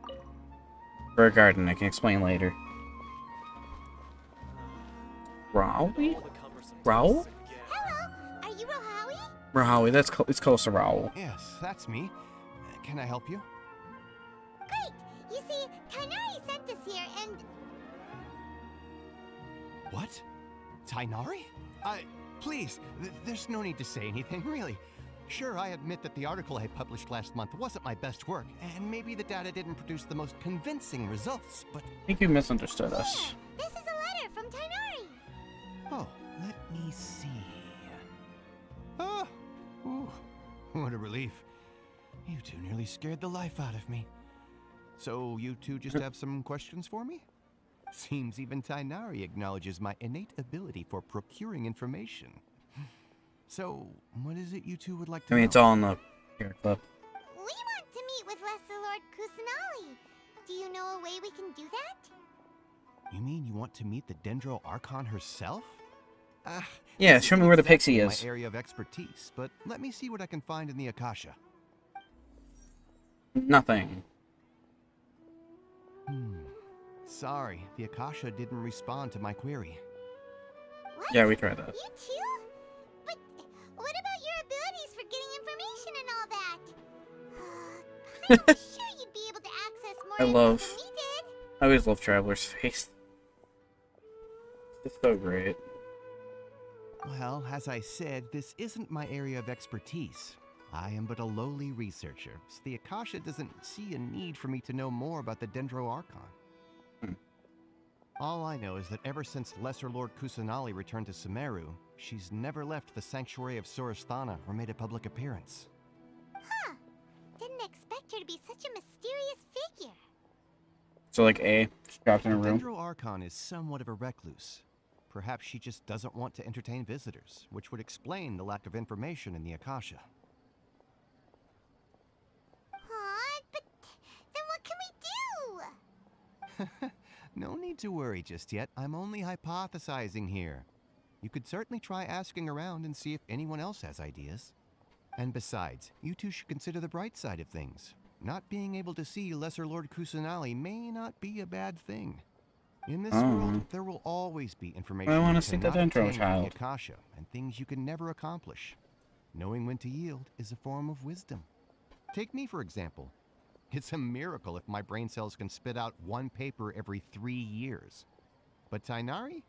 For a garden, I can explain later. Raoul? Raoul? Hello, are you Rohawi? Raoul, it's close to Raoul. Yes, that's me. Can I help you? Great! You see, Kainari sent us here and... What? Tainari? Please, there's no need to say anything, really. Sure, I admit that the article I published last month wasn't my best work, and maybe the data didn't produce the most convincing results, but... I think you misunderstood us. This is a letter from Tainari. Oh, let me see. Oh, ooh, what a relief. You two nearly scared the life out of me. So you two just have some questions for me? Seems even Tainari acknowledges my innate ability for procuring information. So, what is it you two would like to know? It's all in the here clip. We want to meet with Lesser Lord Kusanali. Do you know a way we can do that? You mean you want to meet the Dendro Archon herself? Yeah, show me where the pixie is. My area of expertise, but let me see what I can find in the Akasha. Nothing. Sorry, the Akasha didn't respond to my query. What? Yeah, we tried that. You too? But what about your abilities for getting information and all that? I'm sure you'd be able to access more info than we did. I always love Traveler's face. It's so great. Well, as I said, this isn't my area of expertise. I am but a lowly researcher, so the Akasha doesn't see a need for me to know more about the Dendro Archon. All I know is that ever since Lesser Lord Kusanali returned to Semeru, she's never left the Sanctuary of Sorasthana or made a public appearance. Huh. Didn't expect her to be such a mysterious figure. So, like, she's trapped in a The room. Dendro Archon is somewhat of a recluse. Perhaps she just doesn't want to entertain visitors, which would explain the lack of information in the Akasha. But then what can we do? No need to worry just yet. I'm only hypothesizing here. You could certainly try asking around and see if anyone else has ideas. And besides, you two should consider the bright side of things. Not being able to see Lesser Lord Kusanali may not be a bad thing. In this world, there will always be information I want you to see the cannot Dendro obtain from child. the Akasha, and things you can never accomplish. Knowing when to yield is a form of wisdom. Take me, for example. It's a miracle if my brain cells can spit out one paper every 3 years. But Tainari?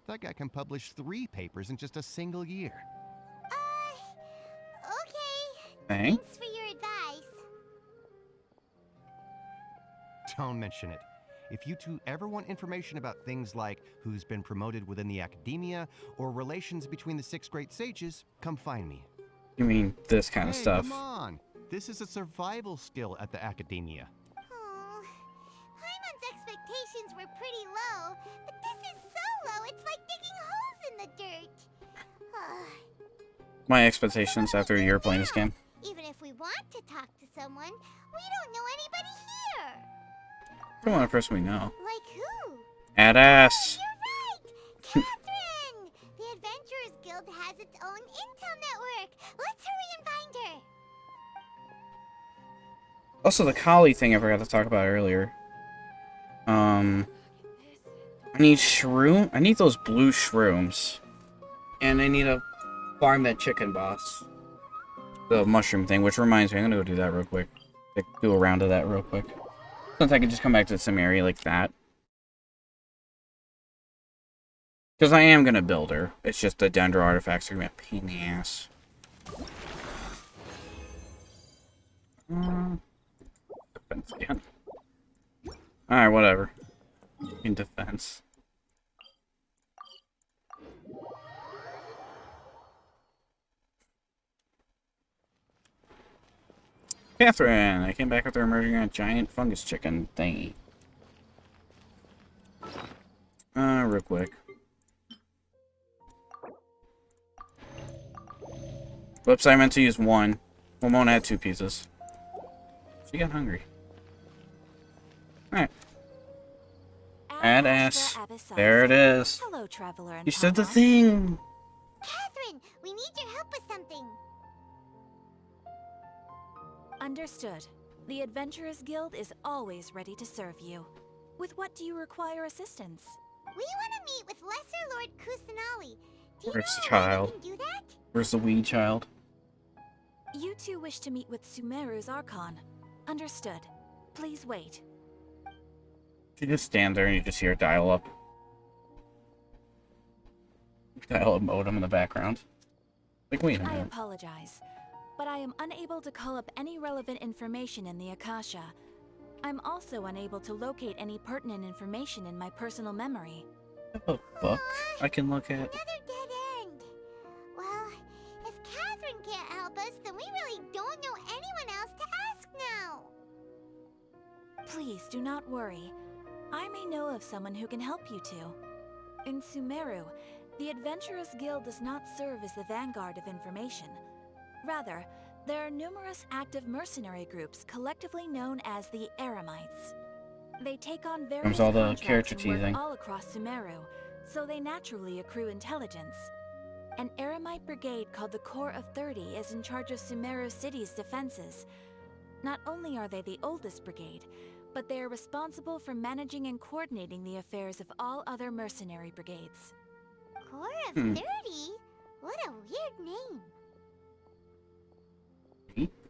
That guy can publish 3 papers in just a single year. Okay. Thanks. Thanks for your advice. Don't mention it. If you two ever want information about things like who's been promoted within the academia or relations between the 6 great sages, come find me. You mean this kind of Hey, stuff? come on. This is a survival skill at the academia. Oh, Paimon's expectations were pretty low, but this is so low, it's like digging holes in the dirt. My expectations after a year playing this game. Even if we want to talk to someone, we don't know anybody here. Come on, a person we know. Like who? Badass. You're right! Catherine! The Adventurers Guild has its own intel network. Let's hurry and find her. Also, the Collie thing I forgot to talk about earlier. I need shroom. I need those blue shrooms, and I need to farm that chicken boss. The mushroom thing, which reminds me, I'm gonna go do that real quick. Like, do a round of that real quick. Since I can just come back to Semeru like that. Because I am gonna build her. It's just the Dendro artifacts are gonna be a pain in the ass. Defense again. Alright, whatever. In defense. Catherine! I came back after emerging on a giant fungus chicken thingy. Real quick. Whoops, I meant to use one. Won't add 2 pieces. She got hungry. Alright. Add ass. There it is. Hello, traveler. You said the thing! Catherine, we need your help with something. Understood. The Adventurers Guild is always ready to serve you. With what do you require assistance? We want to meet with Lesser Lord Kusanali. Do you Where's know the where child? we can do that? Where's the weed child? You two wish to meet with Semeru's Archon. Understood. Please wait. You just stand there and you just hear dial up. Dial up modem in the background. Like, wait a I minute. apologize, but I am unable to call up any relevant information in the Akasha. I'm also unable to locate any pertinent information in my personal memory. I have a book I can look at. Another dead end. Well, if Catherine can't help us, then we really don't know anyone else to ask now. Please do not worry. I may know of someone who can help you two. In Semeru, the Adventurers Guild does not serve as the vanguard of information. Rather, there are numerous active mercenary groups collectively known as the Eremites. They take on various Comes all the contracts character and work teasing. all across Semeru, so they naturally accrue intelligence. An Eremite brigade called the Corps of 30 is in charge of Semeru City's defenses. Not only are they the oldest brigade, but they are responsible for managing and coordinating the affairs of all other mercenary brigades. Corps of 30? What a weird name.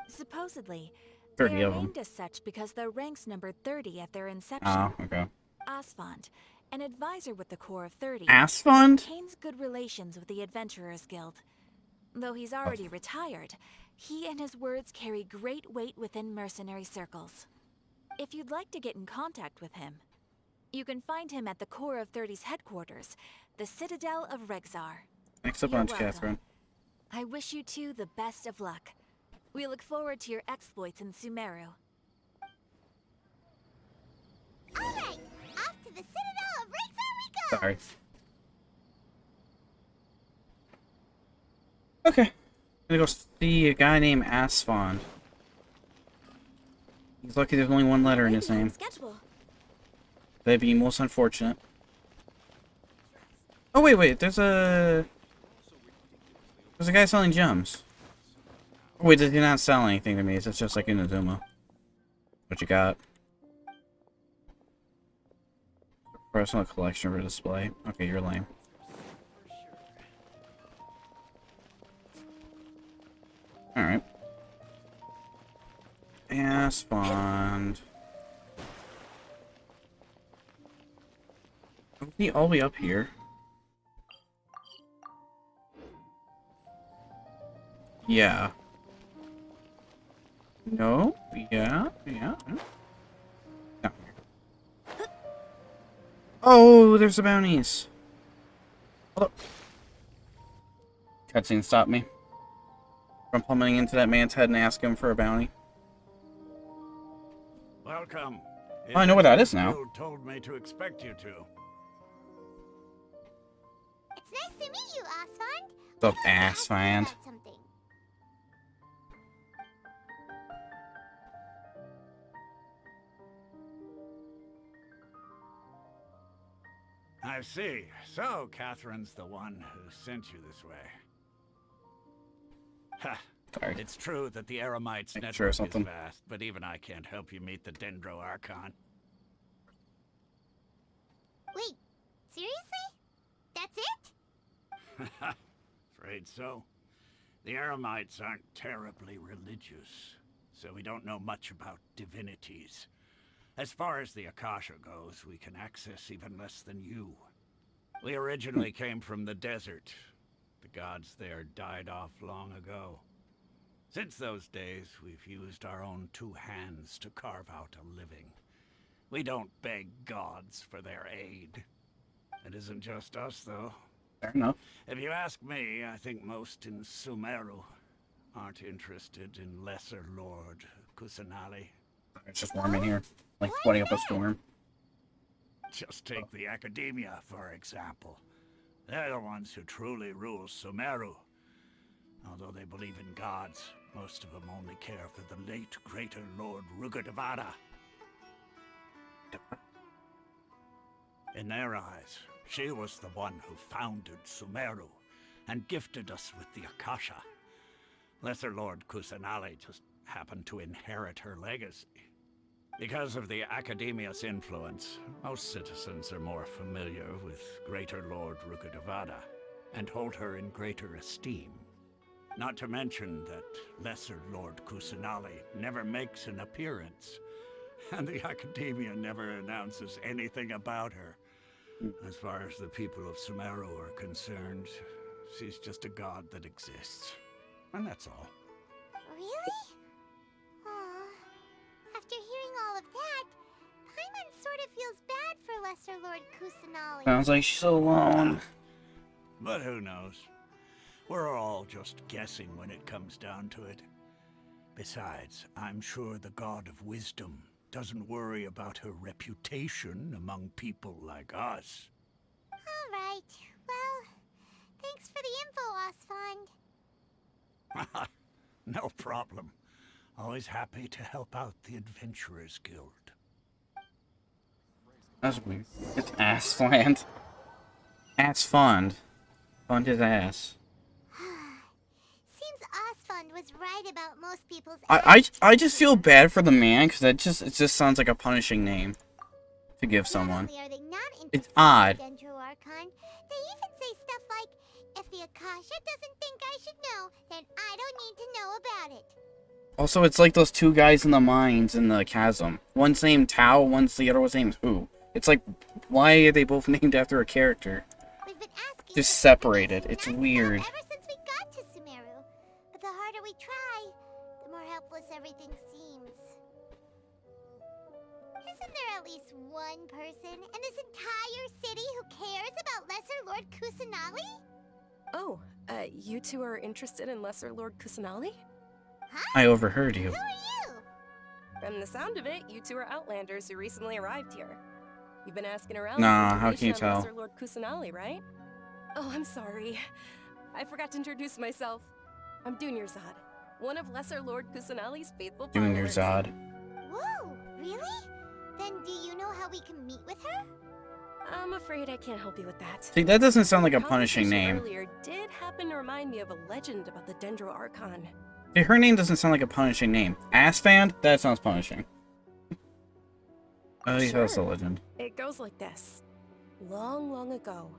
Supposedly, 30 they are of them. named as such because their ranks numbered 30 at their inception. Oh, okay. Asfand, an advisor with the Corps of 30, Asfand? maintains good relations with the Adventurers Guild. Though he's already retired, he and his words carry great weight within mercenary circles. If you'd like to get in contact with him, you can find him at the Corps of 30's headquarters, the Citadel of Rexar. Thanks a You're bunch, welcome. Catherine. I wish you two the best of luck. We look forward to your exploits in Semeru. Alright, off to the Citadel of Rexar we go! Sorry. Okay. I'm gonna go see a guy named Asfand. He's lucky there's only one letter in his name. Schedule. That'd be most unfortunate. Oh, wait. There's a guy selling gems. Oh, wait, does he not sell anything to me? It's just like Inazuma. What you got? Personal collection for display. Okay, you're lame. Alright. Ass fund. Are we all the way up here? Yeah. No? Yeah? Yeah? No. Oh, there's the bounties! Hold up. Cutscene stopped me from plummeting into that man's head and asking him for a bounty. Welcome. Oh, I know what that is now. You told me to expect you to. It's nice to meet you, Osfond. What's up, ass fan? I see. So, Catherine's the one who sent you this way. Ha! Sorry. It's true that the Eremites' Sure, network is something. vast, but even I can't help you meet the Dendro Archon. Wait, seriously? That's it? Afraid so. The Eremites aren't terribly religious, so we don't know much about divinities. As far as the Akasha goes, we can access even less than you. We originally came from the desert. The gods there died off long ago. Since those days, we've used our own two hands to carve out a living. We don't beg gods for their aid. It isn't just us, though. Fair enough. If you ask me, I think most in Semeru aren't interested in Lesser Lord Kusanali. It's just warm in here. Like flooding up a storm. Just take the Academia, for example. They're the ones who truly rule Semeru. Although they believe in gods, most of them only care for the late Greater Lord Rugadavada. In their eyes, she was the one who founded Semeru and gifted us with the Akasha. Lesser Lord Kusanali just happened to inherit her legacy. Because of the Academia's influence, most citizens are more familiar with Greater Lord Rugadavada and hold her in greater esteem. Not to mention that Lesser Lord Kusanali never makes an appearance, and the Academia never announces anything about her. As far as the people of Semeru are concerned, she's just a god that exists. And that's all. Really? Aw. After hearing all of that, Paimon sort of feels bad for Lesser Lord Kusanali. Sounds like she's alone. But who knows? We're all just guessing when it comes down to it. Besides, I'm sure the God of Wisdom doesn't worry about her reputation among people like us. All right. Well, thanks for the info, Osfond. No problem. Always happy to help out the Adventurers Guild. That's weird. It's Assland. Ass fund. Fund his ass. Seems Osfond was right about most people's I just feel bad for the man because it just sounds like a punishing name to give someone. Not only are they not It's interested odd. in Dendro Archon, they even say stuff like, if the Akasha doesn't think I should know, then I don't need to know about it. Also, it's like those two guys in the mines in the chasm. One's named Tao, the other one's named Who. It's like, why are they both named after a character? We've been asking Just for separated. information It's nonstop weird. Ever since we got to Semeru. But the harder we try, the more helpless everything seems. Isn't there at least one person in this entire city who cares about Lesser Lord Kusanali? Oh, you two are interested in Lesser Lord Kusanali? Huh? I overheard you. Who are you? From the sound of it, you two are Outlanders who recently arrived here. You've been asking around Nah, for how can you information on tell? Lesser Lord Kusanali, right? Oh, I'm sorry. I forgot to introduce myself. I'm Dunyarzad, one of Lesser Lord Kusanali's faithful followers. Dunyarzad. Whoa, really? Then do you know how we can meet with her? I'm afraid I can't help you with that. See, that doesn't sound like a Your punishing conversation name. Earlier did happen to remind me of a legend about the Dendro Archon. See, her name doesn't sound like a punishing name. Ass fan? That sounds punishing. Oh, yeah, that's a legend. It goes like this. Long, long ago,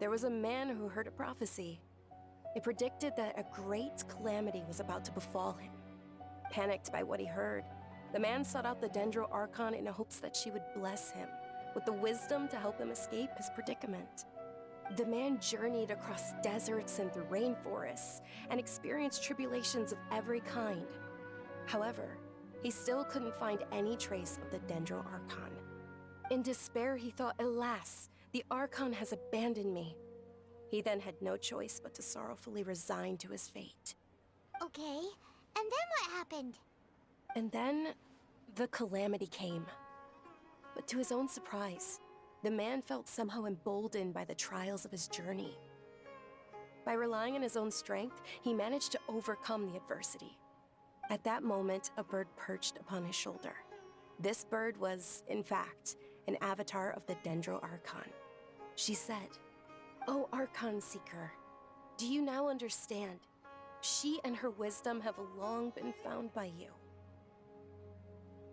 there was a man who heard a prophecy. It predicted that a great calamity was about to befall him. Panicked by what he heard, the man sought out the Semeru Archon in hopes that she would bless him with the wisdom to help him escape his predicament. The man journeyed across deserts and through rainforests and experienced tribulations of every kind. However, he still couldn't find any trace of the Semeru Archon. In despair, he thought, alas, the Archon has abandoned me. He then had no choice but to sorrowfully resign to his fate. Okay, and then what happened? And then, the calamity came. But to his own surprise, the man felt somehow emboldened by the trials of his journey. By relying on his own strength, he managed to overcome the adversity. At that moment, a bird perched upon his shoulder. This bird was, in fact, an avatar of the Semeru Archon. She said, "O Archon Seeker, do you now understand? She and her wisdom have long been found by you."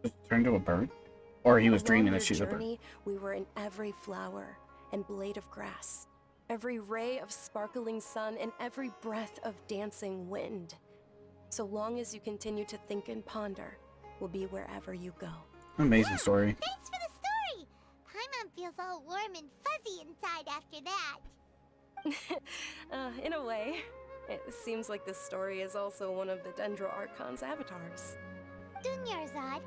Just turned into a bird? Or he was dreaming that she's a bird? Journey, we were in every flower and blade of grass, every ray of sparkling sun, and every breath of dancing wind. So long as you continue to think and ponder, we'll be wherever you go. Amazing story. Thanks for the story! Paimon feels all warm and fuzzy inside after that. In a way, it seems like this story is also one of the Semeru Archon's avatars. Dunyarzad,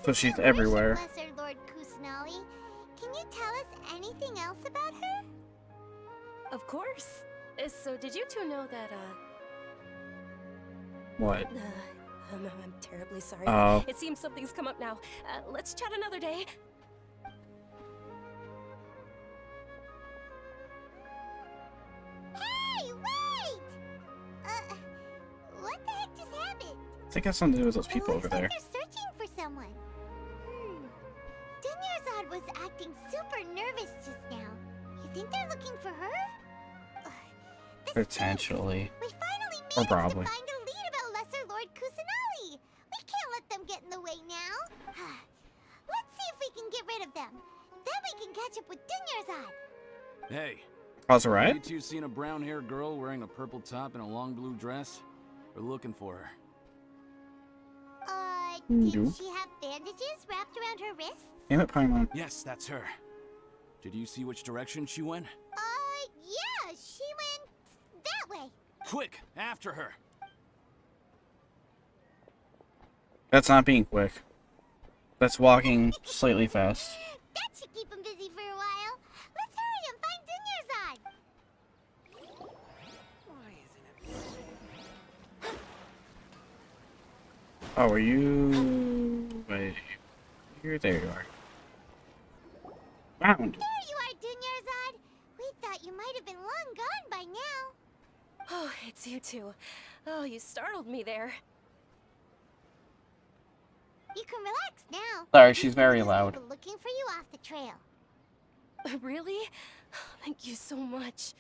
So she's everywhere. Lesser Lord Kusanali, can you tell us anything else about her? Of course. So did you two know that, What? I'm terribly sorry. Oh. It seems something's come up now. Let's chat another day. Hey, wait! What the heck just happened? I think it has something to do with those people over Looks like there. they're searching for someone. Dunyarzad was acting super nervous just now. You think they're looking for her? This Potentially. we finally Or managed probably. to find a lead about Lesser Lord Kusanali. We can't let them get in the way now. Let's see if we can get rid of them. Then we can catch up with Dunyarzad. Hey. Cause a riot? You two seen a brown-haired girl wearing a purple top and a long blue dress? We're looking for her. Did Nope. she have bandages wrapped around her wrists? Damn it, Paimon. Yes, that's her. Did you see which direction she went? Yeah, she went that way. Quick, after her. That's not being quick. That's walking slightly fast. That should keep him busy for a while. Let's hurry and find Dunyarzad. Oh, are you... Wait. There you are. Found. There you are, Dunyarzad. We thought you might have been long gone by now. Oh, it's you two. Oh, you startled me there. You can relax now. Sorry, she's very loud. People looking for you off the trail. Really? Thank you so much.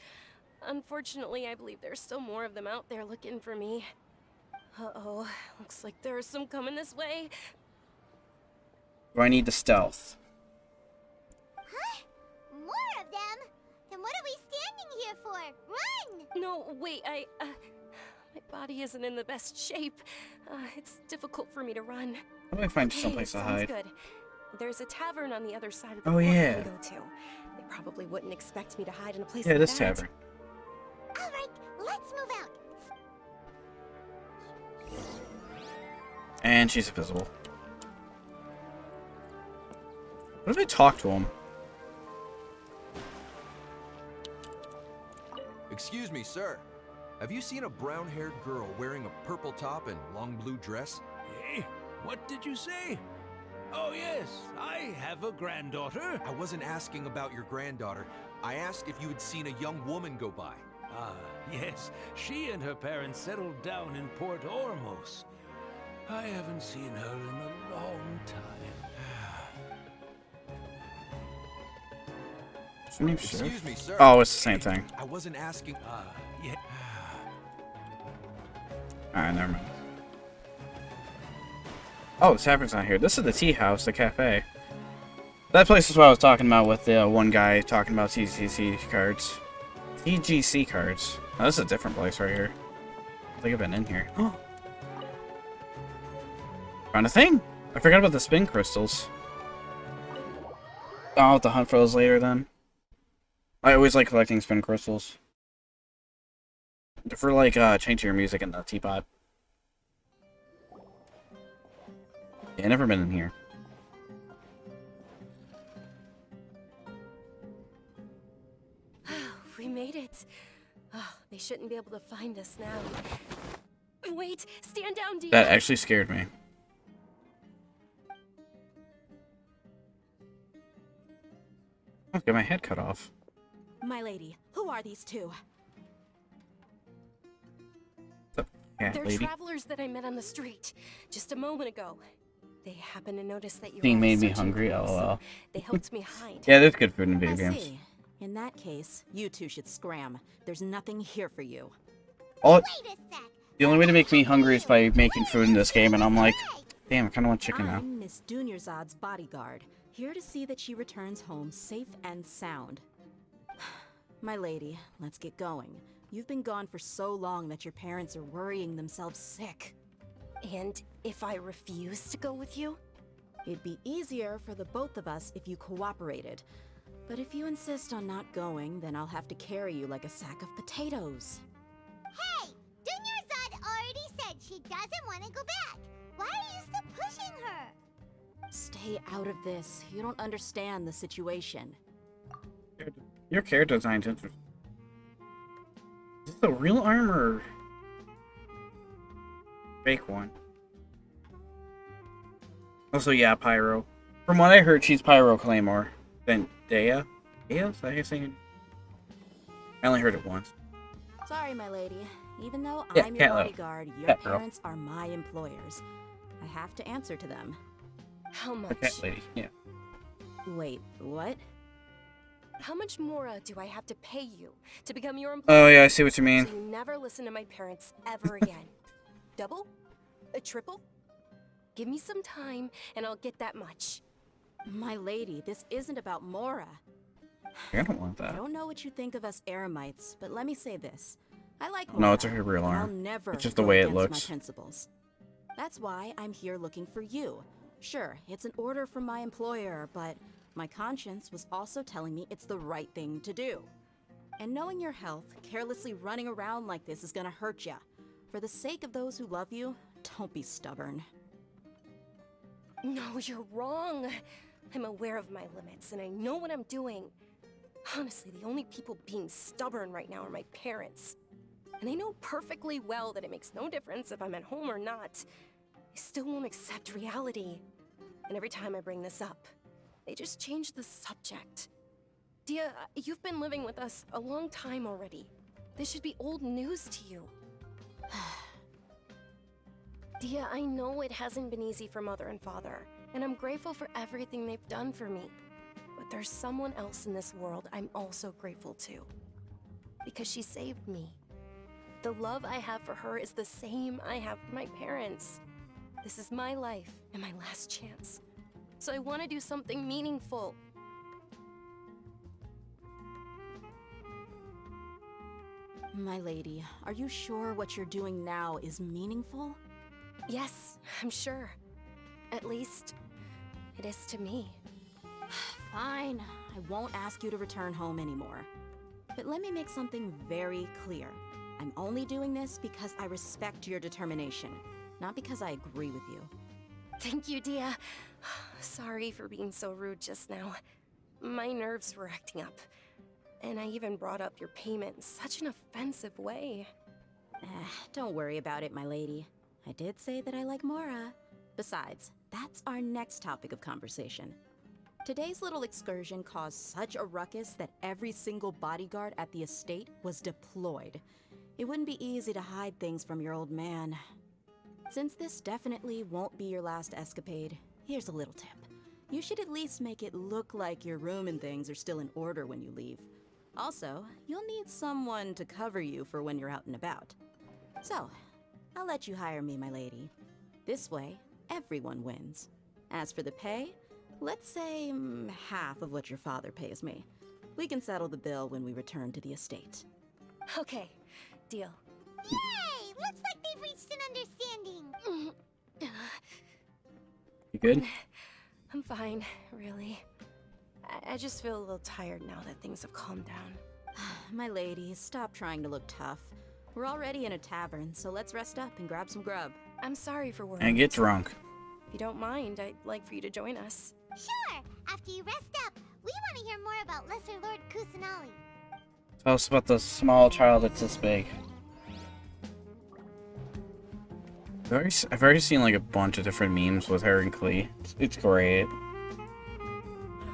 Unfortunately, I believe there's still more of them out there looking for me. Uh-oh, looks like there are some coming this way. Do I need the stealth? Huh? More of them? Then what are we standing here for? Run! No, wait, my body isn't in the best shape. It's difficult for me to run. How do I find Okay, someplace to sounds hide? good. There's a tavern on the other side of the Oh, fort yeah. we can go to. They probably wouldn't expect me to hide in a place Yeah, like this that. tavern. All right, let's move out. And she's invisible. What if I talk to him? Excuse me, sir. Have you seen a brown-haired girl wearing a purple top and long blue dress? Eh? What did you say? Oh, yes, I have a granddaughter. I wasn't asking about your granddaughter. I asked if you had seen a young woman go by. Ah, yes, she and her parents settled down in Port Ormos. I haven't seen her in a long time. What's her name? Excuse me, sir. Oh, it's the same thing. I wasn't asking. Yeah. Alright, never mind. Oh, the tavern's not here. This is the tea house, the cafe. That place is what I was talking about with the one guy talking about TGC cards. TGC cards. Oh, this is a different place right here. I think I've been in here. Oh. Found a thing! I forgot about the spin crystals. I'll have to hunt for those later then. I always like collecting spin crystals. For like changing your music in the teapot. Yeah, never been in here. We made it. Oh, they shouldn't be able to find us now. Wait, stand down, Dia. That actually scared me. I'll get my head cut off. My lady, who are these two? Cat They're lady. travelers that I met on the street just a moment ago. They happened to notice that you Thing were made me searching hungry, for me, so lol. they helped me hide. Yeah, there's good food in video I games. see. In that case, you two should scram. There's nothing here for you. The only way to make me hungry is by making food in this game, and I'm like, damn, I kind of want chicken now. I'm Miss Dunyarzad's bodyguard, here to see that she returns home safe and sound. My lady, let's get going. You've been gone for so long that your parents are worrying themselves sick. And if I refuse to go with you? It'd be easier for the both of us if you cooperated. But if you insist on not going, then I'll have to carry you like a sack of potatoes. Hey! Dunyarzad already said she doesn't want to go back. Why are you still pushing her? Stay out of this. You don't understand the situation. Your character design's interesting. Is this the real armor? Or fake one? Also, yeah, Pyro. From what I heard, she's Pyro Claymore. Then Dea? Dea? Is that how you're saying? I only heard it once. Sorry, my lady. Even though Yeah, I'm your Cat Lady. bodyguard, your Cat girl. parents are my employers. I have to answer to them. How The much? cat lady, yeah. Wait, what? How much more do I have to pay you to become your employee? Oh, yeah, I see what you mean. So you never listen to my parents ever again. Double? A triple? Give me some time and I'll get that much. My lady, this isn't about Mora. I don't want I that. don't know what you think of us Eremites, but let me say this. I like No, Mora, it's her real but I'll arm. never It's just the go way it against looks. my principles. That's why I'm here looking for you. Sure, it's an order from my employer, but my conscience was also telling me it's the right thing to do. And knowing your health, carelessly running around like this is gonna hurt ya. For the sake of those who love you, don't be stubborn. No, you're wrong. I'm aware of my limits and I know what I'm doing. Honestly, the only people being stubborn right now are my parents. And they know perfectly well that it makes no difference if I'm at home or not. They still won't accept reality. And every time I bring this up, they just change the subject. Dia, you've been living with us a long time already. This should be old news to you. Dia, I know it hasn't been easy for Mother and Father, and I'm grateful for everything they've done for me. But there's someone else in this world I'm also grateful to. Because she saved me. The love I have for her is the same I have for my parents. This is my life and my last chance. So I want to do something meaningful. My lady, are you sure what you're doing now is meaningful? Yes, I'm sure. At least, it is to me. Fine, I won't ask you to return home anymore. But let me make something very clear. I'm only doing this because I respect your determination, not because I agree with you. Thank you, Dia. Sorry for being so rude just now. My nerves were acting up. And I even brought up your payment in such an offensive way. Don't worry about it, my lady. I did say that I like Mora. Besides, that's our next topic of conversation. Today's little excursion caused such a ruckus that every single bodyguard at the estate was deployed. It wouldn't be easy to hide things from your old man. Since this definitely won't be your last escapade, here's a little tip. You should at least make it look like your room and things are still in order when you leave. Also, you'll need someone to cover you for when you're out and about. So, I'll let you hire me, my lady. This way, everyone wins. As for the pay, Let's say half of what your father pays me. We can settle the bill when we return to the estate. Okay, deal. Yay! Looks like they've reached an understanding. You good? I'm fine, really. I just feel a little tired now that things have calmed down. My lady, stop trying to look tough. We're already in a tavern, so let's rest up and grab some grub. I'm sorry for worrying. And get drunk. If you don't mind, I'd like for you to join us. Sure! After you rest up, we want to hear more about Lesser Lord Kusanali. Tell us about the small child that's this big. I've already seen like a bunch of different memes with her and Klee. It's great.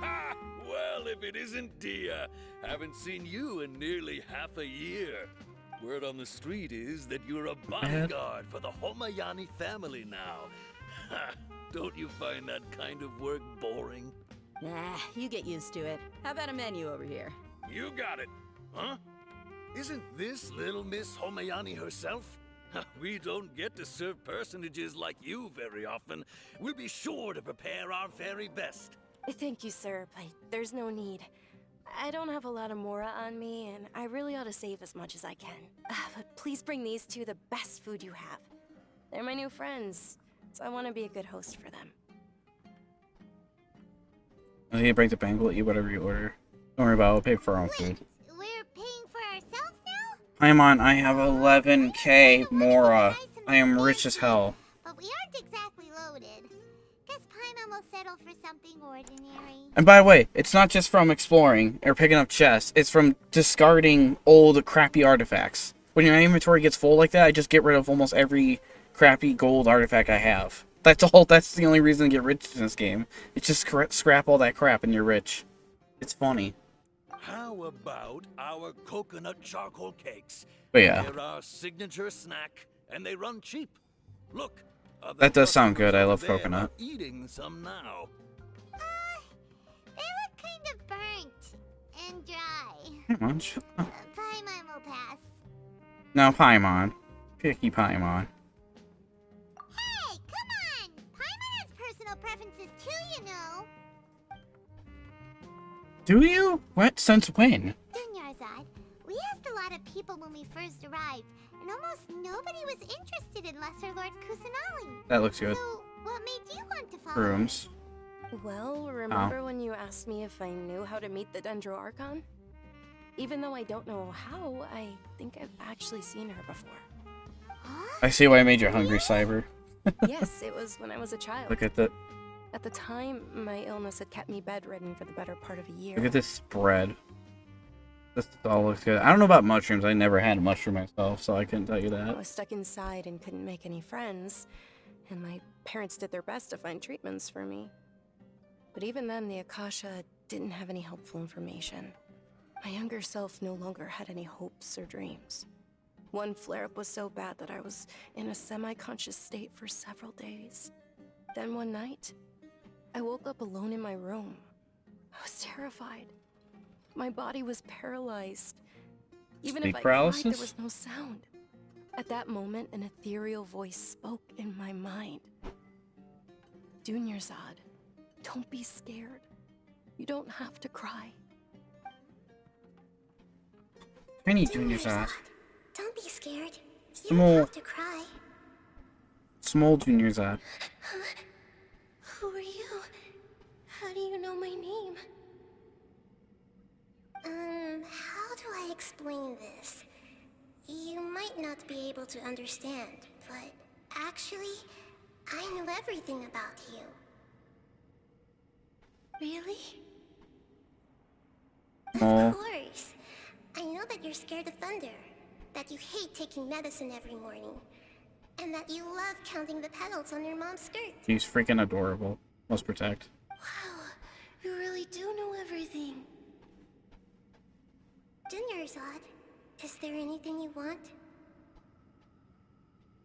Ha! Well, if it isn't Dia, haven't seen you in nearly half a year. Word on the street is that you're a bodyguard for the Homayani family now. Ha! Don't you find that kind of work boring? Nah, you get used to it. How about a menu over here? You got it. Huh? Isn't this little Miss Homayani herself? We don't get to serve personages like you very often. We'll be sure to prepare our very best. Thank you, sir, but there's no need. I don't have a lot of Mora on me, and I really ought to save as much as I can. But please bring these two the best food you have. They're my new friends, so I want to be a good host for them. I need to break the bank. We'll eat whatever you order. Don't worry about it. We'll pay for our own food. We're paying for ourselves now? Paimon, I have 11k Mora. I am rich as hell. But we aren't exactly loaded. Guess Paimon will settle for something ordinary. And by the way, it's not just from exploring or picking up chests. It's from discarding old crappy artifacts. When your inventory gets full like that, I just get rid of almost every crappy gold artifact I have. That's the only reason to get rich in this game. It's just scrap all that crap and you're rich. It's funny. How about our coconut charcoal cakes? But yeah. They're our signature snack, and they run cheap. Look. That does sound good. I love They are coconut. eating some now. They look kind of burnt and dry. Come on, shut up. Paimon will pass. No, Paimon. Picky Paimon. Hey, come on! Paimon has personal preferences too, you know. Do you? What? Since when? Dunyarzad, we asked a lot of people when we first arrived, and almost nobody was interested in Lesser Lord Kusanali. That looks good. So, what made you want to follow? Rooms. Well, remember when you asked me if I knew how to meet the Semeru Archon? Even though I don't know how, I think I've actually seen her before. I see why I made you hungry, Cyber. Yes, it was when I was a child. Look at that. At the time, my illness had kept me bedridden for the better part of a year. Look at this spread. This all looks good. I don't know about mushrooms. I never had a mushroom myself, so I couldn't tell you I that. was stuck inside and couldn't make any friends, and my parents did their best to find treatments for me. But even then, the Akasha didn't have any helpful information. My younger self no longer had any hopes or dreams. One flare-up was so bad that I was in a semi-conscious state for several days. Then one night, I woke up alone in my room. I was terrified. My body was paralyzed. Even Sleep if I paralysis? cried, there was no sound. At that moment, an ethereal voice spoke in my mind. Dunyarzad, don't be scared. You don't have to cry. I need Dunyarzad. Don't be scared. You Small. don't have to cry. Small Dunyarzad. Who are you? How do you know my name? How do I explain this? You might not be able to understand, but actually, I know everything about you. Really? Aw. Of course. I know that you're scared of thunder, that you hate taking medicine every morning, and that you love counting the petals on your mom's skirt. He's freaking adorable. Must protect. Wow, you really do know everything. Dunyarzad, is there anything you want?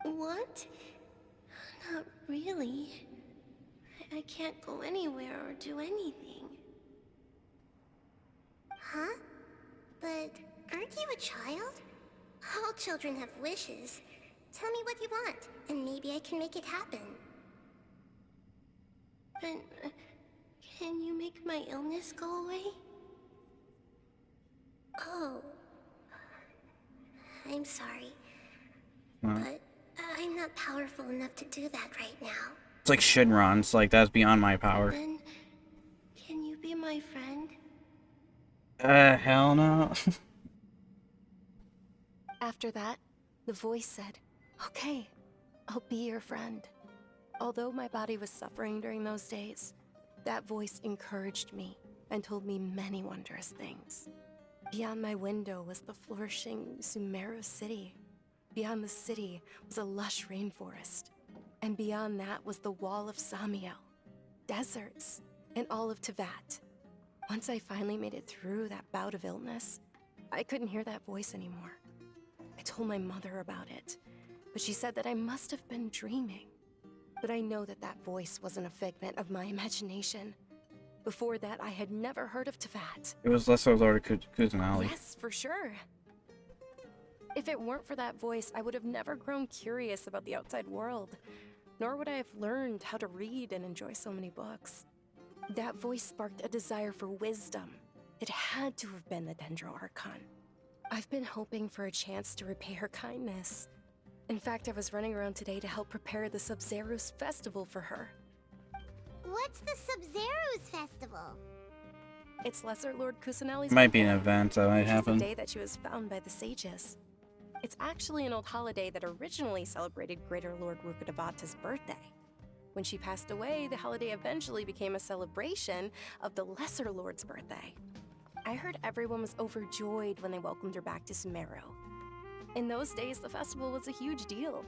Want? Not really. I can't go anywhere or do anything. Huh? But aren't you a child? All children have wishes. Tell me what you want, and maybe I can make it happen. But Can you make my illness go away? Oh. I'm sorry. But I'm not powerful enough to do that right now. It's like Shinron. It's like, that's beyond my power. Then, can you be my friend? Hell no. After that, the voice said, "Okay, I'll be your friend." Although my body was suffering during those days, that voice encouraged me and told me many wondrous things. Beyond my window was the flourishing Semeru city. Beyond the city was a lush rainforest. And beyond that was the wall of Samiel, deserts, and all of Teyvat. Once I finally made it through that bout of illness, I couldn't hear that voice anymore. I told my mother about it, but she said that I must have been dreaming. But I know that that voice wasn't a figment of my imagination. Before that, I had never heard of Teyvat. It was Lesser Lord Kusanali. Yes, for sure. If it weren't for that voice, I would have never grown curious about the outside world, nor would I have learned how to read and enjoy so many books. That voice sparked a desire for wisdom. It had to have been the Semeru Archon. I've been hoping for a chance to repay her kindness. In fact, I was running around today to help prepare the Sub-Zero's festival for her. What's the Sub-Zero's festival? It's Lesser Lord Kusanali's Might be an birthday, event that might which is happen. the day that she was found by the sages. It's actually an old holiday that originally celebrated Greater Lord Rukkhadevata's birthday. When she passed away, the holiday eventually became a celebration of the Lesser Lord's birthday. I heard everyone was overjoyed when they welcomed her back to Semeru. In those days, the festival was a huge deal.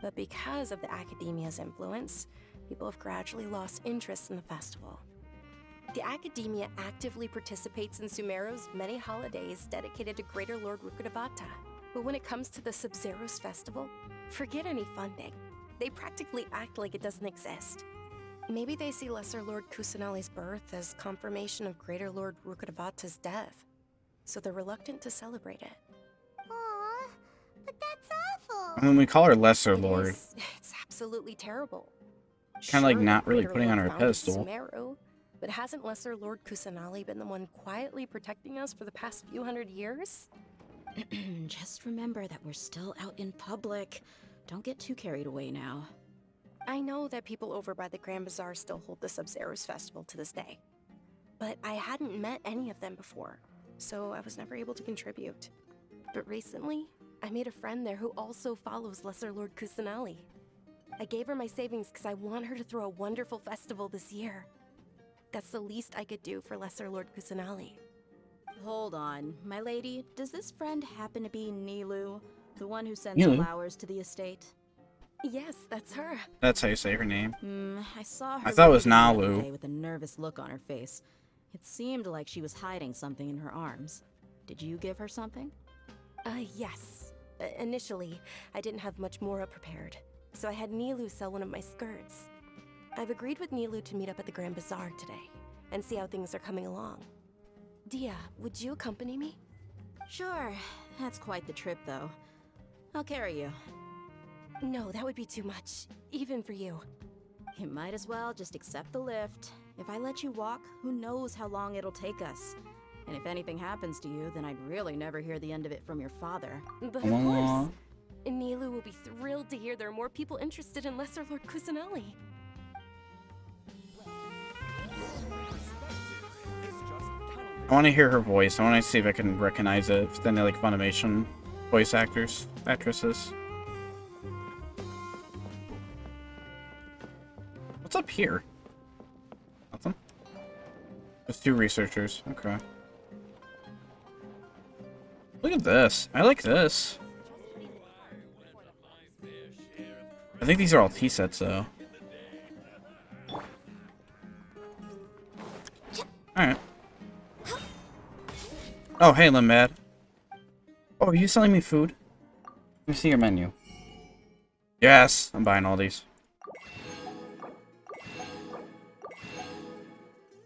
But because of the Academia's influence, people have gradually lost interest in the festival. The Academia actively participates in Semeru's many holidays dedicated to Greater Lord Rukkhadevata. But when it comes to the Sub-Zero's festival, forget any funding. They practically act like it doesn't exist. Maybe they see Lesser Lord Kusanali's birth as confirmation of Greater Lord Rukkhadevata's death, so they're reluctant to celebrate it. Aw, but that's awful. I mean, we call her Lesser Lord. It's absolutely terrible. Kind of like Sure, not the really Greater putting on Lord her founded pedestal. Semeru, but hasn't Lesser Lord Kusanali been the one quietly protecting us for the past few hundred years? Just remember that we're still out in public. Don't get too carried away now. I know that people over by the Grand Bazaar still hold the Sub-Zero's festival to this day. But I hadn't met any of them before, so I was never able to contribute. But recently, I made a friend there who also follows Lesser Lord Kusanali. I gave her my savings because I want her to throw a wonderful festival this year. That's the least I could do for Lesser Lord Kusanali. Hold on, my lady. Does this friend happen to be Nilu, the one who sends Nilu? flowers to the estate? Yes, that's her. That's how you say her name. I saw her. I thought it was leaving the other Nalu. day with a nervous look on her face. It seemed like she was hiding something in her arms. Did you give her something? Yes. Initially, I didn't have much more prepared, so I had Nilu sell one of my skirts. I've agreed with Nilu to meet up at the Grand Bazaar today, and see how things are coming along. Dia, would you accompany me? Sure. That's quite the trip, though. I'll carry you. No, that would be too much, even for you. You might as well just accept the lift. If I let you walk, who knows how long it'll take us. And if anything happens to you, then I'd really never hear the end of it from your father. But of course, Nilu will be thrilled to hear there are more people interested in Lesser Lord Kusanali. I want to hear her voice. I want to see if I can recognize it. If any like Funimation voice actresses. What's up here? Nothing. There's two researchers. Okay. Look at this. I like this. I think these are all tea sets though. Alright. Oh, hey, Limbad. Oh, are you selling me food? Let me see your menu. Yes, I'm buying all these.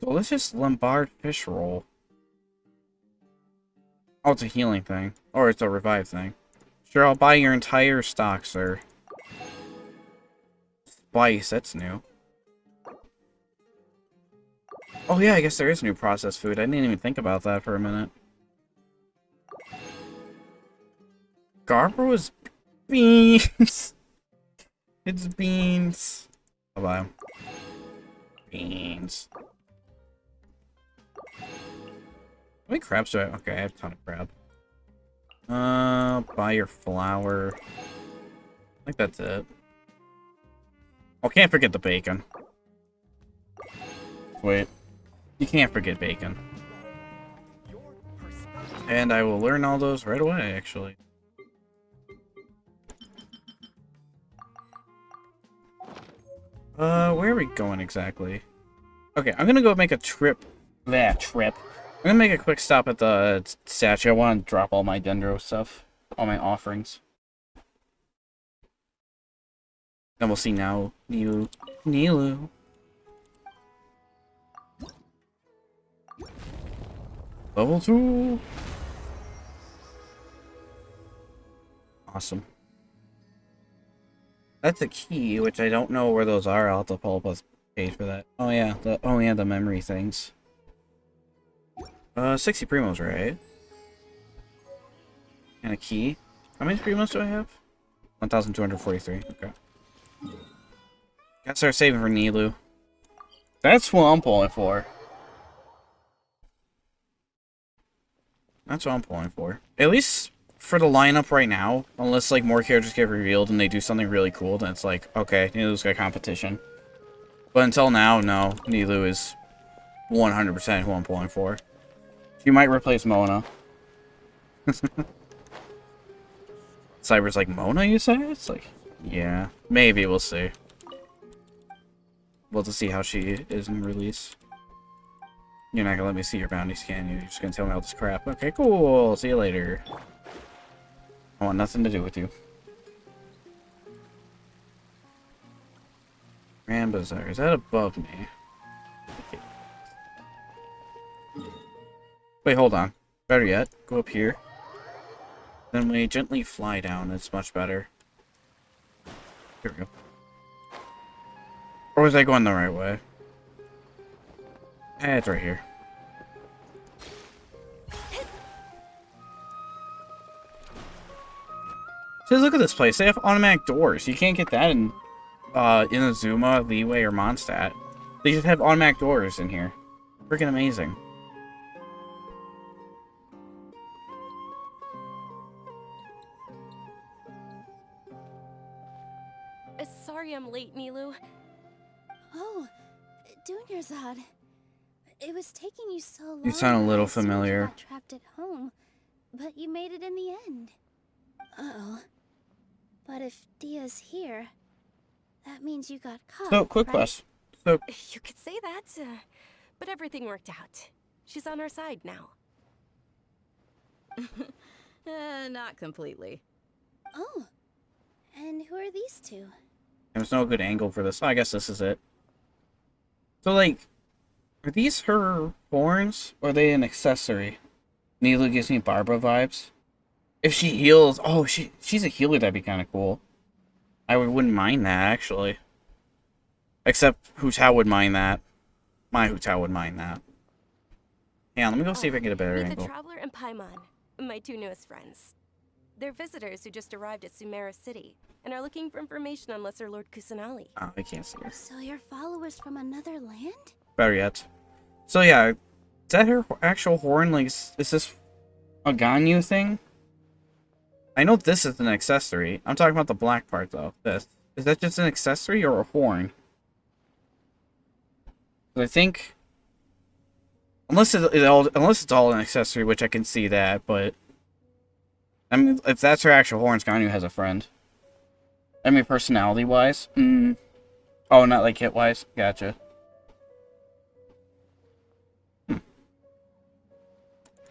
Delicious Lombard fish roll. Oh, it's a healing thing. Or it's a revive thing. Sure, I'll buy your entire stock, sir. Spice, that's new. Oh yeah, I guess there is new processed food. I didn't even think about that for a minute. Garbro is beans. It's beans. I'll buy 'em. Beans. How many crabs do I have? Okay, I have a ton of crab. Buy your flour. I think that's it. Oh, can't forget the bacon. Wait. You can't forget bacon. And I will learn all those right away, actually. Where are we going exactly? Okay, I'm gonna go make a trip. I'm gonna make a quick stop at the statue. I want to drop all my dendro stuff. All my offerings. Then we'll see now. Nilu. Level 2. Awesome. That's a key, which I don't know where those are. I'll have to pull up a page for that. Oh yeah, the memory things. 60 primos, right? And a key. How many primos do I have? 1,243. Okay. Gotta start saving for Nilu. That's what I'm pulling for. That's what I'm pulling for. At least for the lineup right now, unless like more characters get revealed and they do something really cool, then it's like, okay, Nilu's got competition. But until now, no, Nilu is 100% who I'm pulling for. She might replace Mona. Cyber's like, Mona, you say? It's like, yeah, maybe, we'll see. We'll have to see how she is in release. You're not gonna let me see your bounties, can you? You're just gonna tell me all this crap. Okay, cool. See you later. I want nothing to do with you. Grand Bazaar. Is that above me? Okay. Wait, hold on. Better yet, go up here. Then we gently fly down. It's much better. Here we go. Or was I going the right way? It's right here. So look at this place. They have automatic doors. You can't get that in Inazuma, Leeway, or Mondstadt. They just have automatic doors in here. Freaking amazing. Sorry I'm late, Nilu. Oh, Dunyarzad. It was taking you so long. You sound a little I assumed familiar. You got trapped at home, but you made it in the end. Uh-oh. But if Dia's here, that means you got caught. So, quick right? question. So, You could say that, but everything worked out. She's on our side now. Not completely. Oh, and who are these two? there's no good angle for this. Oh, I guess this is it. So, like, are these her horns, or are they an accessory? Nilu gives me Barbara vibes. If she heals... Oh, she's a healer, that'd be kind of cool. I wouldn't mind that, actually. Except Hu Tao would mind that. My Hu Tao would mind that. Yeah, let me go see if I can get a better Meet angle. the Traveler and Paimon, my two newest friends. They're visitors who just arrived at Semeru City and are looking for information on Lesser Lord Kusanali. Oh, I can't see her. So you're followers from another land? Better yet. So yeah, is that her actual horn? Like, is this a Ganyu thing? I know this is an accessory. I'm talking about the black part, though. This. Is that just an accessory or a horn? I think... Unless it's all an accessory, which I can see that, but... I mean, if that's her actual horns, Ganyu has a friend. I mean, personality-wise? Oh, not like hit-wise? Gotcha.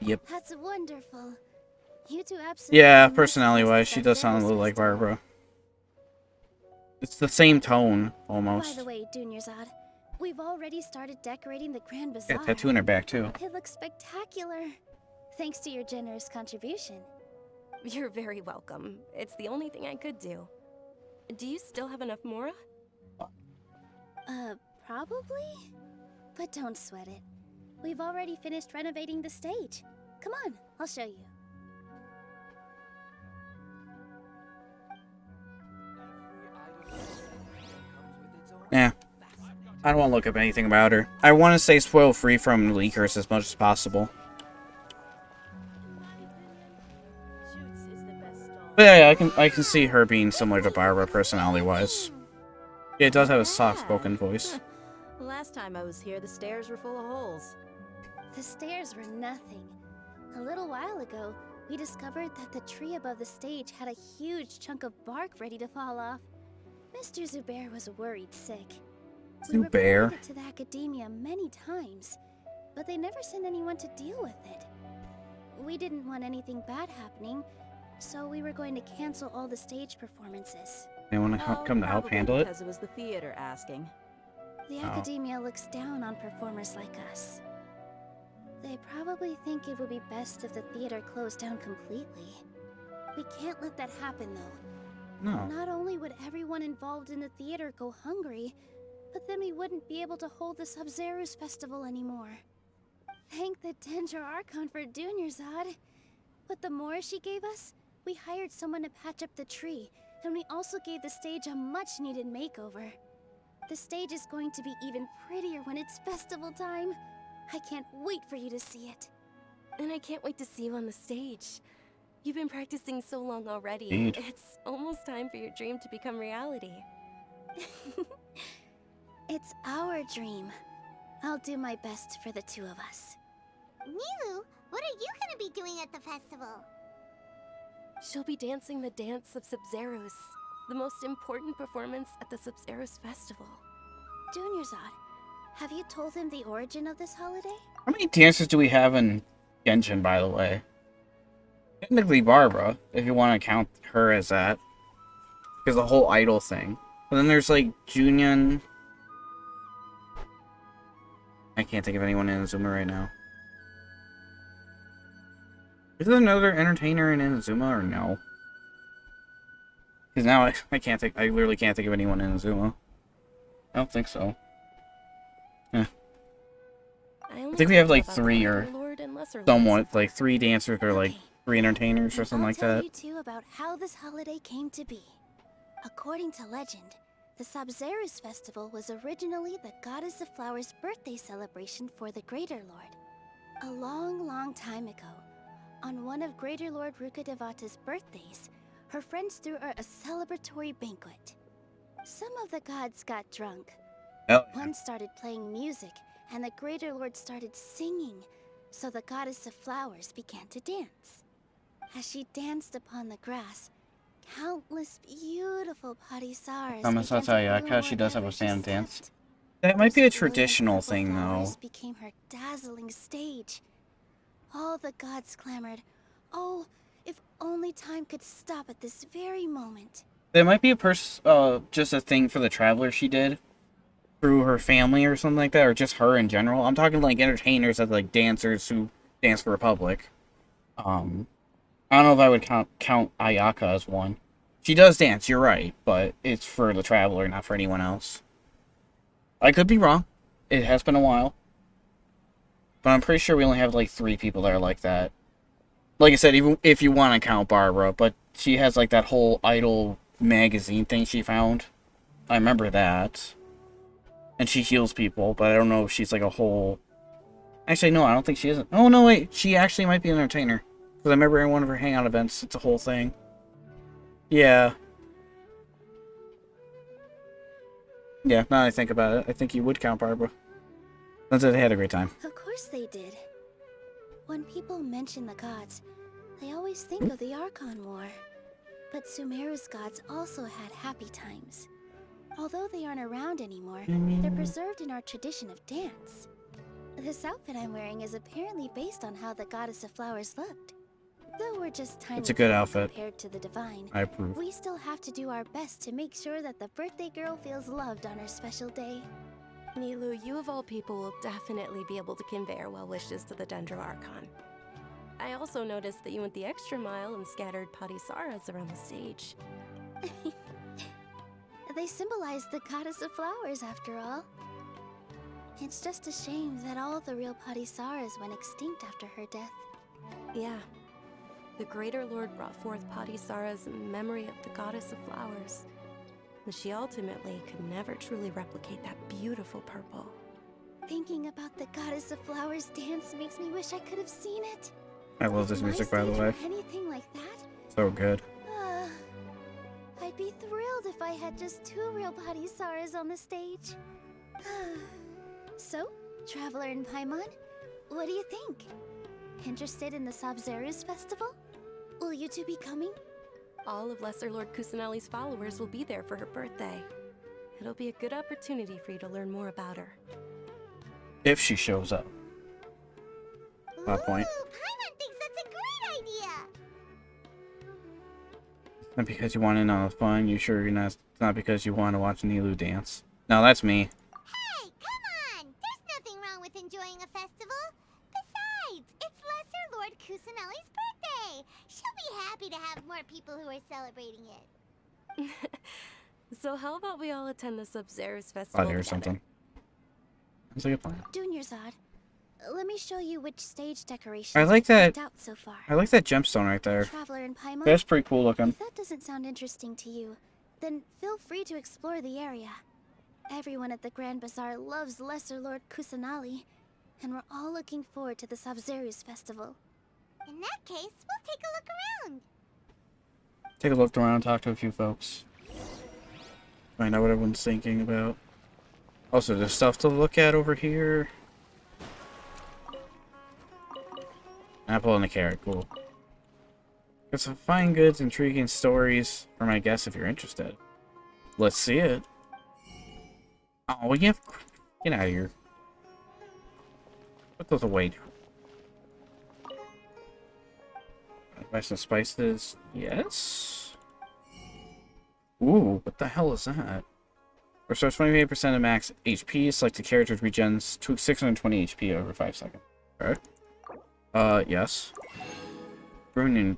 Yep. That's wonderful. You two absolutely. Yeah, personality-wise, she does sound a little like Barbara. It's the same tone, almost. By the way, Dunyarzad, we've already started decorating the Grand Bazaar. Yeah, tattoo in her back, too. It looks spectacular. Thanks to your generous contribution. You're very welcome. It's the only thing I could do. Do you still have enough Mora? Probably? But don't sweat it. We've already finished renovating the stage. Come on, I'll show you. Yeah. I don't want to look up anything about her. I want to stay spoil-free from leakers as much as possible. But yeah, I can see her being similar to Barbara personality-wise. Yeah, it does have a soft-spoken voice. Last time I was here, the stairs were full of holes. The stairs were nothing. A little while ago, we discovered that the tree above the stage had a huge chunk of bark ready to fall off. Mr. Zubair was worried sick. We reported it to the academia many times, but they never sent anyone to deal with it. We didn't want anything bad happening, so we were going to cancel all the stage performances. They want to come to help handle it? Because it was the theater asking. The academia looks down on performers like us. They probably think it would be best if the theater closed down completely. We can't let that happen, though. No. Not only would everyone involved in the theater go hungry, but then we wouldn't be able to hold the Sub-Zero's festival anymore. Thank the Semeru Archon for Dunyarzad. With the more she gave us, we hired someone to patch up the tree, and we also gave the stage a much-needed makeover. The stage is going to be even prettier when it's festival time. I can't wait for you to see it. And I can't wait to see you on the stage. You've been practicing so long already. Indeed. It's almost time for your dream to become reality. It's our dream. I'll do my best for the two of us. Nilu, what are you gonna be doing at the festival? She'll be dancing the dance of Sub-Zeros, the most important performance at the Sub-Zeros festival. Dunyarzad, have you told him the origin of this holiday? How many dancers do we have in Genshin, by the way? Technically Barbara, if you want to count her as that. Because the whole idol thing. But then there's like Junyun. I can't think of anyone in Inazuma right now. Is there another entertainer in Inazuma or no? Because now I can't think. I literally can't think of anyone in Inazuma. I don't think so. Yeah. I think we have like 3 or somewhat, like 3 dancers or like 3 entertainers or something like that. I'll tell you too about how this holiday came to be. According to legend, the Sub-Zero's festival was originally the Goddess of Flowers' birthday celebration for the Greater Lord. A long, long time ago, on one of Greater Lord Rukkhadevata's birthdays, her friends threw her a celebratory banquet. Some of the gods got drunk. One started playing music, and the Greater Lord started singing, so the Goddess of Flowers began to dance. As she danced upon the grass, countless beautiful parisaras she does have a fan dance. That might be a traditional thing, though. Became her dazzling stage. All the gods clamored, "Oh, if only time could stop at this very moment." That might be just a thing for the traveler she did through her family or something like that, or just her in general. I'm talking like entertainers as like dancers who dance for Republic. I don't know if I would count Ayaka as one. She does dance, you're right, but it's for the traveler, not for anyone else. I could be wrong. It has been a while. But I'm pretty sure we only have like 3 people that are like that. Like I said, even if you want to count Barbara, but she has like that whole idol magazine thing she found. I remember that. And she heals people, but I don't know if she's like a whole... Actually, no, I don't think she isn't. Oh, no, wait. She actually might be an entertainer. Because I remember in one of her hangout events, it's a whole thing. Yeah. Yeah, now that I think about it, I think you would count Barbara. Since they had a great time. Of course they did. When people mention the gods, they always think of the Archon War. But Sumeru's gods also had happy times. Although they aren't around anymore, they're preserved in our tradition of dance. This outfit I'm wearing is apparently based on how the Goddess of Flowers looked. Though we're just tiny It's a good outfit. compared to the divine, I approve. we still have to do our best to make sure that the birthday girl feels loved on her special day. Nilu, you of all people will definitely be able to convey our well wishes to the Semeru Archon. I also noticed that you went the extra mile and scattered parisaras around the stage. They symbolize the Goddess of Flowers, after all. It's just a shame that all the real Patisaras went extinct after her death. Yeah. The Greater Lord brought forth Patisara's memory of the Goddess of Flowers. But she ultimately could never truly replicate that beautiful purple. Thinking about the Goddess of Flowers dance makes me wish I could have seen it. I love this music, by the way. Anything like that? So good. I'd be thrilled if I had just 2 real Patisaras on the stage. So, Traveler and Paimon, what do you think? Interested in the Sabzeruz festival? Will you two be coming? All of Lesser Lord Kusanali's followers will be there for her birthday. It'll be a good opportunity for you to learn more about her. If she shows up. That point. Paimon thinks that's a great idea! Not because you want in on the fun, you sure you're not? It's not because you want to watch Nilu dance. No, that's me. Hey, come on! There's nothing wrong with enjoying a festival. Besides, it's Lesser Lord Kusanali's birthday. She'll be happy to have more people who are celebrating it. So how about we all attend the Sabzeruz festival Or together? something. That's like a plan. Dunyarzad, let me show you which stage decorations I like I've that. picked out so far. I like that gemstone right there. Traveler and Paimon, That's pretty cool looking. if that doesn't sound interesting to you, then feel free to explore the area. Everyone at the Grand Bazaar loves Lesser Lord Kusanali, and we're all looking forward to the Sabzeruz festival. In that case, we'll take a look around. Take a look around, talk to a few folks. Find out what everyone's thinking about. Also, there's stuff to look at over here. Apple and a carrot, cool. Got some fine goods, intriguing stories for my guests if you're interested. Let's see it. Oh, yeah. Get out of here. Put those away. Buy some spices. Yes. Ooh, what the hell is that? Restores 28% of max HP. Select the character's regens to 620 HP over 5 seconds. Okay. Yes. Brunin.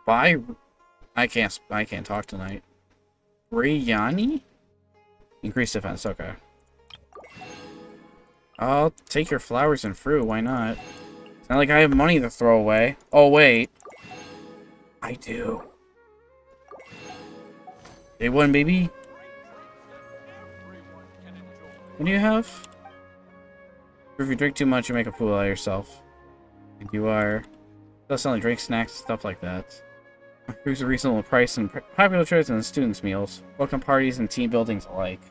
Bye. I can't talk tonight. Rayani? Increase defense, okay. I'll take your flowers and fruit, why not? It's not like I have money to throw away. Oh, wait. I do. Day one, baby. What do you have? If you drink too much, you make a fool out of yourself. And you are... They'll sell drink, snacks, stuff like that. Here's a reasonable price and popular choice in students' meals. Welcome parties and team buildings alike.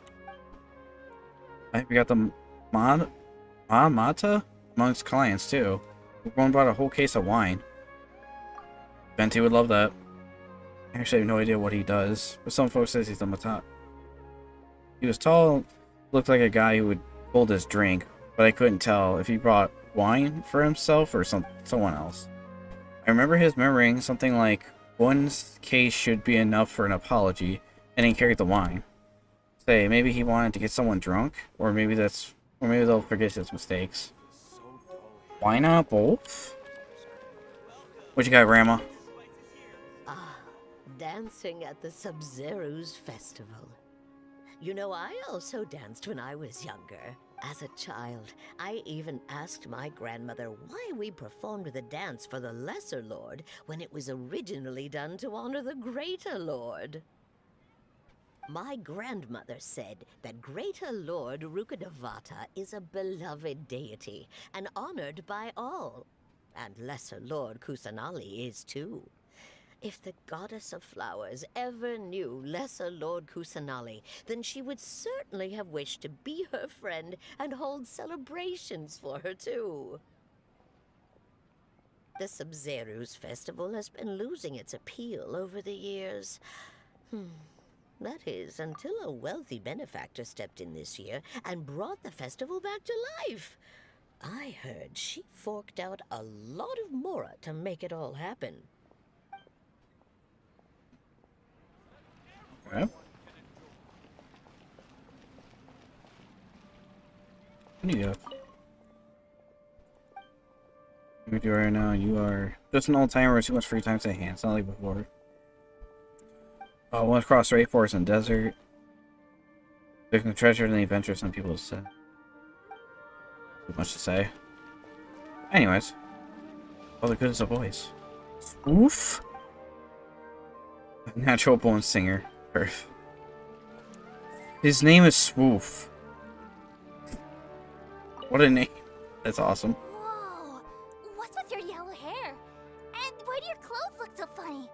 I think we got the Mata amongst clients, too. One brought a whole case of wine. Benti would love that. I actually have no idea what he does, but some folks says he's a Mata. He was tall, looked like a guy who would hold his drink, but I couldn't tell if he brought wine for himself or someone else. I remember his murmuring something like, "One case should be enough for an apology," and he carried the wine. Say, maybe he wanted to get someone drunk, or maybe they'll forget his mistakes. Why not both? What you got, Grandma? Dancing at the Sabzeruz festival. You know, I also danced when I was younger. As a child, I even asked my grandmother why we performed the dance for the Lesser Lord when it was originally done to honor the Greater Lord. My grandmother said that Greater Lord Rukkhadevata is a beloved deity and honored by all. And Lesser Lord Kusanali is too. If the Goddess of Flowers ever knew Lesser Lord Kusanali, then she would certainly have wished to be her friend and hold celebrations for her too. The Sabzeruz festival has been losing its appeal over the years. That is, until a wealthy benefactor stepped in this year and brought the festival back to life. I heard she forked out a lot of mora to make it all happen. Okay. What do you have? What you are right now, you are just an old timer with too much free time to hand. It's not like before. Oh, went across rainforest and desert. There's no treasure in the adventure, some people have said. Too much to say. Anyways. All the good as a voice. Oof. Natural born singer. Earth. His name is Swoof. What a name. That's awesome. Whoa! What's with your yellow hair? And why do your clothes look so funny?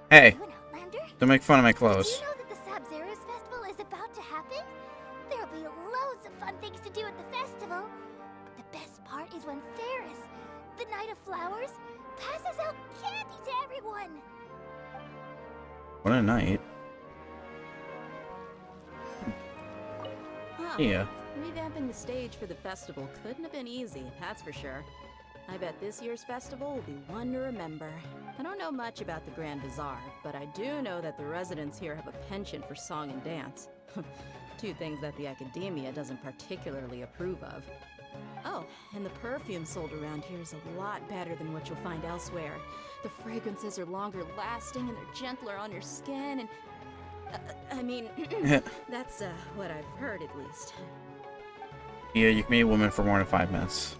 Hey. Are you an outlander? Don't make fun of my Do clothes. you know that the Sabzeruz festival is about to happen? There'll be loads of fun things to do at the festival. But the best part is when Ferris, the Knight of Flowers, passes out candy to everyone. What a night. Huh. Yeah. Revamping the stage for the festival couldn't have been easy, that's for sure. I bet this year's festival will be one to remember. I don't know much about the Grand Bazaar, but I do know that the residents here have a penchant for song and dance. Two things that the Academia doesn't particularly approve of. Oh, and the perfume sold around here is a lot better than what you'll find elsewhere. The fragrances are longer lasting and they're gentler on your skin and... I mean, that's what I've heard at least. Yeah, you can be a woman for more than 5 minutes.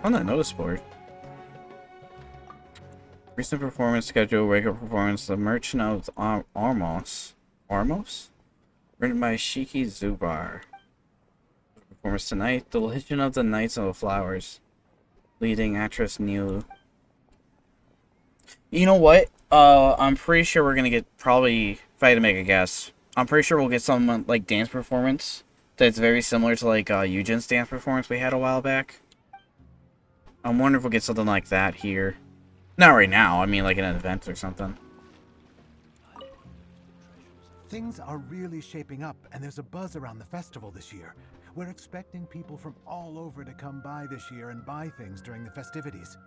On that notice board. Recent performance schedule, regular performance, The Merchant of Armos. Armos? Written by Shiki Zubar. Performance tonight, The Legend of the Knights of the Flowers. Leading actress Nilu. You know what? I'm pretty sure we're gonna get probably, if I had to make a guess, I'm pretty sure we'll get some like dance performance that's very similar to like Eugen's dance performance we had a while back. I'm wondering if we'll get something like that here. Not right now, I mean like an event or something. Things are really shaping up, and there's a buzz around the festival this year. We're expecting people from all over to come by this year and buy things during the festivities.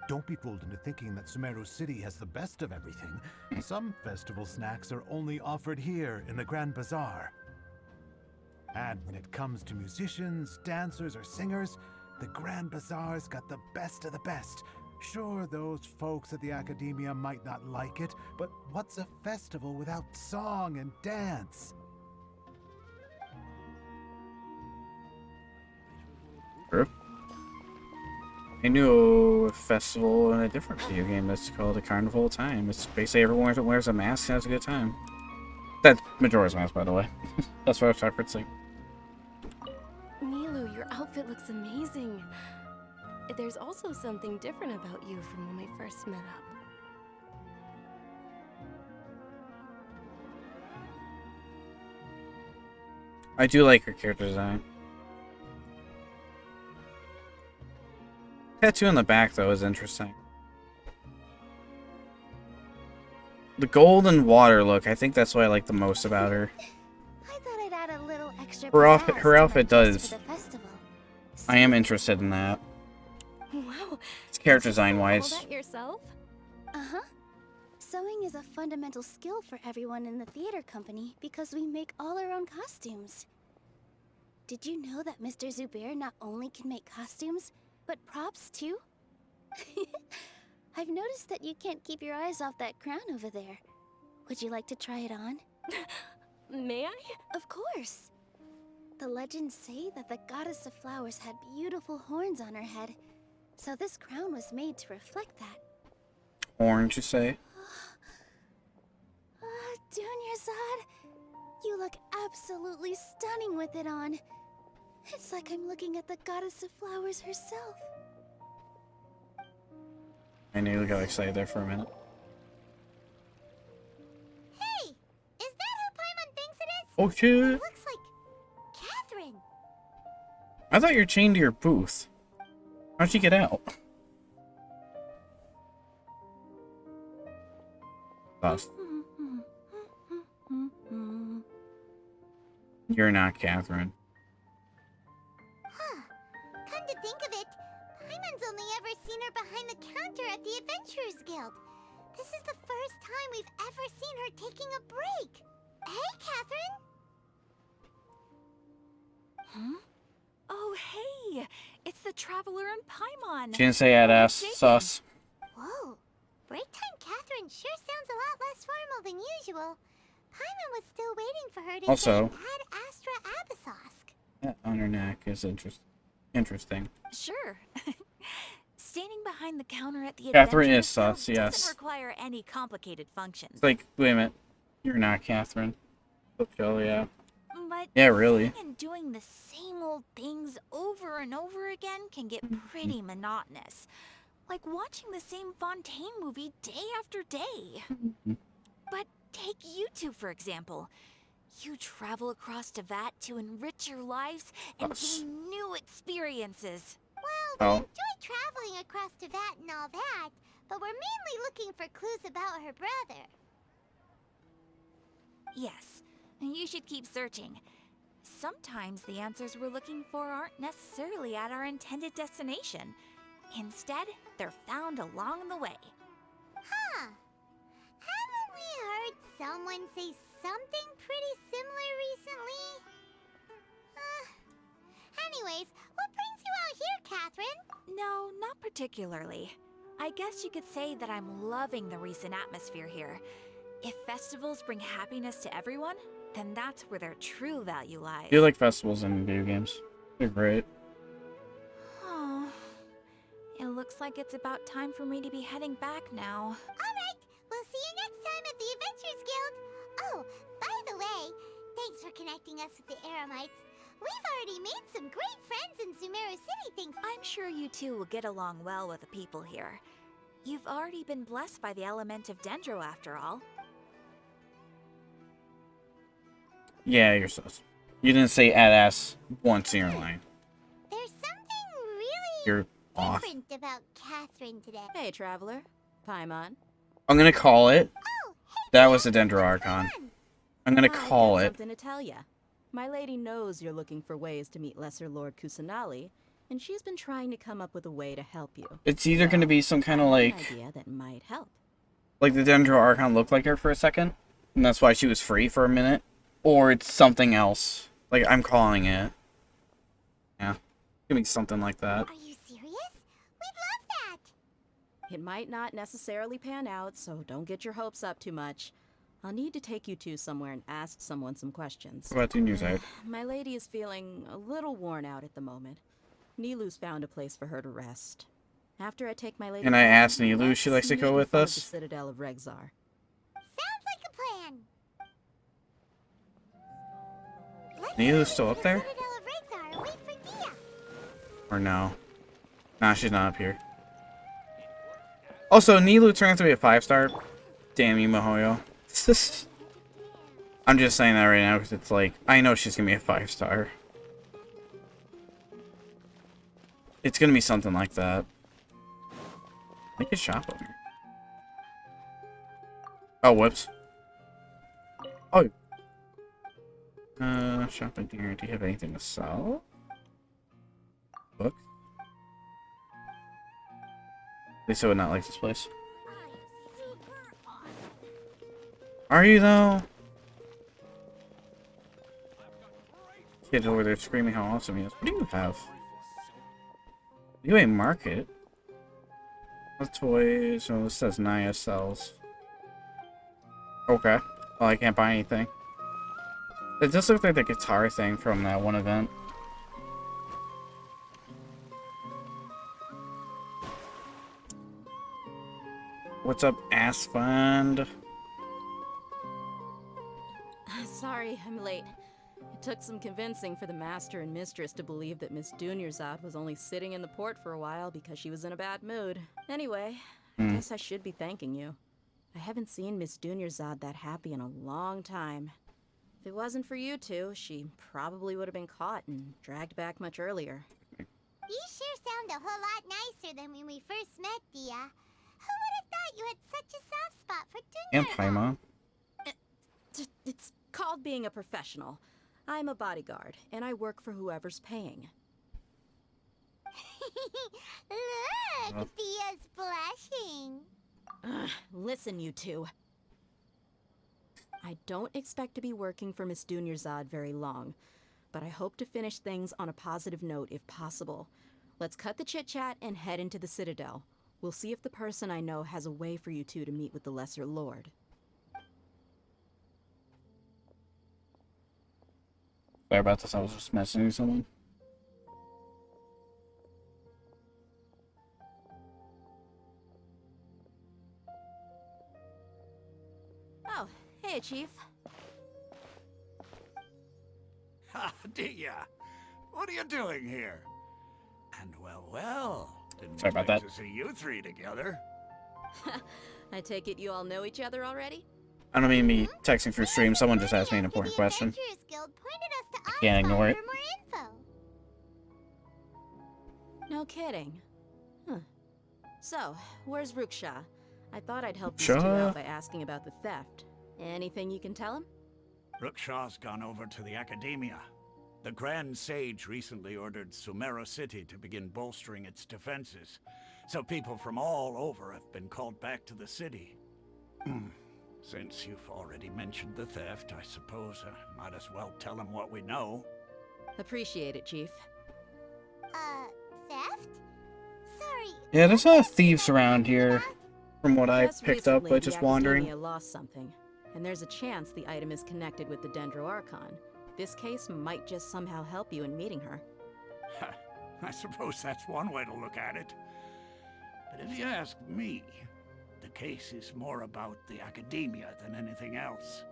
Don't be fooled into thinking that Semeru City has the best of everything. Some festival snacks are only offered here in the Grand Bazaar. And when it comes to musicians, dancers, or singers, the Grand Bazaar's got the best of the best. Sure, those folks at the Academia might not like it, but what's a festival without song and dance? True. I knew a festival in a different video game that's called a Carnival of Time. It's basically everyone wears a mask and has a good time. That's Majora's Mask, by the way. That's what I was referencing. Nilu, your outfit looks amazing. There's also something different about you from when we first met up. I do like her character design. Tattoo on the back, though, is interesting. The golden water look, I think that's what I like the most about her. I thought I'd add a little extra Her outfit does. for the festival. I am interested in that. Wow. It's character design All wise. that yourself? Uh-huh. Sewing is a fundamental skill for everyone in the theater company because we make all our own costumes. Did you know that Mr. Zubair not only can make costumes, but props too? I've noticed that you can't keep your eyes off that crown over there. Would you like to try it on? May I? Of course. The legends say that the goddess of flowers had beautiful horns on her head, so this crown was made to reflect that. Orange, you say? Dunyarzad, you look absolutely stunning with it on. It's like I'm looking at the goddess of flowers herself. I nearly got excited there for a minute. Hey! Is that who Paimon thinks it is? Oh shit! It looks like Catherine. I thought you were chained to your booth. How'd you get out? Lost. You're not Catherine. Huh. Come to think of it, Paimon's only ever seen her behind the counter at the Adventurers Guild. This is the first time we've ever seen her taking a break. Hey, Catherine! Huh? Oh, hey! It's the Traveler and Paimon! She didn't say I'd ass sauce. Whoa. Break time Catherine sure sounds a lot less formal than usual. Paimon was still waiting for her to Also, say Ad Astra Abyssosk. that on her neck is interesting. Sure. Standing behind the counter at the Catherine Adventurers is sus, Guild yes. doesn't require any complicated functions. It's like, wait a minute. You're not Catherine. Oh, yeah. But Yeah, really. sitting and doing the same old things over and over again can get pretty monotonous. Like watching the same Fontaine movie day after day. But take you two, for example. You travel across Tevat to enrich your lives and gain new experiences. Well, we enjoy traveling across Tevat and all that, but we're mainly looking for clues about her brother. Yes, and you should keep searching. Sometimes the answers we're looking for aren't necessarily at our intended destination. Instead, they're found along the way. Huh. Haven't we heard someone say something pretty similar recently? Anyways, what brings you out here, Catherine? No, not particularly. I guess you could say that I'm loving the recent atmosphere here. If festivals bring happiness to everyone, then that's where their true value lies. I feel like festivals in video games. They're great. Oh, it looks like it's about time for me to be heading back now. Alright, we'll see you next time at the Adventurers Guild. Oh, by the way, thanks for connecting us with the Eremites. We've already made some great friends in Semeru City, thanks. I'm sure you two will get along well with the people here. You've already been blessed by the element of Dendro, after all. Yeah, you're sus. You didn't say ass once in your line. There's something really You're off. different about Catherine today. Hey, Traveler. Paimon. I'm gonna call it. That was a Semeru Archon. I'm gonna call it. Something to tell ya. My lady knows you're looking for ways to meet Lesser Lord Kusanali, and she's been trying to come up with a way to help you. It's either gonna be some kind of like, An idea that might help. like the Semeru Archon looked like her for a second, and that's why she was free for a minute, or it's something else. Like I'm calling it. Yeah, it's gonna be something like that. Are you serious? We'd love that. It might not necessarily pan out, so don't get your hopes up too much. I'll need to take you two somewhere and ask someone some questions. What about the news out? My lady is feeling a little worn out at the moment. Nilu's found a place for her to rest. After I take my lady, And I home, asked Nilu if she likes let's to meet go in with front of us. The Citadel of Regzar. Sounds like a plan. Nilu's still up there? Citadel of Regzar and wait for Dia. Or no? Nah, she's not up here. Also, Nilu turns to be a 5-star. Damn you, Mihoyo. I'm just saying that right now because it's like, I know she's gonna be a 5-star. It's gonna be something like that. Make a shop over here. Oh, whoops. Oh. Shopping here. Do you have anything to sell? Books? At least I would not like this place. Are you though? Kid over there screaming how awesome he is. What do you have? You a market? What toys? Oh, this says Naya sells. Okay. Well, I can't buy anything. It does look like the guitar thing from that one event. What's up, ass fund? Sorry, I'm late. It took some convincing for the master and mistress to believe that Miss Dunyarzad was only sitting in the port for a while because she was in a bad mood. Anyway, I guess I should be thanking you. I haven't seen Miss Dunyarzad that happy in a long time. If it wasn't for you two, she probably would have been caught and dragged back much earlier. You sure sound a whole lot nicer than when we first met, Dia. Who would have thought you had such a soft spot for And Dunyarzad? Paimon. It's called being a professional. I'm a bodyguard, and I work for whoever's paying. Look, Dia's blushing. Listen, you two. I don't expect to be working for Miss Dunyarzad very long, but I hope to finish things on a positive note if possible. Let's cut the chit-chat and head into the Citadel. We'll see if the person I know has a way for you two to meet with the Lesser Lord. Sorry about this, I was just messaging someone. Oh, hey, Chief. Ha, Dia! What are you doing here? And well, didn't Sorry about expect that. to see you three together. I take it you all know each other already? I don't mean me texting through stream, someone just asked me an important question. I can't ignore it. No kidding. Huh. So, where's Ruksha? I thought I'd help these two Ruksha? out by asking about the theft. Anything you can tell him? Ruksha's gone over to the Academia. The Grand Sage recently ordered Semeru City to begin bolstering its defenses, so people from all over have been called back to the city. Since you've already mentioned the theft, I suppose I might as well tell him what we know. Appreciate it, Chief. Theft? Sorry. Yeah, there's a lot of thieves around here, from what I Just picked up recently, by the just wandering. Academia lost something, and there's a chance the item is connected with the Semeru Archon. This case might just somehow help you in meeting her. I suppose that's one way to look at it. But if you ask me, the case is more about the Academia than anything else.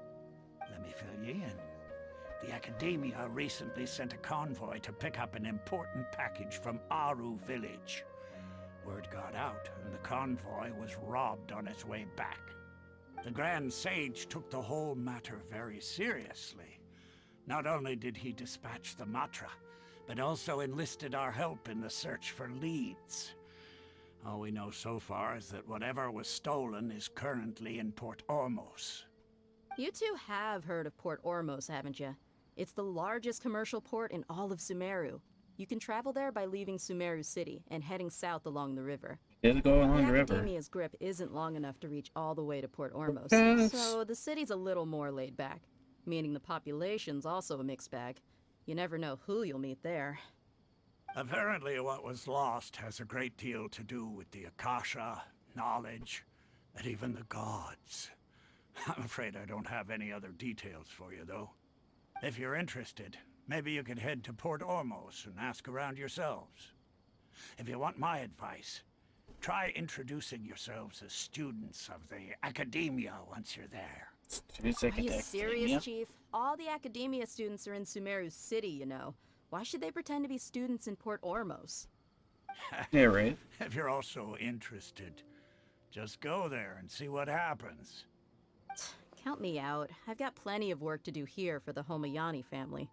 Let me fill you in. The Academia recently sent a convoy to pick up an important package from Aru village. Word got out, and the convoy was robbed on its way back. The Grand Sage took the whole matter very seriously. Not only did he dispatch the Matra, but also enlisted our help in the search for leads. All we know so far is that whatever was stolen is currently in Port Ormos. You two have heard of Port Ormos, haven't you? It's the largest commercial port in all of Semeru. You can travel there by leaving Semeru City and heading south along the river. Did go along the river. Academia's grip isn't long enough to reach all the way to Port Ormos, Yes. so the city's a little more laid back, meaning the population's also a mixed bag. You never know who you'll meet there. Apparently what was lost has a great deal to do with the Akasha, knowledge, and even the gods. I'm afraid I don't have any other details for you, though. If you're interested, maybe you could head to Port Ormos and ask around yourselves. If you want my advice, try introducing yourselves as students of the Academia once you're there. Are you serious, Chief? All the Academia students are in Semeru City, you know. Why should they pretend to be students in Port Ormos? Yeah, right. If you're also interested, just go there and see what happens. Count me out. I've got plenty of work to do here for the Homayani family.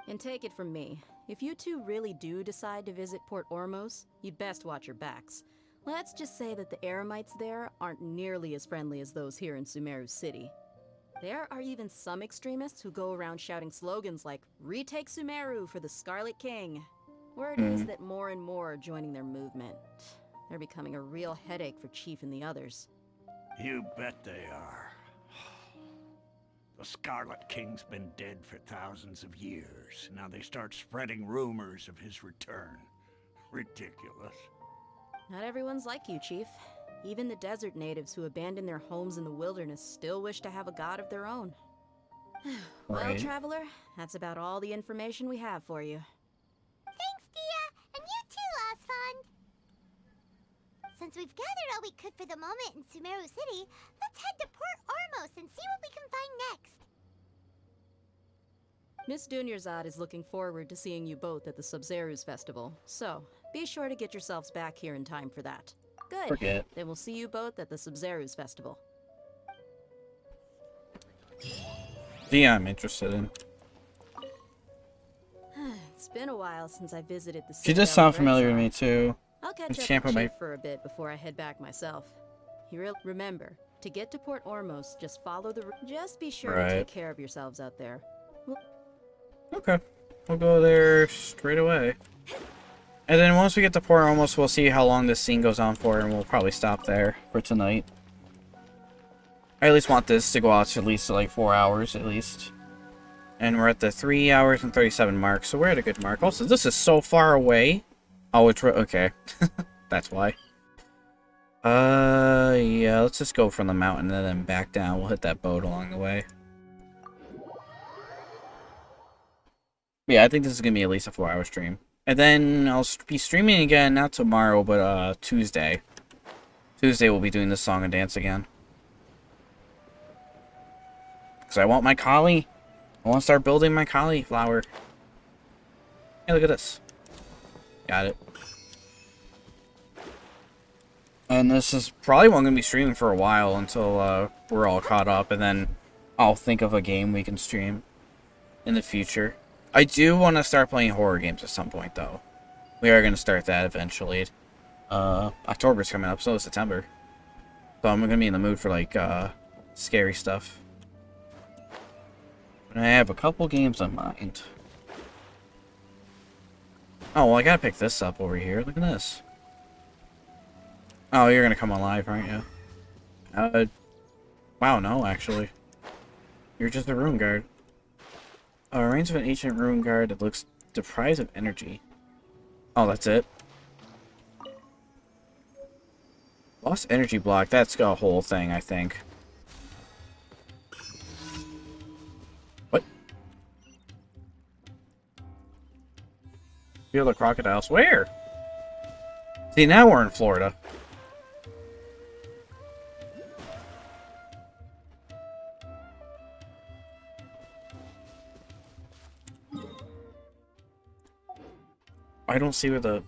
And take it from me, if you two really do decide to visit Port Ormos, you'd best watch your backs. Let's just say that the Eremites there aren't nearly as friendly as those here in Semeru City. There are even some extremists who go around shouting slogans like, "Retake Semeru for the Scarlet King." Word is that more and more are joining their movement. They're becoming a real headache for Chief and the others. You bet they are. The Scarlet King's been dead for thousands of years. Now they start spreading rumors of his return. Ridiculous. Not everyone's like you, Chief. Even the desert natives who abandoned their homes in the wilderness still wish to have a god of their own. Well, Right. Traveler, that's about all the information we have for you. Thanks, Dia! And you too, Osfond! Since we've gathered all we could for the moment in Semeru City, let's head to Port Ormos and see what we can find next. Miss Dunyarzad is looking forward to seeing you both at the Sub-Zerus Festival, so be sure to get yourselves back here in time for that. Good. Forget. Then we'll see you both at the Sub-Zerus Festival. Yeah, I'm interested in. It's been a while since I visited the She does sound familiar to me too. I'll catch Let's up champ with on Chief my- for a bit before I head back myself. Remember, to get to Port Ormos, just follow the just be sure to Right. take care of yourselves out there. Okay. We'll go there straight away. And then once we get to Port Ormos, we'll see how long this scene goes on for, and we'll probably stop there for tonight. I at least want this to go out to at least like 4 hours at least. And we're at the 3 hours and 37 mark, so we're at a good mark. Also, this is so far away. Oh, it's okay. That's why. Yeah, let's just go from the mountain and then back down. We'll hit that boat along the way. Yeah, I think this is gonna be at least a 4-hour stream. And then I'll be streaming again, not tomorrow, but Tuesday. Tuesday we'll be doing this song and dance again. Because I want my collie. I want to start building my cauliflower. Hey, look at this. Got it. And this is probably what I'm going to be streaming for a while until we're all caught up. And then I'll think of a game we can stream in the future. I do want to start playing horror games at some point, though. We are going to start that eventually. October's coming up, so is September. So I'm going to be in the mood for, like, scary stuff. And I have a couple games in mind. Oh, well, I gotta pick this up over here. Look at this. Oh, you're gonna come on live, aren't you? Wow, no, actually. You're just a rune guard. Remains of an ancient rune guard that looks deprived of energy. Oh, that's it? Lost energy block. That's a whole thing, I think. What? Feel the crocodiles. Where? See, now we're in Florida. I don't see where the...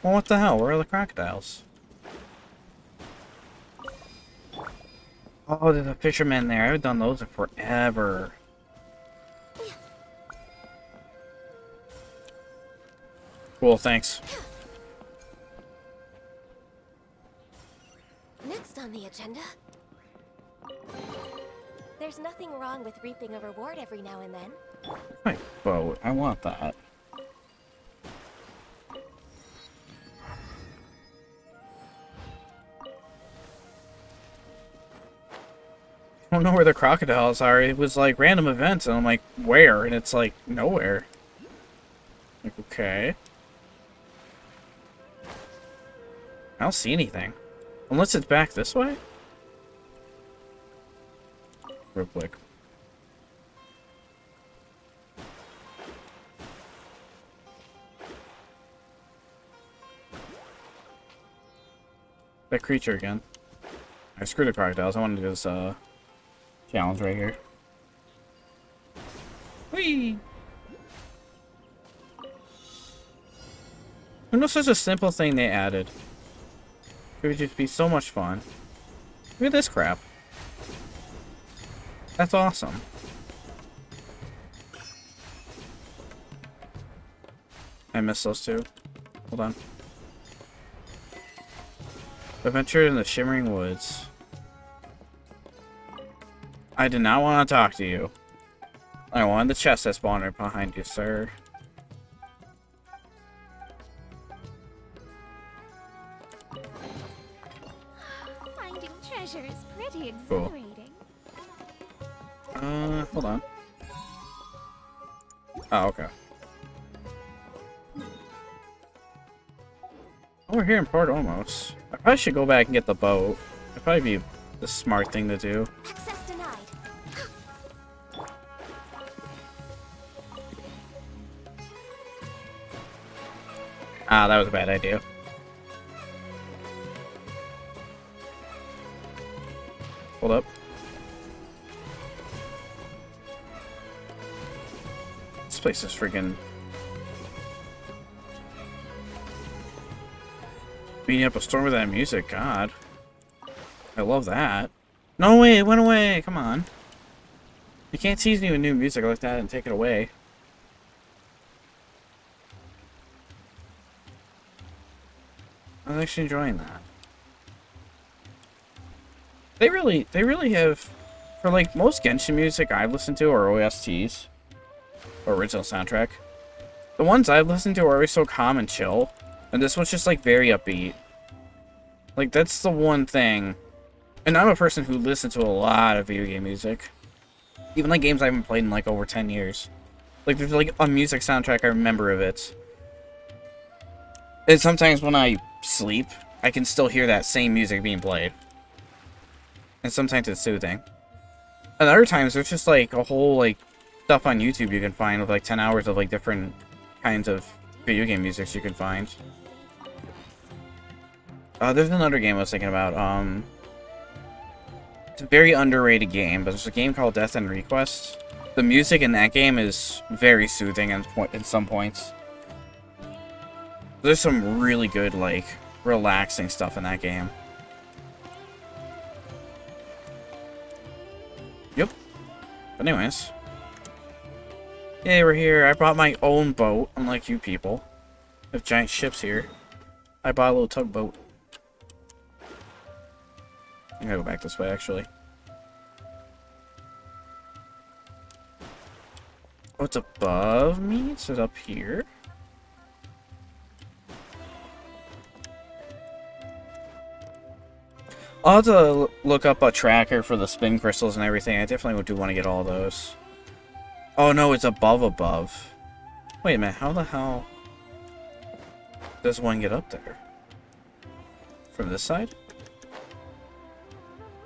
Well, what the hell? Where are the crocodiles? Oh, there's a fisherman there. I haven't done those in forever. Cool, thanks. Next on the agenda. There's nothing wrong with reaping a reward every now and then. My boat. I want that. I don't know where the crocodiles are. It was like random events, and I'm like, where? And it's like, nowhere. Like, okay. I don't see anything. Unless it's back this way? Real quick. That creature again. I screwed the crocodiles. I want to do this, challenge right here. Whee! Who knows such a simple thing they added? It would just be so much fun. Look at this crap. That's awesome. I missed those two. Hold on. Adventure in the Shimmering Woods. I did not want to talk to you. I wanted the chest that spawned right behind you, sir. Finding treasure is pretty Cool. exhilarating. Hold on. Oh, okay. Oh, we're here in Port almost. I probably should go back and get the boat. That'd probably be the smart thing to do. Access denied. Ah, that was a bad idea. Hold up. This place is freaking... beating up a storm with that music, God. I love that. No way, it went away, come on. You can't tease me with new music like that and take it away. I was actually enjoying that. They really have, for like most Genshin music I've listened to are OSTs, or original soundtrack. The ones I've listened to are always so calm and chill, and this one's just like very upbeat. Like that's the one thing, and I'm a person who listens to a lot of video game music, even like games I haven't played in like over 10 years. Like there's like a music soundtrack I remember of it. And sometimes when I sleep, I can still hear that same music being played. And sometimes it's soothing. And other times there's just like a whole like stuff on YouTube you can find with like 10 hours of like different kinds of video game music you can find. There's another game I was thinking about. It's a very underrated game, but there's a game called Death and Request. The music in that game is very soothing in some points. There's some really good, like, relaxing stuff in that game. Yep. But anyways. Yay, we're here. I brought my own boat, unlike you people. We have giant ships here. I bought a little tugboat. I gotta go back this way, actually. What's above me? Is it up here? I'll have to look up a tracker for the spin crystals and everything. I definitely do want to get all those. Oh no, it's above. Wait a minute, how the hell does one get up there? From this side?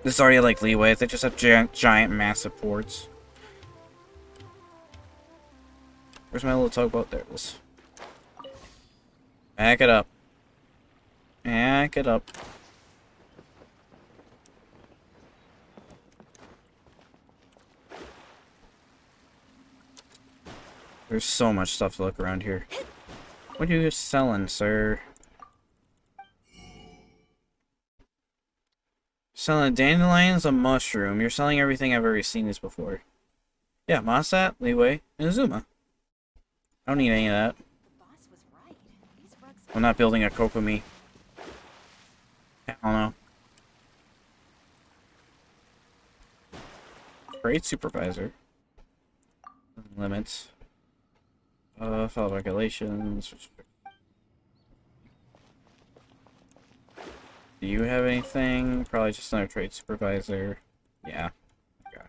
This is already like leeway. They just have giant massive ports. Where's my little tugboat? There it is. Back it up. Back it up. There's so much stuff to look around here. What are you selling, sir? Selling dandelions, a mushroom. You're selling everything I've already seen this before. Yeah, Mossat, Leeway, and Azuma. I don't need any of that. I'm not building a Kokomi. I don't know. Trade supervisor. Limits. File regulations. Do you have anything? Probably just another trade supervisor. Yeah. Okay.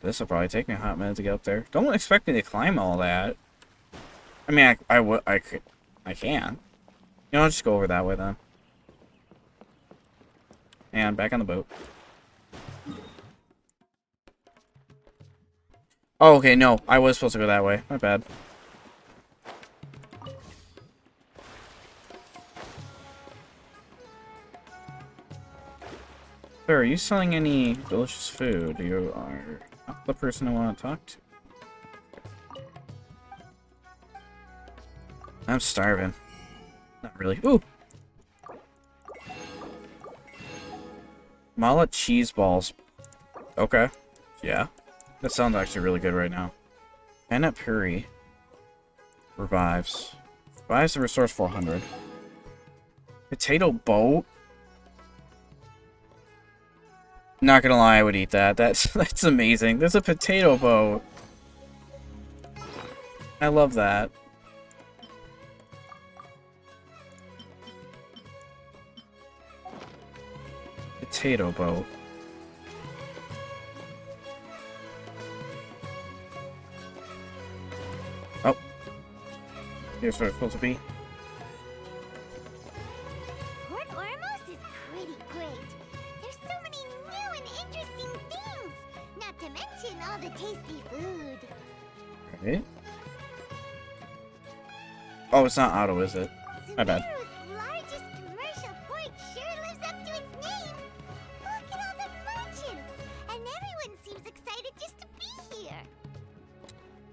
This will probably take me a hot minute to get up there. Don't expect me to climb all that. I mean, I can. You know, I'll just go over that way then. And back on the boat. Oh, okay, no. I was supposed to go that way. My bad. Sir, are you selling any delicious food? You are not the person I want to talk to. I'm starving. Not really. Ooh! Mala cheese balls. Okay. Yeah. That sounds actually really good right now. Peanut puree. Revives. Revives and restores 400. Potato boat? Not gonna lie, I would eat that. That's amazing. There's a potato boat. I love that. Potato boat. Oh. Here's where it's supposed to be. Port Ormos is pretty great. There's so many new and interesting things. Not to mention all the tasty food. Right. Oh, it's not auto, is it? My bad. Semeru's largest commercial port sure lives up to its name. Look at all the merchants. And everyone seems excited just to be here.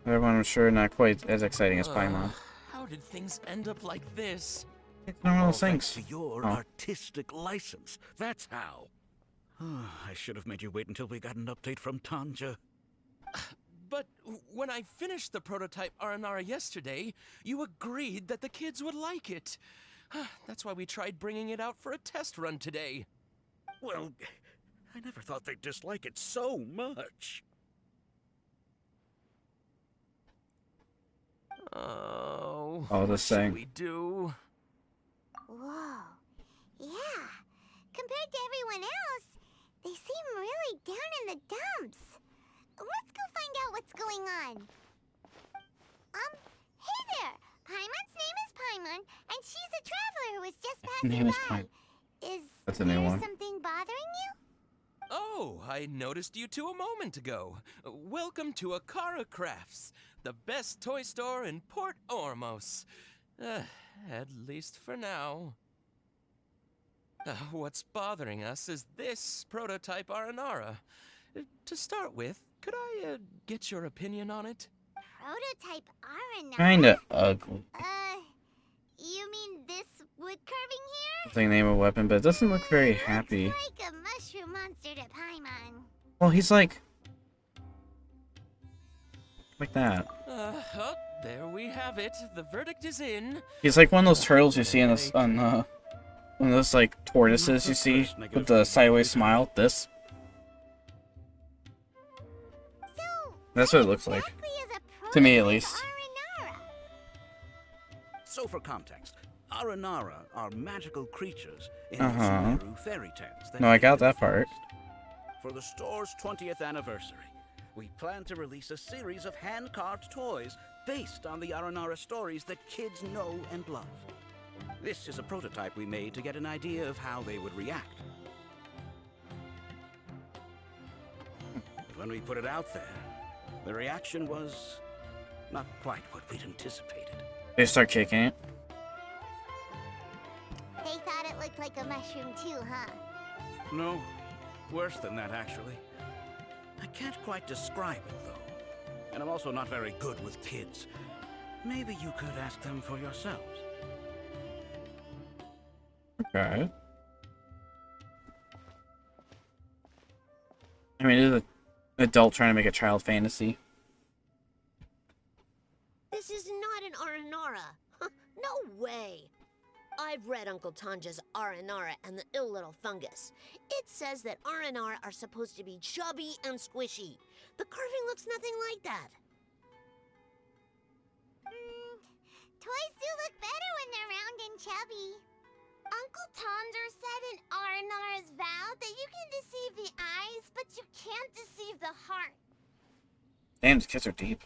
Everyone, I'm sure, not quite as exciting as Paimon. How did things end up like this? It's not one of those Thanks things. to your Oh. artistic license. That's how. I should have made you wait until we got an update from Tanja. But when I finished the prototype Aranara yesterday, you agreed that the kids would like it. That's why we tried bringing it out for a test run today. Well, I never thought they'd dislike it so much. Oh, Oh, what this should thing. we do? Whoa. Yeah. Compared to everyone else, they seem really down in the dumps. Let's go find out what's going on. Hey there. Paimon's name is Paimon, Name is Pine. That's a new one. Something bothering you? Oh, I noticed you two a moment ago. Welcome to Akara Crafts, the best toy store in Port Ormos. At least for now. What's bothering us is this prototype Aranara. To start with, could I get your opinion on it? Prototype Aranara? Kinda ugly. You mean this wood carving here? It's like name a weapon, but it doesn't look very happy. Looks like a mushroom monster to Paimon. Well, he's like that. Oh, there we have it. The verdict is in. He's like one of those turtles you see in this one of those like tortoises you see with the sideways smile. This. That's what it looks like. To me, at least. So for context, Aranara are magical creatures in the Semeru fairy tales. No, I got that part. For the store's 20th anniversary, we plan to release a series of hand-carved toys based on the Aranara stories that kids know and love. This is a prototype we made to get an idea of how they would react. But when we put it out there, the reaction was not quite what we'd anticipated. They start kicking it. They thought it looked like a mushroom too, huh? No, worse than that, actually. I can't quite describe it, though. And I'm also not very good with kids. Maybe you could ask them for yourselves. Okay. I mean, it is an adult trying to make a child fantasy. This is not an Aranara. No way. I've read Uncle Tanja's Aranara and the Ill Little Fungus. It says that Aranara are supposed to be chubby and squishy. The carving looks nothing like that. Toys do look better when they're round and chubby. Uncle Tonder said in Aranara's vow that you can deceive the eyes, but you can't deceive the heart. Damn, these kids are deep.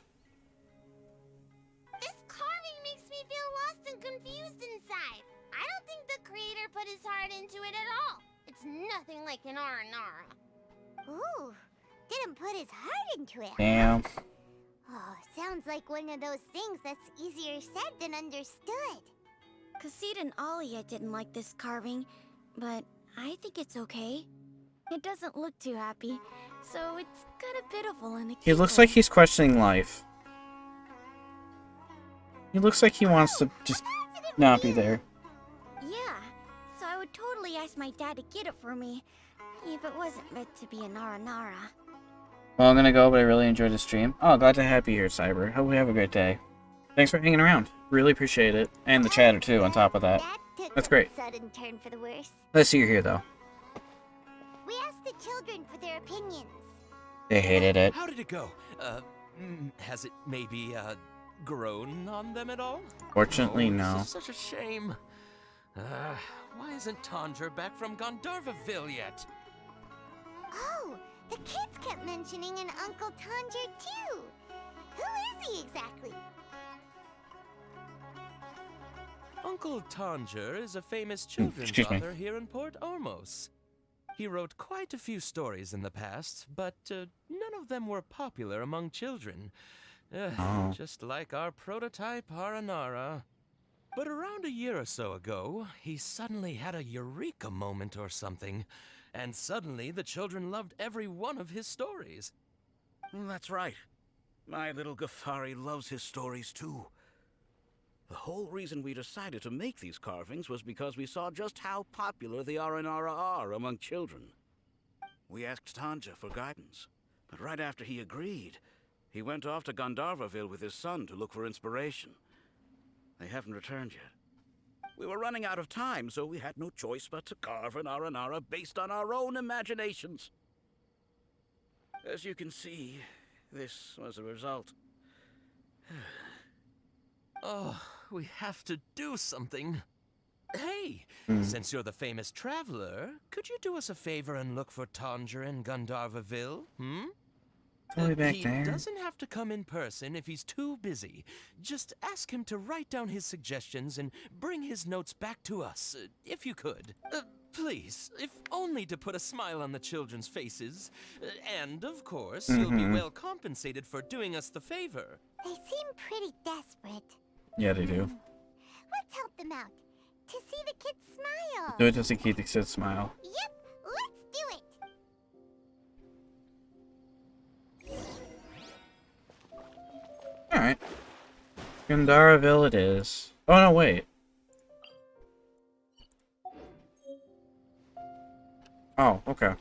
This carving makes me feel lost and confused inside. I don't think the creator put his heart into it at all. It's nothing like an Aranara. Ooh, didn't put his heart into it. Damn. Oh, sounds like one of those things that's easier said than understood. Kassid and Alia didn't like this carving, but I think it's okay. It doesn't look too happy, so it's kind of pitiful in a He looks like he's questioning life. He looks like he wants to just not be there. Yeah, so I would totally ask my dad to get it for me, if it wasn't meant to be an Aranara. Well, I'm gonna go, but I really enjoyed the stream. Oh, glad to have you here, Cyber. Hope we have a great day. Thanks for hanging around. Really appreciate it. And the chatter, too, on top of that. That's great. Sudden turn for the worse. Let's see you're here, though. We asked the children for their opinions. They hated it. How did it go? Has it maybe, grown on them at all? Fortunately, no. This is such a shame. Why isn't Tanger back from Gandharvaville yet? Oh, the kids kept mentioning an Uncle Tanger, too. Who is he exactly? Uncle Tanger is a famous children's Excuse me. author here in Port Ormos. He wrote quite a few stories in the past, but none of them were popular among children. Just like our prototype Aranara. But around a year or so ago, he suddenly had a eureka moment or something, and suddenly the children loved every one of his stories. That's right. My little Ghaffari loves his stories too. The whole reason we decided to make these carvings was because we saw just how popular the Aranara are among children. We asked Tanja for guidance, but right after he agreed, he went off to Gandharvaville with his son to look for inspiration. They haven't returned yet. We were running out of time, so we had no choice but to carve an Aranara based on our own imaginations. As you can see, this was the result. Oh, we have to do something. Hey, since you're the famous traveler, could you do us a favor and look for Tanger in Gandharvaville, All the way back He there. doesn't have to come in person if he's too busy. Just ask him to write down his suggestions and bring his notes back to us, if you could. Please, if only to put a smile on the children's faces. And, of course, you'll be well compensated for doing us the favor. They seem pretty desperate. Yeah, they do. Let's help them out. To see the kids smile. Do it just to keep the kids smile. Yep, let's do it. Alright. Gandaraville it is. Oh, no, wait. Oh, okay.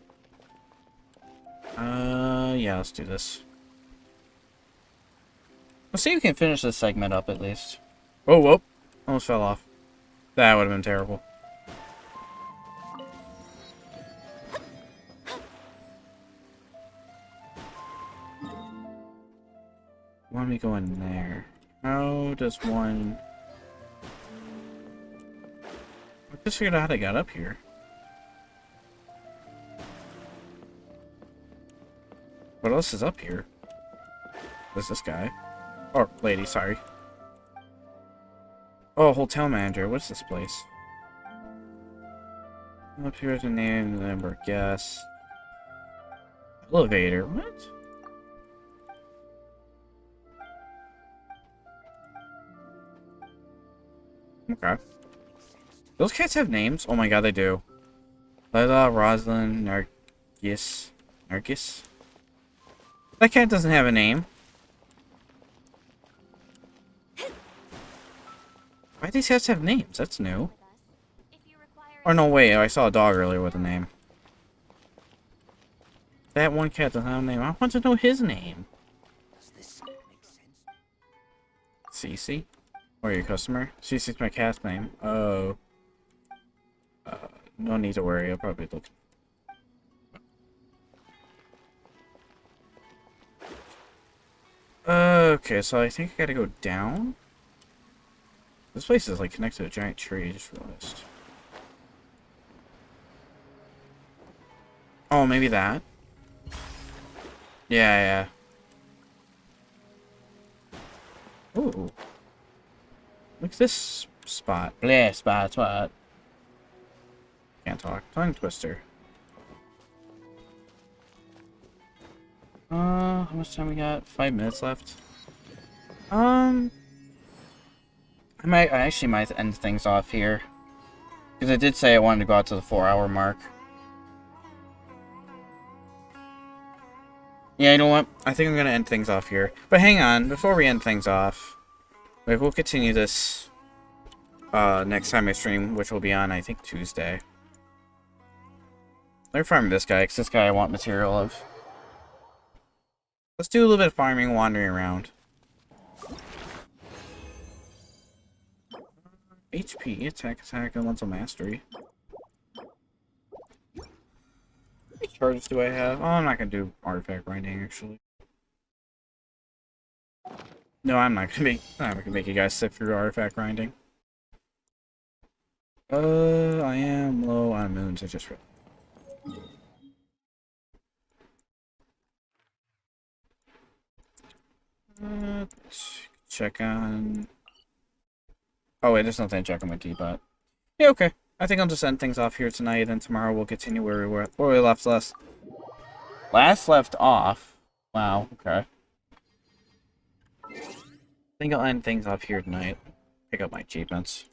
Yeah, let's do this. Let's see if we can finish this segment up at least. Oh, whoop. Almost fell off. That would have been terrible. Let me go in there. How does one... I just figured out how to get up here. What else is up here? There's this guy. Or lady, sorry. Oh, hotel manager. What's this place? Up here is the name, the number of guests. Elevator. What? Okay. Those cats have names? Oh my god, they do. Lila, Rosalind, Nargis. Nargis? That cat doesn't have a name. Why do these cats have names? That's new. Or no, wait, I saw a dog earlier with a name. That one cat doesn't have a name. I want to know his name. Does this make sense? Cece? Or your customer? Cece's my cat's name. Oh. No need to worry, I'll probably look. Okay, so I think I gotta go down. This place is like connected to a giant tree, I just realized. Oh, maybe that? Yeah. Ooh. Look at this spot. Bleh, spot. Can't talk. Tongue twister. How much time we got? 5 minutes left. I actually might end things off here. Because I did say I wanted to go out to the 4-hour mark. Yeah, you know what? I think I'm going to end things off here. But hang on, before we end things off, we'll continue this next time I stream, which will be on, I think, Tuesday. Let me farm this guy, because this guy I want material of. Let's do a little bit of farming, wandering around. HP, attack, elemental mastery. How many charges do I have? Oh, I'm not going to do artifact grinding, actually. No, I'm not going to make you guys sit through artifact grinding. I am low on moons, I just realized. Check on... Oh wait, there's nothing to check on my D-bot. Yeah, okay. I think I'll just end things off here tonight, and tomorrow we'll continue where we left last left off. Wow, okay. I think I'll end things off here tonight. Pick up my achievements.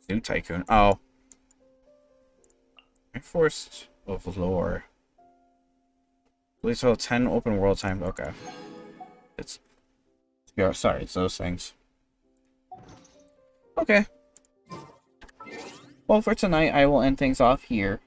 Zoo Tycoon. Oh. Forest of Lore. Please hold 10 open world time. Okay. It's... Yeah, sorry, it's those things. Okay. Well, for tonight, I will end things off here.